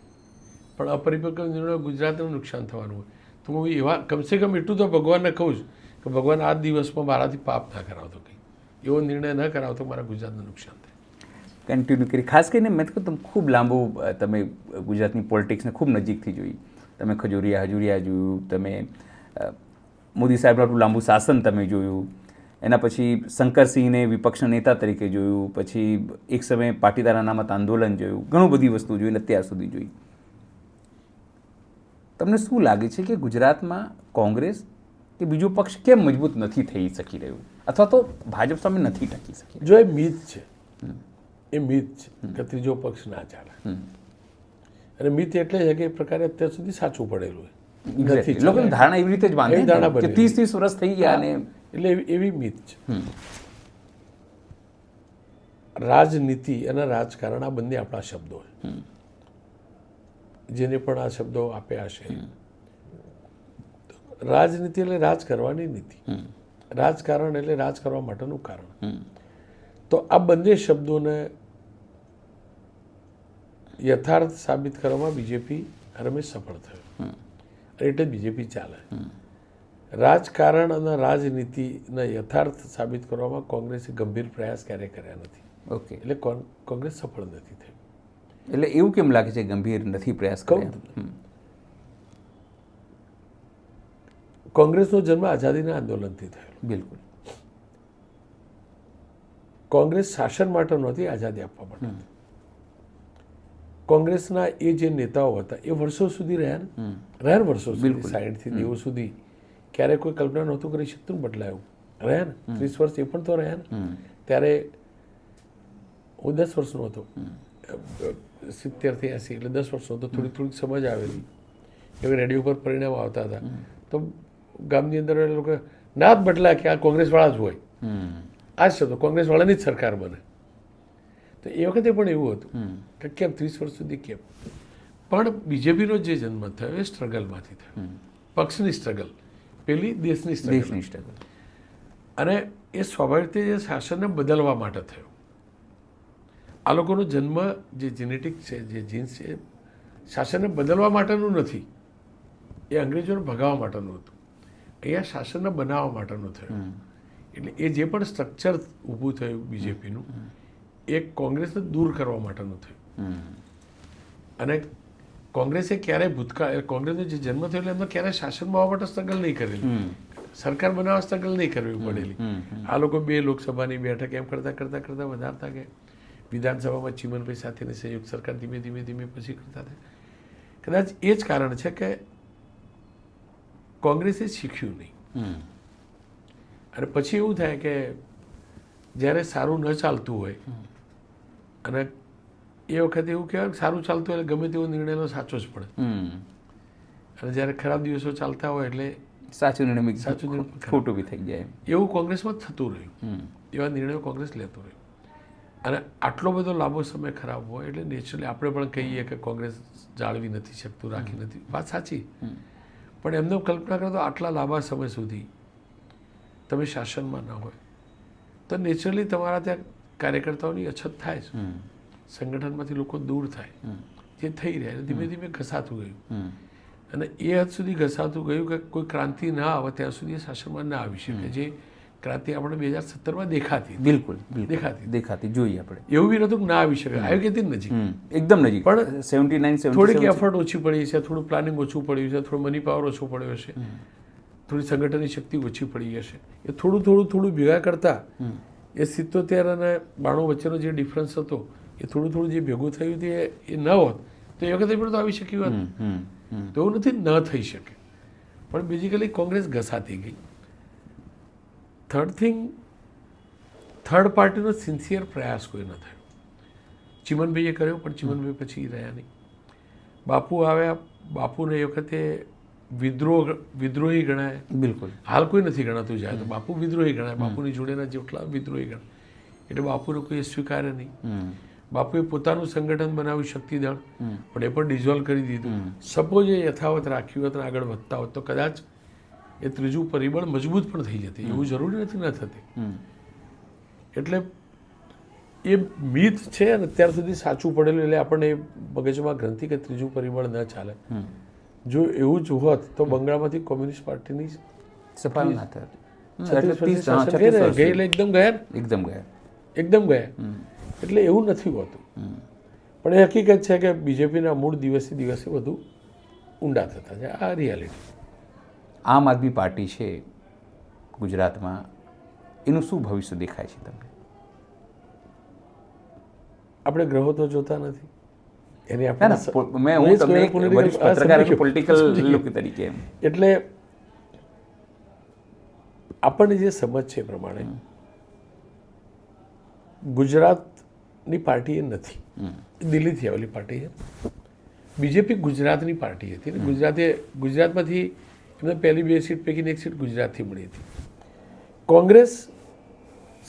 પણ અપરિપક્વ નિર્ણય ગુજરાતનું નુકસાન થવાનું હોય. તો હું એવા કમસે કમ એટલું તો ભગવાનને કહું છું કે ભગવાન આ દિવસમાં મારાથી પાપ ના કરાવતો, કંઈ એવો નિર્ણય ન કરાવતો મારા ગુજરાતનું નુકસાન થાય. કન્ટિન્યુ કરી. ખાસ કરીને મેં કહ્યું તમે ખૂબ લાંબુ તમે ગુજરાતની પોલિટિક્સને ખૂબ નજીકથી જોઈ. તમે ખજૂરિયા હજુરિયા જોયું, તમે મોદી સાહેબનું આટલું લાંબુ શાસન તમે જોયું, એના પછી શંકરસિંહને વિપક્ષના નેતા તરીકે જોયું, પછી એક સમયે પાટીદાર અનામત આંદોલન જોયું, ઘણું બધી વસ્તુ જોઈ, અત્યાર સુધી જોઈ. તમને શું લાગે છે કે ગુજરાતમાં કોંગ્રેસ કે બીજો પક્ષ કેમ મજબૂત નથી થઈ શકી રહ્યું, અથવા તો ભાજપ સામે નથી ટકી શકી? જો એ મિથ છે, એ મિથ છે કે ત્રીજો પક્ષ ના ચાલે. અને મિથ એટલે છે કે એ પ્રકારે અત્યાર સુધી સાચું પડેલું હોય. લોકોની ધારણા એવી રીતે જ બાંધે કે 30 વર્ષ થઈ ગયા, અને એટલે એવી મિથ છે. રાજનીતિ અને રાજકારણ આ બંને આપણા શબ્દો છે. જેને પણ આ શબ્દો આપ્યા છે, રાજનીતિ એટલે રાજ કરવાની નીતિ, રાજકારણ એટલે રાજ કરવા માટેનું કારણ. તો આ બંને શબ્દોને યથાર્થ સાબિત કરવામાં બીજેપી રમેશ સફળ થયો, એટલે બીજેપી ચાલે. રાજકારણ અને રાજનીતિને યથાર્થ સાબિત કરવામાં કોંગ્રેસે ગંભીર પ્રયાસ ક્યારેય કર્યા નથી. ઓકે, એટલે કોંગ્રેસ સફળ નથી થઈ. એટલે એવું કેમ લાગે છે ગંભીર નથી પ્રયાસ કર્યા? કોંગ્રેસનો જન્મ આઝાદીના આંદોલનથી થયેલો. બિલકુલ. કોંગ્રેસ શાસન માટે નહોતી, આઝાદી આપવા માટે. કોંગ્રેસના એ જે નેતાઓ હતા એ વર્ષો સુધી રહ્યા ને વર્ષો સુધી 60 થી 90 સુધી ક્યારે કોઈ કલ્પના નહોતું કરી શકતું બદલાયું રહ્યા ને 30 વર્ષ એ પણ તો રહ્યા ને ત્યારે હું 10 વર્ષનો હતો 70 થી 80 એટલે 10 વર્ષનો હતો થોડીક સમજ આવેલી કે રેડિયો પર પરિણામ આવતા હતા તો ગામની અંદર લોકો ના જ બદલાય કે આ કોંગ્રેસવાળા જ હોય આ જ છે તો કોંગ્રેસવાળાની જ સરકાર બને તો એ વખતે પણ એવું હતું કે કેમ 30 વર્ષ સુધી કેમ પણ બીજેપીનો જે જન્મ થયો એ સ્ટ્રગલમાંથી થયો પક્ષની સ્ટ્રગલ પેલી દેશની સ્ટ્રગલ અને એ સ્વાભાવિક રીતે શાસનને બદલવા માટે થયો આ લોકોનો જન્મ જે જેનેટિક છે જે જીન્સ છે શાસનને બદલવા માટેનું નથી એ અંગ્રેજોને ભગાવવા માટેનું હતું અહીંયા શાસનને બનાવવા માટેનું થયું એટલે એ જે પણ સ્ટ્રક્ચર ઊભું થયું બીજેપીનું એ કોંગ્રેસને દૂર કરવા માટેનું થયું અને કોંગ્રેસે ક્યારેય ભૂતકાળ કોંગ્રેસનો જે જન્મ થયો એટલે એમને ક્યારેય શાસનમાં આવવા માટે સ્ટ્રગલ નહીં કરેલી સરકાર બનાવવા સ્ટ્રગલ નહીં કરવી પડેલી આ લોકો 2 લોકસભાની બેઠક એમ કરતા વધારતા કે વિધાનસભામાં ચીમનભાઈ સાથેની સંયુક્ત સરકાર ધીમે પછી કરતા હતા કદાચ એ જ કારણ છે કે કોંગ્રેસે શીખ્યું નહીં અને પછી એવું થાય કે જ્યારે સારું ન ચાલતું હોય અને એ વખતે એવું કહેવાય કે સારું ચાલતું હોય એટલે ગમે તેવો નિર્ણયનો સાચો જ પડે અને જ્યારે ખરાબ દિવસો ચાલતા હોય એટલે સાચું નિર્ણય ખોટું બી થઈ જાય એવું કોંગ્રેસમાં થતું રહ્યું એવા નિર્ણયો કોંગ્રેસ લેતું રહ્યું અને આટલો બધો લાંબો સમય ખરાબ હોય એટલે નેચરલી આપણે પણ કહીએ કે કોંગ્રેસ જાળવી નથી શકતું રાખી નથી વાત સાચી પણ એમને કલ્પના કરો તો આટલા લાંબા સમય સુધી તમે શાસનમાં ન હોય તો નેચરલી તમારા ત્યાં કાર્યકર્તાઓની અછત થાય છે સંગઠનમાંથી લોકો દૂર થાય જે થઈ રહ્યા ધીમે ધીમે ઘસાતું ગયું અને એ હદ સુધી ઘસાતું ગયું કે કોઈ ક્રાંતિ ના આવે ત્યાં સુધી શાસનમાં ના આવી શકે જે ક્રાંતિ આપણે 2017માં દેખાતી બિલકુલ દેખાતી જોઈએ આપણે એવું બી નતું કે ના આવી શકે આવ્યું કે નજીક એકદમ નજીક પણ 79 થોડીક એફર્ટ ઓછી પડી છે થોડું પ્લાનિંગ ઓછું પડ્યું છે થોડું મની પાવર ઓછો પડ્યો છે થોડી સંગઠનની શક્તિ ઓછી પડી હશે એ થોડું ભેગા કરતા એ 77 અને 92 વચ્ચેનો જે ડિફરન્સ હતો એ થોડું જે ભેગું થયું તે એ ન હોત તો એ વખતે પણ તો આવી શક્યું હોત તો એવું નથી ન થઈ શકે પણ બેઝિકલી કોંગ્રેસ ઘસાતી ગઈ થર્ડ પાર્ટીનો સિન્સિયર પ્રયાસ કોઈ ન થયો ચીમનભાઈએ કર્યો પણ ચીમનભાઈ પછી રહ્યા નહીં બાપુ આવ્યા બાપુને એ વખતે વિદ્રોહી ગણાય બિલકુલ હાલ કોઈ નથી ગણાતું જાય તો બાપુ વિદ્રોહી ગણાય બાપુની જોડેના જેટલા વિદ્રોહી ગણાય એટલે બાપુને કોઈ સ્વીકારે નહીં બાપુએ પોતાનું સંગઠન બનાવ્યું શક્તિદળ પણ એ પણ ડિઝોલ્વ કરી દીધું સપોઝ એ યથાવત રાખ્યું હોત અને આગળ વધતા હોત તો કદાચ એ ત્રીજું પરિબળ મજબૂત પણ થઈ જતી એવું જરૂરી નથી ન થતી એટલે એ મિથ છે અને અત્યાર સુધી સાચું પડેલું એટલે આપણને એ મગજમાં ગ્રંથિ કે ત્રીજું પરિબળ ન ચાલે જો એવું જ હોત તો બંગાળમાંથી કોમ્યુનિસ્ટ પાર્ટીની સફળ ના થાત એકદમ ગયા એટલે એવું નથી હોતું પણ એ હકીકત છે કે બીજેપીના મૂળ દિવસે વધુ ઊંડા થતા છે આ રિયાલિટી આમ આદમી પાર્ટી છે ગુજરાતમાં એનું શું ભવિષ્ય દેખાય છે તમને આપણે ગ્રહો તો જોતા નથી એની હું તમને એક વરિષ્ઠ પત્રકાર પોલિટિકલ લુક તરીકે એટલે આપણને જે સમજ છે એ પ્રમાણે ગુજરાતની પાર્ટી એ નથી દિલ્હીથી આવેલી પાર્ટી છે બીજેપી ગુજરાતની પાર્ટી હતી ને ગુજરાતમાંથી એમને પહેલી 2 સીટ પૈકીની 1 સીટ ગુજરાતથી મળી હતી કોંગ્રેસ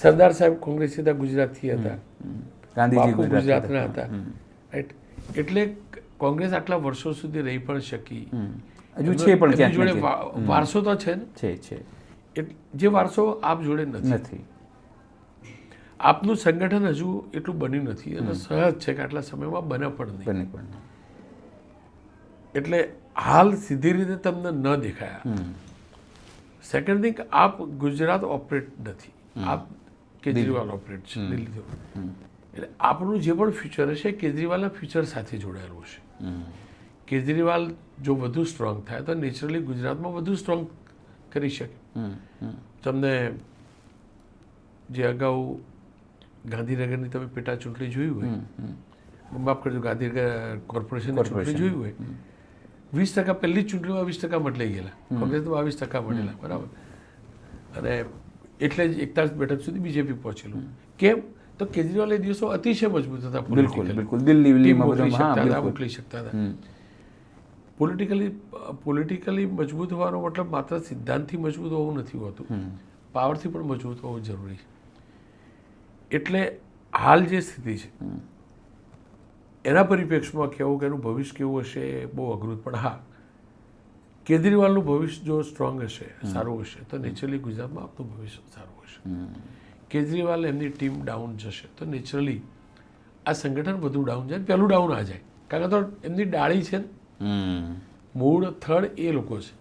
સરદાર સાહેબ કોંગ્રેસી હતા ગુજરાતથી હતા બાપુ ગુજરાતના હતા રાઈટ એટલે કોંગ્રેસ આટલા વર્ષો સુધી રહી પણ શકી હજુ છે પણ જોડે વારસો તો છે ને છે જે વારસો આપ જોડે નથી આપનું સંગઠન હજુ એટલું બન્યું નથી અને સહજ છે કે આટલા સમયમાં બને પણ નહીં એટલે હાલ સીધી રીતે તમને ન દેખાયા સેકન્ડ થિંગ આપ ગુજરાત ઓપરેટ નથી આપ કેજરીવાલ ઓપરેટ છે દિલ્હીથી એટલે આપણું જે પણ ફ્યુચર હશે કેજરીવાલના ફ્યુચર સાથે જોડાયેલું હશે કેજરીવાલ જો વધુ સ્ટ્રોંગ થાય તો નેચરલી ગુજરાતમાં વધુ સ્ટ્રોંગ કરી શકે તમને જે અગાઉ ગાંધીનગરની તમે પેટા ચૂંટણી જોયું હોય માફ કરજો, ગાંધીનગર કોર્પોરેશનની ચૂંટણી જોયું હોય, 20% પહેલી જ ચૂંટણીમાં 20% મત લઈ ગયેલા, કોંગ્રેસને 22% મળેલા, બરાબર. અને એટલે જ 41 બેઠક સુધી બીજેપી પહોંચેલું. કેમ? તો કેજરીવાલ એ દિવસો અતિશય મજબૂત હતા. બિલકુલ બિલકુલ. દિલ્હીમાં મોકલી શકતા હતા. પોલિટિકલી મજબૂત હોવાનો મતલબ માત્ર સિદ્ધાંતથી મજબૂત હોવું નથી હોતું, પાવરથી પણ મજબૂત હોવું જરૂરી છે. એટલે હાલ જે સ્થિતિ છે એના પરિપ્રેક્ષમાં કહેવું કે એનું ભવિષ્ય કેવું હશે એ બહુ અઘરું. પણ હા, કેજરીવાલનું ભવિષ્ય જો સ્ટ્રોંગ હશે, સારું હશે, તો નેચરલી ગુજરાતમાં આપનું ભવિષ્ય સારું હશે. કેજરીવાલ એમની ટીમ ડાઉન જશે તો નેચરલી આ સંગઠન બધું ડાઉન જાય. પહેલું ડાઉન આ જાય, કારણ કે તો એમની ડાળી છે ને, મૂળ થડ એ લોકો છે.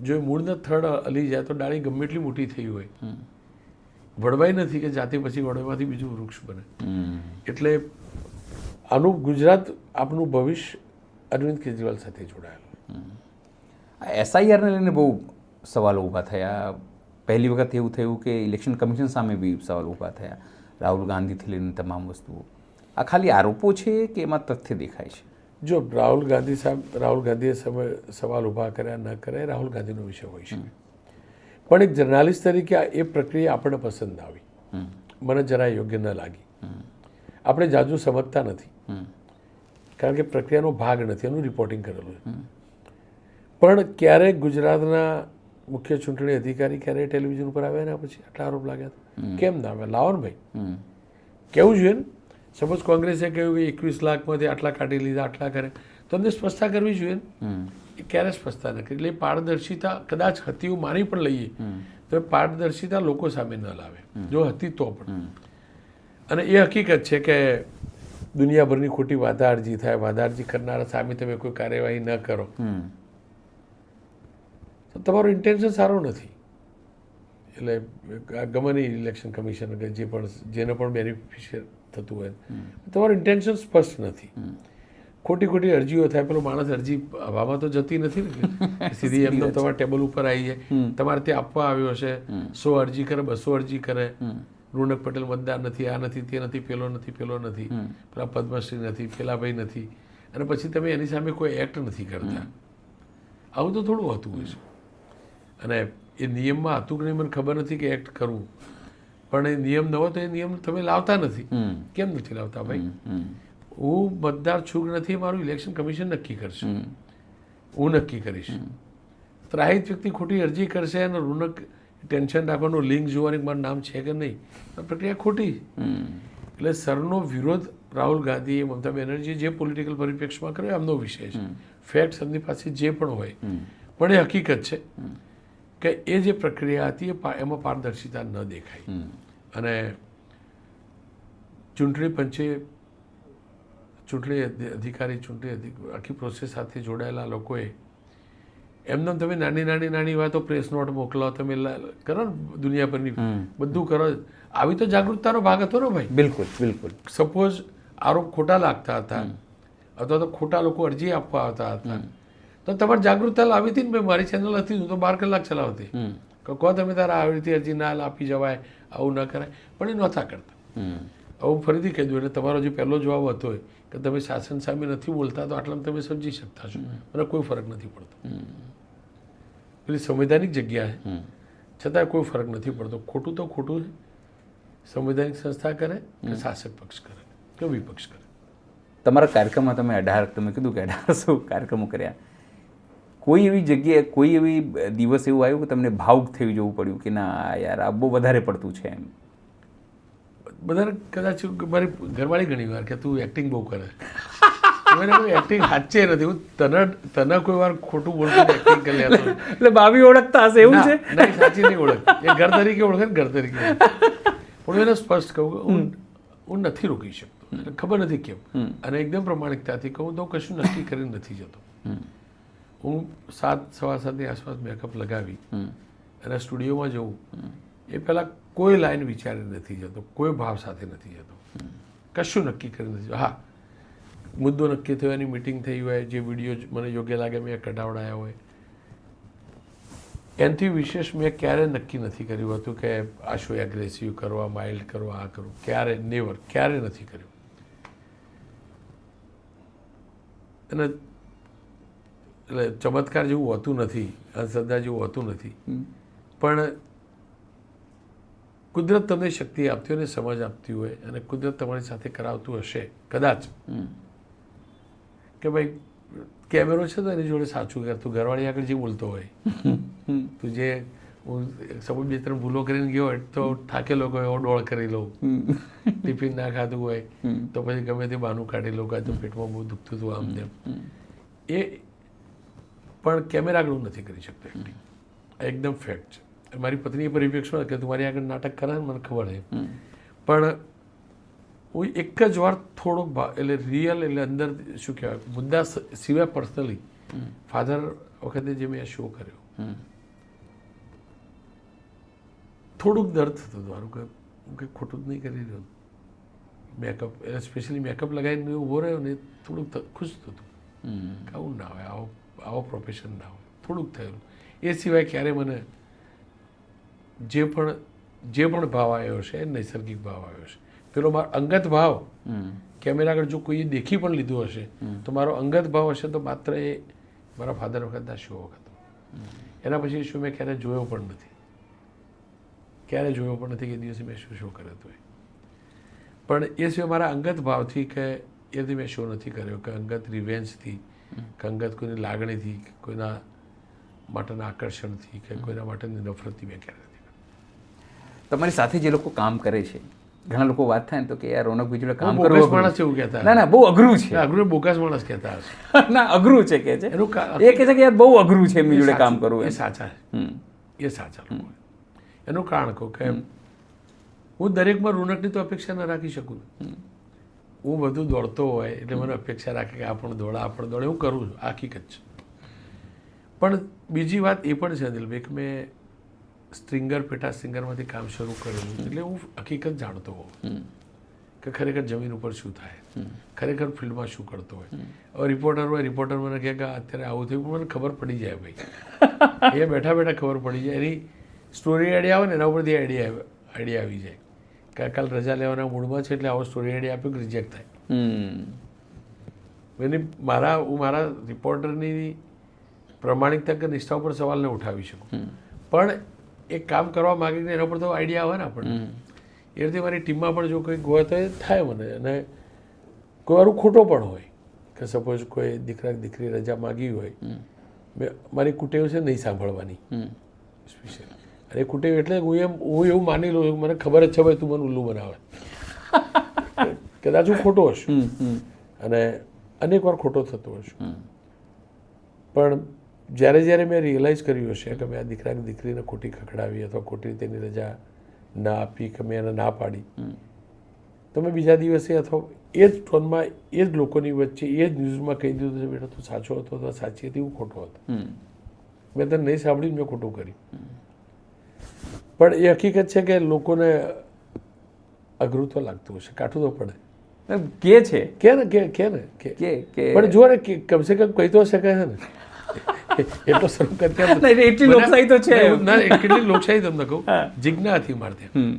જો એ મૂળના થડ હલી જાય તો ડાળી ગમે એટલી મોટી થઈ હોય, વળવાય નથી કે જાતે પછી વળવામાંથી બીજું વૃક્ષ બને. એટલે આનું ગુજરાત આપનું ભવિષ્ય અરવિંદ કેજરીવાલ સાથે જોડાયેલું. SIRને લઈને બહુ સવાલો ઊભા થયા. પહેલી વખત એવું થયું કે ઇલેક્શન કમિશન સામે બી સવાલ ઊભા થયા, રાહુલ ગાંધીથી લઈને તમામ વસ્તુઓ. આ ખાલી આરોપો છે કે એમાં તથ્ય દેખાય છે? જો રાહુલ ગાંધીએ સવાલ ઊભા કર્યા ન કર્યા, રાહુલ ગાંધીનો વિષય હોઈ શકે. પણ એક જર્નાલિસ્ટ તરીકે એ પ્રક્રિયા આપણને પસંદ ના આવી, મને જરાય યોગ્ય ન લાગી. આપણે જાજુ સમજતા નથી, કારણ કે પ્રક્રિયાનો ભાગ નથી, એનું રિપોર્ટિંગ કરેલું છે. પણ ક્યારેક ગુજરાતના મુખ્ય ચૂંટણી અધિકારી ક્યારેય ટેલિવિઝન ઉપર આવ્યા ને પછી આટલા આરોપ લાગ્યા હતા, કેમ ના આવ્યા? લાવો ને ભાઈ, કેવું જોઈએ ને. સપોઝ કોંગ્રેસે કહ્યું કે 21 લાખમાંથી આટલા કાઢી લીધા, આટલા કરે, તો અમને સ્પષ્ટતા કરવી જોઈએ ને. એ ક્યારે સ્પષ્ટતા નથી. એટલે પારદર્શિતા કદાચ હતી, એવું માની પણ લઈએ તો એ પારદર્શિતા લોકો સામે ન લાવે, જો હતી તો પણ. અને એ હકીકત છે કે દુનિયાભરની ખોટી વાદારજી થાય, વાદારજી કરનારા સામે તમે કોઈ કાર્યવાહી ન કરો તો તમારું ઇન્ટેન્શન સારું નથી. એટલે ગમે ઇલેક્શન કમિશન કે જેને પણ બેનિફિશિયર થતું હોય, તમારું ઇન્ટેન્શન સ્પષ્ટ નથી. ખોટી અરજીઓ થાય, પેલો માણસ અરજી હવામાં તો જતી નથી ને, સીધી એમનો તમારા ટેબલ ઉપર આવી જાય. તમારે ત્યાં આપવા આવ્યો છે, 100 અરજી કરે, 200 અરજી કરે, રોનક પટેલ મતદાર નથી, આ નથી, તે નથી, પેલો નથી, પેલા પદ્મશ્રી નથી, પેલા ભાઈ નથી, અને પછી તમે એની સામે કોઈ એક્ટ નથી કરતા. આવું તો થોડું હોતું હોય છે. અને એ નિયમમાં હતું કે નહીં મને ખબર નથી કે એક્ટ કરવું, પણ એ નિયમ ન હોય તો એ નિયમ તમે લાવતા નથી. કેમ નથી લાવતા ભાઈ? હું મતદાર છું કે નથી મારું ઇલેક્શન કમિશન નક્કી કરશે, હું નક્કી કરીશ. ત્રાહિત વ્યક્તિ ખોટી અરજી કરશે અને ઋણક ટેન્શન રાખવાનું, લિંક જોવાની મારું નામ છે કે નહીં, પ્રક્રિયા ખોટી. એટલે સરનો વિરોધ રાહુલ ગાંધીએ, મમતા બેનર્જીએ જે પોલિટિકલ પરિપ્રેક્ષમાં કર્યો એમનો વિષય છે. ફેક્ટ્સ એમની પાસે જે પણ હોય, પણ એ હકીકત છે કે એ જે પ્રક્રિયા હતી એમાં પારદર્શિતા ન દેખાઈ. અને ચૂંટણી પંચે, ચૂંટણી અધિકારી, આખી પ્રોસેસ સાથે જોડાયેલા લોકોએ એમને તમે નાની વાતો પ્રેસ નોટ મોકલો, તમે કરો ને દુનિયાભરની, બધું કરો. આવી તો જાગૃતતાનો ભાગ હતો ને ભાઈ. બિલકુલ બિલકુલ. સપોઝ આરોપ ખોટા લાગતા હતા અથવા તો ખોટા લોકો અરજી આપવા આવતા હતા, તો તમારે જાગૃતતા લાવી હતી ને. ભાઈ મારી ચેનલ હતી, હું તો 12 કલાક ચલાવતી, કહો તમે તારા આવી રીતે અરજી ના આપી જવાય, આવું ના કરાય, પણ એ નહોતા કરતા. આવું ફરીથી કહી દઉં. એટલે તમારો જે પહેલો જવાબ હતો કે તમે શાસન સામે નથી બોલતા, તો આટલામાં તમે સમજી શકતા છો, મને કોઈ ફરક નથી પડતો. પેલી સંવૈધાનિક જગ્યા છે છતાં કોઈ ફરક નથી પડતો. ખોટું તો ખોટું છે. સંવૈધાનિક સંસ્થા કરે કે શાસક પક્ષ કરે કે વિપક્ષ કરે. તમારા કાર્યક્રમમાં તમે કીધું કે 1800 કાર્યક્રમો કર્યા. કોઈ એવી જગ્યાએ, કોઈ એવી દિવસ એવું આવ્યું કે તમને ભાવુક થઈ જવું પડ્યું કે ના યાર આ બહુ વધારે પડતું છે એમ? બધાને કદાચ મારી ઘરવાળી ઘણી વાર કે તું એક્ટિંગ બહુ કરે. મને કોઈ એક્ટિંગ સાચે નથી. હું તને કોઈ વાર ખોટું બોલતો એક્ટિંગ કરી લેતો. એટલે ભાભી ઓળખતા હશે એવું છે? નહીં, સાચી નહીં ઓળખ. એ ઘર તરીકે ઓળખે ને, ઘર તરીકે. પણ એને સ્પષ્ટ કહું કે હું નથી રોકી શકતો, ખબર નથી કેમ. અને એકદમ પ્રમાણિકતાથી કહું તો કશું નક્કી કરીને નથી જતો. હું 7, 7:15ની આસપાસ મેકઅપ લગાવી અને સ્ટુડિયોમાં જવું, એ પહેલાં કોઈ લાઈન વિચારી નથી જતો, કોઈ ભાવ સાથે નથી જતો, કશું નક્કી કરી નથી. હા, મુદ્દો નક્કી થયો, એની મિટિંગ થઈ હોય, જે વિડીયો મને યોગ્ય લાગે મેં કઢાવડાયા હોય, એનાથી વિશેષ મેં ક્યારે નક્કી નથી કર્યું હતું કે આ શો એગ્રેસિવ કરવા, માઇલ્ડ કરવા, આ કરું. ક્યારે, નેવર, ક્યારે નથી કર્યું. અને એટલે ચમત્કાર જેવું હોતું નથી, અંધશ્રદ્ધા જેવું હોતું નથી, પણ કુદરત તમને શક્તિ આપતી હોય અને સમજ આપતી હોય અને કુદરત તમારી સાથે કરાવતું હશે કદાચ કે ભાઈ કેમેરો છે તો એની જોડે સાચું કર, તું ઘરવાળી આગળ જે બોલતો હોય, તું જે હું સપોઝ 2-3 ભૂલો કરીને ગયો હોય તો થાકેલો ગયો ડોળ કરી લઉં, ટિફિન ના ખાધું હોય તો પછી ગમે તે બહાનું કાઢી લઉં, કાં તો પેટમાં બહુ દુખતું હતું આમ તેમ, એ પણ કેમેરા આગળ નથી કરી શકતો એક્ટિંગ. એકદમ ફેક્ટ છે. મારી પત્ની એ પરિપ્રેક્ષમાં કે તું મારી આગળ નાટક કરે ને મને ખબર છે, પણ હું એક જ વાર થોડોક એટલે રિયલ એટલે અંદર શું કહેવાય મુદ્દા સિવાય પર્સનલી ફાધર વખતે જે મેં શો કર્યો થોડુંક દર્દ થતું હતું મારું કે હું કંઈ ખોટું જ નહીં કરી રહ્યો. મેકઅપ એટલે સ્પેશિયલી મેકઅપ લગાવીને ઊભો રહ્યો ને થોડુંક ખુશ થતું કે આવું ના હોય, આવો પ્રોફેશન ના હોય, થોડુંક થયેલું. એ સિવાય ક્યારે મને જે પણ ભાવ આવ્યો છે એ નૈસર્ગિક ભાવ આવ્યો છે. પેલો મારો અંગત ભાવ કેમેરા આગળ જો કોઈએ દેખી પણ લીધો હશે તો મારો અંગત ભાવ હશે તો માત્ર એ મારા ફાધર વખતના શો વખત. એના પછી શો મેં ક્યારે જોયો પણ નથી, ક્યારે જોયો પણ નથી કે દિવસે મેં શો કર્યો હતો. પણ એ સિવાય મારા અંગત ભાવથી કે એથી મેં શો નથી કર્યો કે અંગત રિવેન્જથી કે અંગત કોઈની લાગણીથી કે કોઈના માટેના આકર્ષણથી કે કોઈના માટેની નફરતથી મેં ક્યારે નથી કર્યો. તમારી સાથે જે લોકો કામ કરે છે, ઘણા લોકો વાત થાય ને તો કે યાર રોનકભાઈ જોડે કામ બોગસ કરવું માણસ એવું કહેતા. ના બહુ અઘરું છે. અઘરું બોગસ માણસ કહેતા હશે. ના અઘરું છે કે છે એ કહે છે કે યાર બહુ અઘરું છે એમની જોડે કામ કરવું. એ સાચા એ સાચા લોકો. એનું કારણ કહું કે હું દરેકમાં રોનકની તો અપેક્ષા ન રાખી શકું. હું બધું દોડતો હોય એટલે મને અપેક્ષા રાખે કે આ પણ દોડે હું કરું છું, આ હકીકત છે. પણ બીજી વાત એ પણ છે અનિલભાઈ કે મેં સ્ટ્રિંગર પેટા સ્ટ્રિંગરમાંથી કામ શરૂ કરેલું એટલે હું હકીકત જાણતો હોઉં કે ખરેખર જમીન ઉપર શું થાય, ખરેખર ફિલ્ડમાં શું કરતો હોય. હવે રિપોર્ટર હોય, રિપોર્ટર મને કહે કે અત્યારે આવું થયું, પણ મને ખબર પડી જાય ભાઈ, એ બેઠા બેઠા ખબર પડી જાય. એની સ્ટોરી આઈડિયા આવે ને એના ઉપરથી આઈડિયા આવી જાય કે કાલ રજા લેવાના મૂડમાં છે એટલે આવો સ્ટોરી આઈડિયા આપ્યો કે રિજેક્ટ થાય. હું મારા રિપોર્ટરની પ્રમાણિકતા કે નિષ્ઠા ઉપર સવાલ ન ઉઠાવી શકું, પણ એક કામ કરવા માગીને એના પર તો આઈડિયા આવે ને આપણને. એ રીતે મારી ટીમમાં પણ જો કંઈક હોય તો એ થાય મને. અને કોઈ વારું ખોટો પણ હોય કે સપોઝ કોઈ દીકરી રજા માગી હોય, મારી કુટેવ છે નહીં સાંભળવાની સ્પેશિયલ. અને કુટેવ એટલે હું એવું માની લઉં મને ખબર જ છે ભાઈ તું મને ઉલ્લુ બનાવે, કદાચ હું ખોટો હશું અને અનેક વાર ખોટો થતો હશું, પણ જ્યારે મેં રિયલાઇઝ કર્યું હશે કે મેં આ દીકરીને ખોટી ખખડાવી અથવા ખોટી રીતે એની રજા ના આપી કે મેં એને ના પાડી, તો મેં બીજા દિવસે અથવા એ જ ટોનમાં એ જ લોકોની વચ્ચે એ જ ન્યૂઝમાં કહી દીધું છે બેટા તું સાચો હતો તો સાચી હતી, હું ખોટો હતો, મેં તને નહીં સાંભળ્યું, મેં ખોટું કર્યું. પણ એ હકીકત છે કે લોકોને અઘરું તો લાગતું હશે, કાઠું તો પડે કે પણ જો ને કમસે કમ કહી તો શકે છે ને. એટલો શરૂ એટલી લોકશાહી તો છે. કેટલી લોકશાહી તમને કહું, જિજ્ઞા હતી મારે ત્યાં.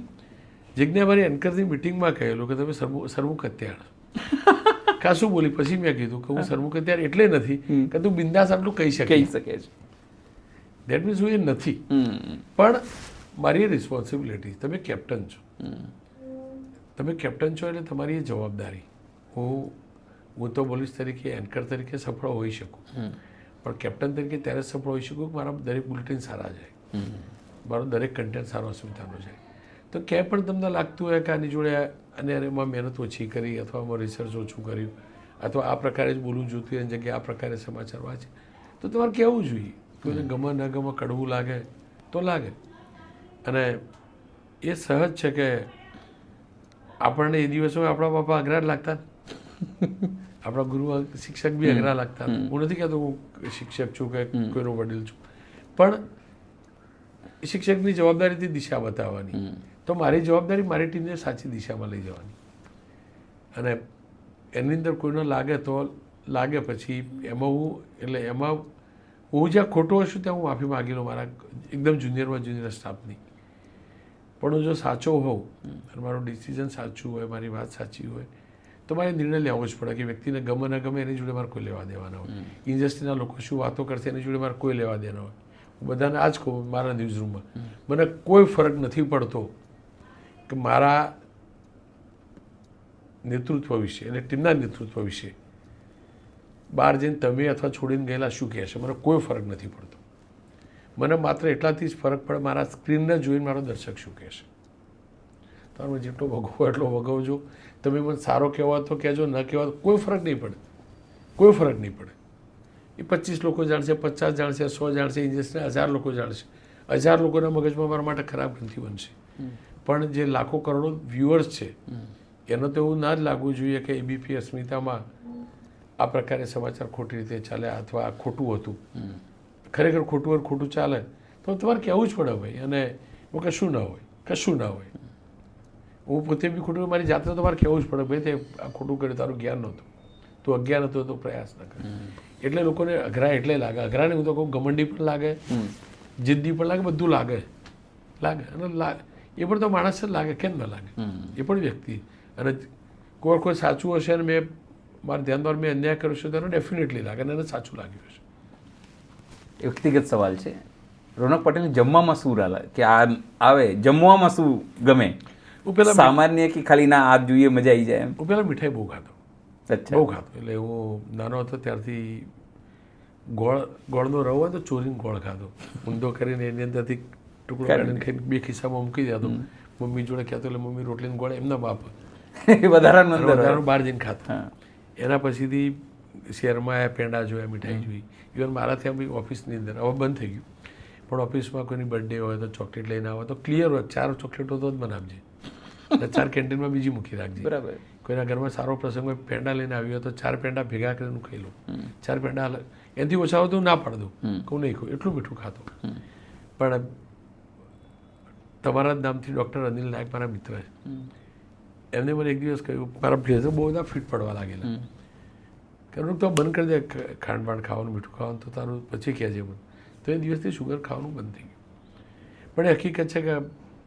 જિજ્ઞા મારી એન્કરની મિટિંગમાં કહેલું કે તમે સરમુખ હત્યાર કાં શું બોલી. પછી મેં કીધું કે હું સરમુખ હત્યાર એટલે નથી કે તું બિંદાસ આટલું કહી શકે છે. દેટ મીન્સ હું એ નથી, પણ મારી રિસ્પોન્સિબિલિટી. તમે કેપ્ટન છો, તમે કેપ્ટન છો એટલે તમારી એ જવાબદારી. હું તો પોલીસ તરીકે એન્કર તરીકે સફળ હોઈ શકું, પણ કેપ્ટન તરીકે ત્યારે સફળ હોઈ શકું કે મારા દરેક બુલેટિન સારા જાય, મારો દરેક કન્ટેન્ટ સારો અસ્મિતાનો જાય. તો ક્યાંય પણ તમને લાગતું હોય કે આની જોડે અને એમાં મહેનત ઓછી કરી અથવા એમાં રિસર્ચ ઓછું કર્યું અથવા આ પ્રકારે જ બોલવું જોતું એની જગ્યાએ આ પ્રકારે સમાચાર વાંચે તો તમારે કહેવું જોઈએ. કોઈને ગમે ન ગમે, કડવું લાગે તો લાગે. અને એ સહજ છે કે આપણને એ દિવસોમાં આપણા બાપા અઘરા લાગતા, આપણા ગુરુ શિક્ષક બી અઘરા લાગતા. હું નથી કહેતો હું શિક્ષક છું કે કોઈનો વડીલ છું, પણ શિક્ષકની જવાબદારીથી દિશા બતાવવાની. તો મારી જવાબદારી મારી ટીમને સાચી દિશામાં લઈ જવાની. અને એની અંદર કોઈને લાગે તો લાગે, પછી એમાં હું જ્યાં ખોટો હશું ત્યાં હું માફી માગી લઉં મારા એકદમ જુનિયર સ્ટાફની. પણ હું જો સાચો હોઉં અને મારું ડિસિઝન સાચું હોય, મારી વાત સાચી હોય, તો મારે નિર્ણય લેવો જ પડે કે વ્યક્તિને ગમે ન ગમે એની જોડે મારે કોઈ લેવા દેવાના હોય. ઇન્ડસ્ટ્રીના લોકો શું વાતો કરશે એની જોડે મારે કોઈ લેવા દેવાના હોય. હું બધાને આ જ કહું મારા ન્યૂઝરૂમમાં, મને કોઈ ફરક નથી પડતો કે મારા નેતૃત્વ વિશે અને ટીમના નેતૃત્વ વિશે બહાર જઈને તમે અથવા છોડીને ગયેલા શું કહેશે, મને કોઈ ફરક નથી પડતો. મને માત્ર એટલાથી જ ફરક પડે મારા સ્ક્રીનને જોઈને મારો દર્શક શું કહેશે. તમે જેટલો વગવો એટલો વગવજો, તમે મને સારો કહેવા તો કહેજો, ન કહેવા તો કોઈ ફરક નહીં પડે, કોઈ ફરક નહીં પડે. એ 25 લોકો જાણશે, 50 જાણશે, 100 જાણશે, ઇન્ડસ્ટ્રીના 1000 લોકો જાણશે. 1000 લોકોના મગજમાં મારા માટે ખરાબ ગ્રંથિ બનશે, પણ જે લાખો કરોડો વ્યુઅર્સ છે એનો તો એવું ના જ લાગવું જોઈએ કે એબીપી અસ્મિતામાં આ પ્રકારે સમાચાર ખોટી રીતે ચાલ્યા અથવા આ ખોટું હતું. ખરેખર ખોટું હોય ખોટું ચાલે તો તમારે કહેવું જ પડે ભાઈ. અને એમાં કશું ના હોય, કશું ના હોય. હું પોતે બી ખોટું મારી જાતને તમારે કહેવું જ પડે ભાઈ તે આ ખોટું કર્યું, તારું જ્ઞાન નહોતું, તું અજ્ઞાન હતો તો પ્રયાસ ન કરે. એટલે લોકોને અઘરા એટલે લાગે. અઘરાને હું તો કહું ગમંડી પણ લાગે, જિદ્દી પણ લાગે, બધું લાગે અને એ પણ તો માણસ જ લાગે, કેમ ન લાગે? એ પણ વ્યક્તિ. અને કોઈ સાચું હશે અને મેં મારા ધ્યાન દ્વારા મેં અન્યાય કર્યો છે તો એને ડેફિનેટલી લાગે અને એને સાચું લાગ્યું હશે. વ્યક્તિગત સવાલ છે. રોનક પટેલ જમવામાં શું રાલે કે આ આવે જમવામાં શું ગમે? હું પહેલાં સામાન્ય કે ખાલી ના આપ જોઈએ મજા આવી જાય એમ? હું પહેલાં મીઠાઈ બહુ ખાતો, બહુ ખાતો. એટલે હું નાનો હતો ત્યારથી ગોળનો રવો હોય તો ચોરીને ગોળ ખાતો, ઊંધો કરીને એની અંદરથી ટુકડો કાઢીને ખાઈને 2 ખિસ્સામાં મૂકી દેતો. મમ્મી જોડે કહેતો એટલે મમ્મી રોટલીને ગોળ એમના બાપ વધારાનું બહાર જઈને ખાતો. એના પછીથી શહેરમાં આવ્યા, પેંડા જોયા, મીઠાઈ જોઈ. ઇવન મારા ત્યાં બી ઓફિસની અંદર હવે બંધ થઈ ગયું, પણ ઓફિસમાં કોઈની બર્થડે હોય તો ચોકલેટ લઈને આવે તો ક્લિયર હોય 4 ચોકલેટો તો જ બનાવજે, 4 કેન્ટીનમાં બીજી મૂકી રાખજે. બરાબર. કોઈના ઘરમાં સારો પ્રસંગ હોય, પેંડા લઈને આવ્યો હોય તો 4 પેંડા ભેગા કરીને હું ખાઈ લઉં. 4 પેંડા અલગ, એનાથી ઓછા હોય તો ના પાડ દઉં, કહું નહીં ખાઉં, એટલું મીઠું ખાતો. પણ તમારા જ નામથી ડૉક્ટર અનિલ નાયક મારા મિત્ર છે, એમને મને એક દિવસ કહ્યું, મારા બ્લેઝર બહુ બધા ફિટ પડવા લાગેલા, કે તો બંધ કરી દે ખાંડ ખાવાનું, મીઠું ખાવાનું, તો તારું પછી કહેજે મને. તો એ દિવસથી શુગર ખાવાનું બંધ થઈ ગયું. પણ એ હકીકત છે કે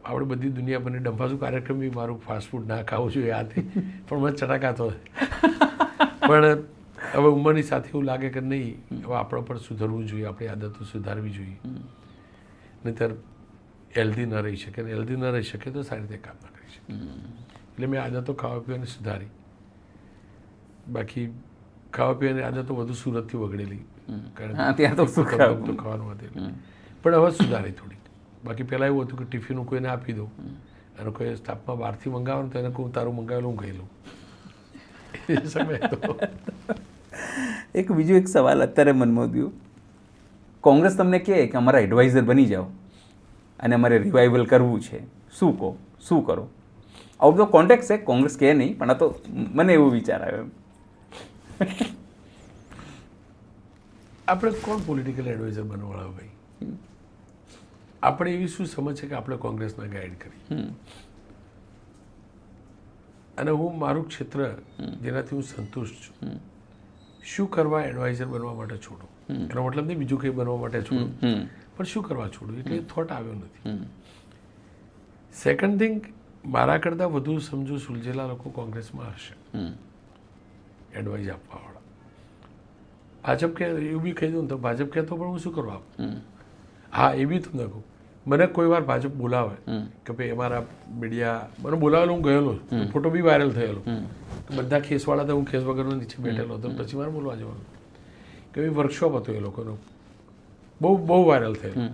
આપણે બધી દુનિયાભરની ડંફાસુ કાર્યક્રમ બી મારું ફાસ્ટફૂડ ના ખાવું જોઈએ આથી, પણ મને ચટાકાતો પણ હવે ઉંમરની સાથે એવું લાગે કે નહીં, હવે આપણે પણ સુધરવું જોઈએ, આપણી આદતો સુધારવી જોઈએ, નહીંતર હેલ્ધી ન રહી શકે. અને હેલ્ધી ન રહી શકે તો સારી રીતે કામ ન કરી શકે. એટલે મેં આદતો ખાવા પીવાની સુધારી. બાકી ખાવા પીવાની આદતો વધુ સુરતથી વગડેલી, કારણ ત્યાં તો શું ખાવાનું હતું, પણ હવે સુધારી થોડી. બાકી પહેલાં એવું હતું કે ટિફિન કોઈને આપી દઉં અને કોઈ સ્ટાફમાં બહારથી મંગાવવાનું તો એને કહું તારું મંગાવેલું હું ખાઈ લઉં. એ સમય તો એક બીજો એક સવાલ અત્યારે મનમાં થયો. કોંગ્રેસ તમને કહે કે અમારા એડવાઇઝર બની જાઓ અને અમારે રિવાઇવલ કરવું છે, શું કહો, શું કરો? આઉટ ઓફ કોન્ટેક્ટ છે, કોંગ્રેસ કહે નહીં, પણ આ તો મને એવું વિચાર આવ્યો. આપણે કોણ પોલિટિકલ એડવાઇઝર બનવાળા ભાઈ? આપણે એવી શું સમજ છે કે આપણે કોંગ્રેસને ગાઈડ કરી? અને હું મારું ક્ષેત્ર જેનાથી હું સંતુષ્ટ છું, શું કરવા એડવાઇઝર બનવા માટે છોડું? એનો મતલબ નહીં બીજું કંઈ બનવા માટે છોડું, પણ શું કરવા છોડું એટલે થોટ આવ્યો નથી. સેકન્ડ થિંગ, મારા કરતાં વધુ સમજુ સુલझેલા લોકો કોંગ્રેસમાં હશે એડવાઇઝ આપવાવાળા. ભાજપ કે એવું બી કહી દઉં તો ભાજપ કહેતો પણ હું શું કરવા આપું? હા, એ બી તમને કહું, મને કોઈ વાર ભાજપ બોલાવે કે ભાઈ અમારા મીડિયા મને બોલાવેલો, હું ગયેલો, ફોટો બી વાયરલ થયેલો, બધા ખેસવાળા તો હું ખેસ વગરનો નીચે બેઠેલો હતો, પછી મારે બોલવા જવાનું કે ભાઈ વર્કશોપ હતો એ લોકોનો, બહુ વાયરલ થયેલો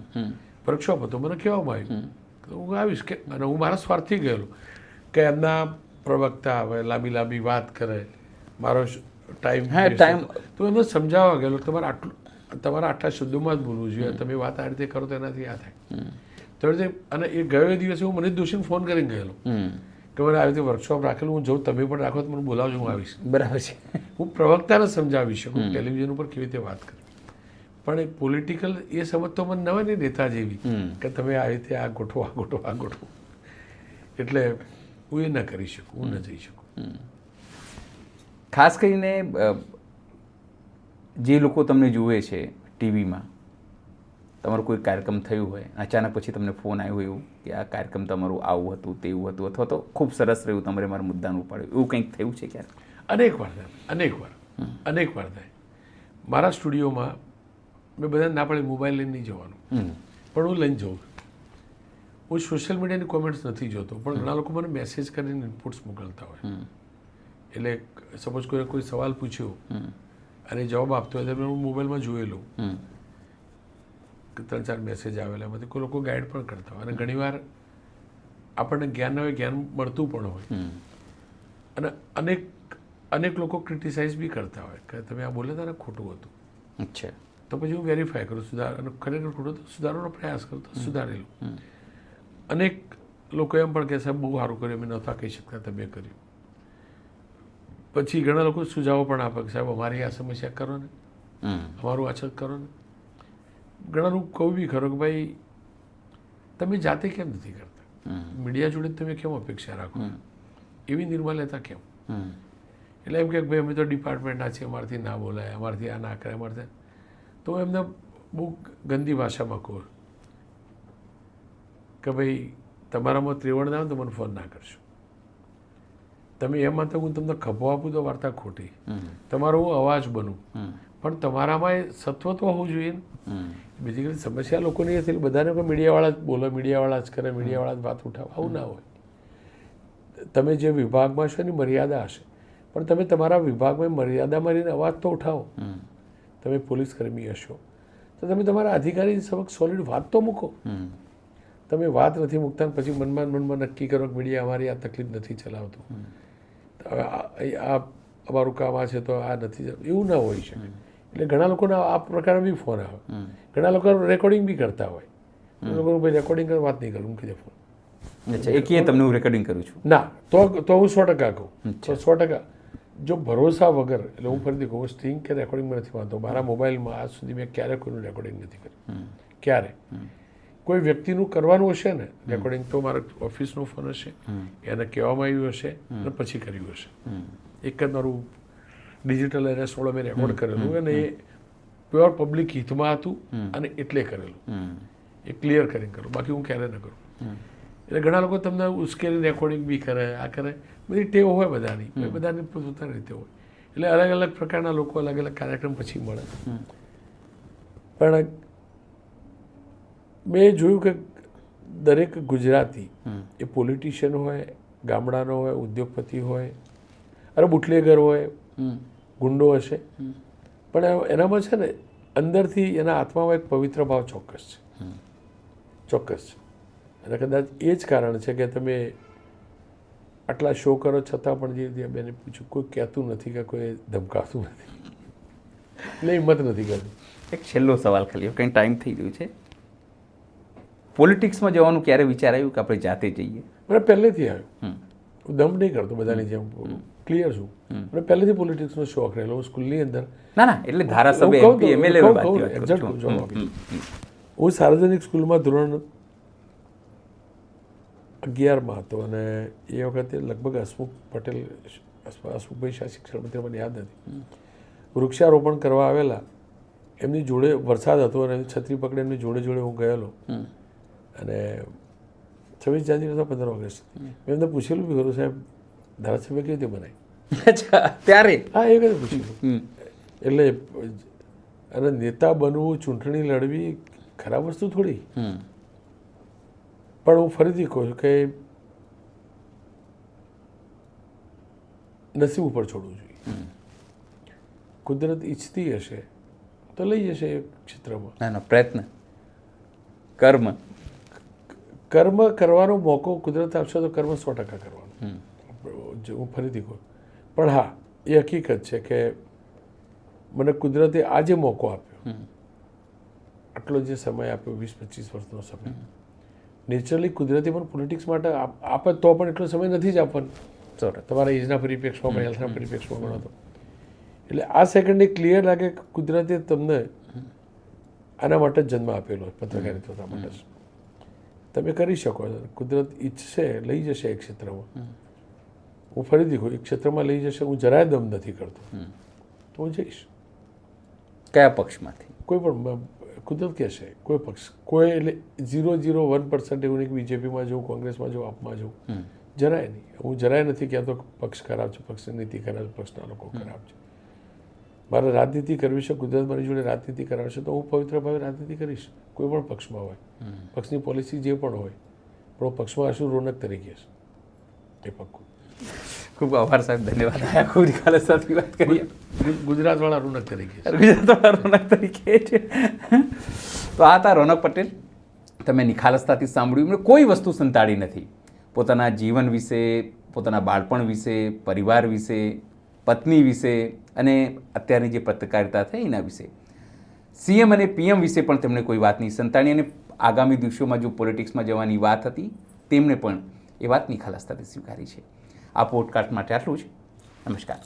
વર્કશોપ હતો, મને કહેવામાં આવ્યું તો હું આવીશ કે, અને હું મારા સ્વાર્થથી ગયેલો કે એમના પ્રવક્તા આવે લાંબી વાત કરે, મારો ટાઈમ તો એમને સમજાવવા ગયેલો તમારા આટલા શબ્દોમાં જ બોલવું જોઈએ, તમે વાત આ રીતે કરો તો એનાથી આ થાય. તો રીતે અને એ ગયો દિવસે હું મને દોશીને ફોન કરીને ગયેલો કે મને આવી રીતે વર્કશોપ રાખેલું, હું જઉં, તમે પણ રાખો તો મને બોલાવજો, હું આવીશ. બરાબર છે. હું પ્રવક્તાને સમજાવી શકું ટેલિવિઝન ઉપર કેવી રીતે વાત કરી, પણ એ પોલિટિકલ એ સમજ તો મને ન હોય ને નેતા જેવી કે તમે આવી રીતે આ ગોઠવો, આ ગોઠવો, આ ગોઠવો, એટલે હું એ ન કરી શકું, હું ન જઈ શકું. ખાસ કરીને જે લોકો તમને જુએ છે ટીવીમાં, તમારો કોઈ કાર્યક્રમ થયું હોય, અચાનક પછી તમને ફોન આવ્યો એવું કે આ કાર્યક્રમ તમારું આવું હતું, તેવું હતું, અથવા તો ખૂબ સરસ રહ્યું, તમારે મારા મુદ્દાનું ઉપાડ્યું, એવું કંઈક થયું છે ક્યારે? અનેક વાર થાય. મારા સ્ટુડિયોમાં મેં બધાને ના પાડી મોબાઈલ લઈને નહીં જવાનું, પણ હું લઈને જાઉં. હું સોશિયલ મીડિયાની કોમેન્ટ્સ નથી જોતો, પણ ઘણા લોકો મને મેસેજ કરીને ઇનપુટ્સ મોકલતા હોય. એટલે સપોઝ કોઈ સવાલ પૂછ્યો અને જવાબ આપતો હોય તો હું મોબાઈલમાં જોઈ લઉં કે 3-4 મેસેજ આવેલા, એમાંથી કોઈ લોકો ગાઈડ પણ કરતા હોય. અને ઘણીવાર આપણને જ્ઞાન મળતું પણ હોય. અને અનેક લોકો ક્રિટિસાઇઝ બી કરતા હોય કે તમે આ બોલ્યા હતા ને ખોટું હતું. અચ્છા. તો પછી હું વેરીફાઈ કરું, અને ખરેખર ખોટું તો સુધારવાનો પ્રયાસ કરું તો સુધારેલું. અનેક લોકો એમ પણ કહે સાહેબ બહુ સારું કર્યું, અમે નહોતા કહી શકતા, તમે કર્યું. પછી ઘણા લોકો સુઝાવો પણ આપે કે સાહેબ અમારી આ સમસ્યા કરો ને, અમારું આચર કરો ને. ઘણાનું કહું બી ખરો કે ભાઈ તમે જાતે કેમ નથી કરતા, મીડિયા જોડે તમે કેમ અપેક્ષા રાખો, એવી નિર્મલતા કેમ? એટલે એમ કે ભાઈ અમે તો ડિપાર્ટમેન્ટના છીએ, અમારાથી ના બોલાય, અમારાથી આ ના કરે, અમારાથી. તો એમને બહુ ગંદી ભાષામાં કહું કે ભાઈ તમારામાં ત્રેવડ ના આવે તો મને ફોન ના કરશો. તમે એમ માનતા હું તમને ખભો આપું તો વાર્તા ખોટી. તમારો હું અવાજ બનું, પણ તમારામાં એ સત્વ તો હોવું જોઈએ ને. બીજી કઈ સમસ્યા લોકોની એ થઈ બધાને કોઈ મીડિયાવાળા જ બોલે, મીડિયાવાળા જ કરે, મીડિયાવાળા જ વાત ઉઠાવે, આવું ના હોય. તમે જે વિભાગમાં છો એની મર્યાદા હશે, પણ તમે તમારા વિભાગમાં મર્યાદા મારીને અવાજ તો ઉઠાવો. તમે પોલીસ કર્મી હશો તો તમે તમારા અધિકારી સમક્ષ સોલિડ વાત તો મૂકો. તમે વાત નથી મૂકતા પછી મનમાં નક્કી કરો કે મીડિયા અમારી આ તકલીફ નથી ચલાવતું, આ અમારું કામ આ છે તો આ નથી, એવું ના હોઈ શકે. એટલે ઘણા લોકોના આ પ્રકારના બી ફોન આવે. ઘણા લોકો રેકોર્ડિંગ બી કરતા હોય. એ લોકો ભાઈ રેકોર્ડિંગ કરી વાત નહીં કરું, મૂકી દે ફોન. અચ્છા, એ કે તમને હું રેકોર્ડિંગ કરું છું? ના, તો હું 100% કહું. તો 100% જો ભરોસા વગર, એટલે હું ફરીથી કહું સ્ટ્રિંગ કે રેકોર્ડિંગમાં નથી વાંધો. મારા મોબાઈલમાં આજ સુધી મેં ક્યારે કોઈનું રેકોર્ડિંગ નથી કર્યું, ક્યારે. કોઈ વ્યક્તિનું કરવાનું હશે ને રેકોર્ડિંગ તો મારા ઓફિસનો ફોન હશે, એને કહેવામાં આવ્યું હશે અને પછી કર્યું હશે. એક જ મારું ડિજિટલ એરેસ્ટ વાળો મેં રેકોર્ડ કરેલું અને એ પ્યોર પબ્લિક હિતમાં હતું અને એટલે કરેલું, એ ક્લિયર કરીને કરું, બાકી હું ક્યારે ન કરું. એટલે ઘણા લોકો તમને ઉશ્કેરી રેકોર્ડિંગ બી કરે, આ કરે, બધી ટેવ હોય બધાની, બધાની પોતાની રીતે હોય. એટલે અલગ અલગ પ્રકારના લોકો અલગ અલગ કાર્યક્રમ પછી મળે. પણ મેં જોયું કે દરેક ગુજરાતી એ પોલિટિશિયન હોય, ગામડાનો હોય, ઉદ્યોગપતિ હોય, અરે બુટલેગર હોય, ગુંડો હશે, પણ એનામાં છે ને અંદરથી એના આત્મામાં એક પવિત્ર ભાવ ચોક્કસ છે. અને કદાચ એ જ કારણ છે કે તમે આટલા શો કરો છતાં પણ જે બેને પૂછ્યું, કોઈ કહેતું નથી કે કોઈ ધમકાવતું નથી, એટલે હિંમત નથી કરતું. એક છેલ્લો સવાલ ખાલી, કંઈ ટાઈમ થઈ ગયું છે. પોલિટિક્સમાં જવાનું ક્યારે વિચાર આવ્યું કે આપણે જાતે જઈએ? મને પહેલેથી આવ્યું. હું દમ નહીં કરતો બધાની જેમ, ક્લિયર છું. મને પહેલેથી પોલિટિક્સનો શોખ રહેલો. હું સ્કૂલની અંદર ના એટલે ધારાસભ્ય MP MLA એક્ઝેક્ટ જોબ આપી. હું સાર્વજનિક સ્કૂલમાં ધોરણ 11માં હતો અને એ વખતે લગભગ હસમુખ પટેલ, હસમુખભાઈ શાહ શિક્ષણ મંત્રી, મને યાદ નથી, વૃક્ષારોપણ કરવા આવેલા. એમની જોડે વરસાદ હતો અને છત્રી પકડી એમની જોડે હું ગયેલો. અને 26 જાન્યુઆરી 15 ઓગસ્ટ મેં એમને પૂછેલું બી ખરું, સાહેબ ધારાસભ્ય કેવી રીતે બનાય? અચ્છા, ત્યારે? હા, એ વખતે પૂછેલું. એટલે અને નેતા બનવું, ચૂંટણી લડવી ખરાબ વસ્તુ થોડી. પણ હું ફરીથી કહું છું કે નસીબ ઉપર છોડવું જોઈએ. કુદરત ઈચ્છતી હશે તો લઈ જશે એ ક્ષેત્રમાં. ના, પ્રયત્ન, કર્મ કરવાનો મોકો કુદરત આપશે તો કર્મ 100% કરવાનું. હું ફરીથી કહું, પણ હા એ હકીકત છે કે મને કુદરતે આજે મોકો આપ્યો, આટલો જે સમય આપ્યો, 20-25 વર્ષનો સમય. નેચરલી કુદરતી પણ પોલિટિક્સ માટે આપે તો પણ એટલો સમય નથી જ આપવાનો. તમારા એજના પરિપ્રેક્ષમાં, હેલ્થના પરિપ્રેક્ષમાં ગણો તો. એટલે આ સેકન્ડે ક્લિયર લાગે કે કુદરતે તમને આના માટે જ જન્મ આપેલો, પત્રકારિતા માટે જ. તમે કરી શકો છો. કુદરત ઈચ્છશે લઈ જશે એક ક્ષેત્રમાં. હું ફરીથી કહું, એક ક્ષેત્રમાં લઈ જશે. હું જરાય દમ નથી કરતો, તો હું જઈશ. કયા પક્ષમાંથી? કોઈ પણ કુદરત કહેશે, કોઈ પક્ષ, કોઈ એટલે 0.01% એવું નહીં કે બીજેપીમાં જવું, કોંગ્રેસમાં જવું, આપમાં જવું. જરાય નહીં. હું જરાય નથી કહેતો કે પક્ષ ખરાબ છે, પક્ષની નીતિ ખરાબ છે, પક્ષના લોકો ખરાબ છે. મારે રાજનીતિ કરવી છે, ગુજરાત મારી જોડે રાજનીતિ કરાવશે તો હું પવિત્ર ભાવે રાજનીતિ કરીશ, કોઈ પણ પક્ષમાં હોય. પક્ષની પોલિસી જે પણ હોય, પણ હું પક્ષમાં હશું રોનક તરીકે એ પક્કું. ખૂબ આભાર સાહેબ, ધન્યવાદ. આખું નિખાલસતાથી વાત કરીએ. ગુજરાતવાળા રોનક તરીકે ગુજરાતવાળા રોનક તરીકે છે. તો આ હતા રોનક પટેલ. તમે નિખાલસતાથી સાંભળ્યું. એમણે કોઈ વસ્તુ સંતાડી નથી. પોતાના જીવન વિશે, પોતાના બાળપણ વિશે, પરિવાર વિશે, પત્ની વિશે અને અત્યારની જે પત્રકારિતા થઈ એના વિશે, સીએમ અને પીએમ વિશે પણ તેમણે કોઈ વાત નહીં સંતાડી. અને આગામી દિવસોમાં જો પોલિટિક્સમાં જવાની વાત હતી તેમણે પણ એ વાત નિખાલસતાથી સ્વીકારી છે. આ પોડકાસ્ટ માટે આટલું જ. નમસ્કાર.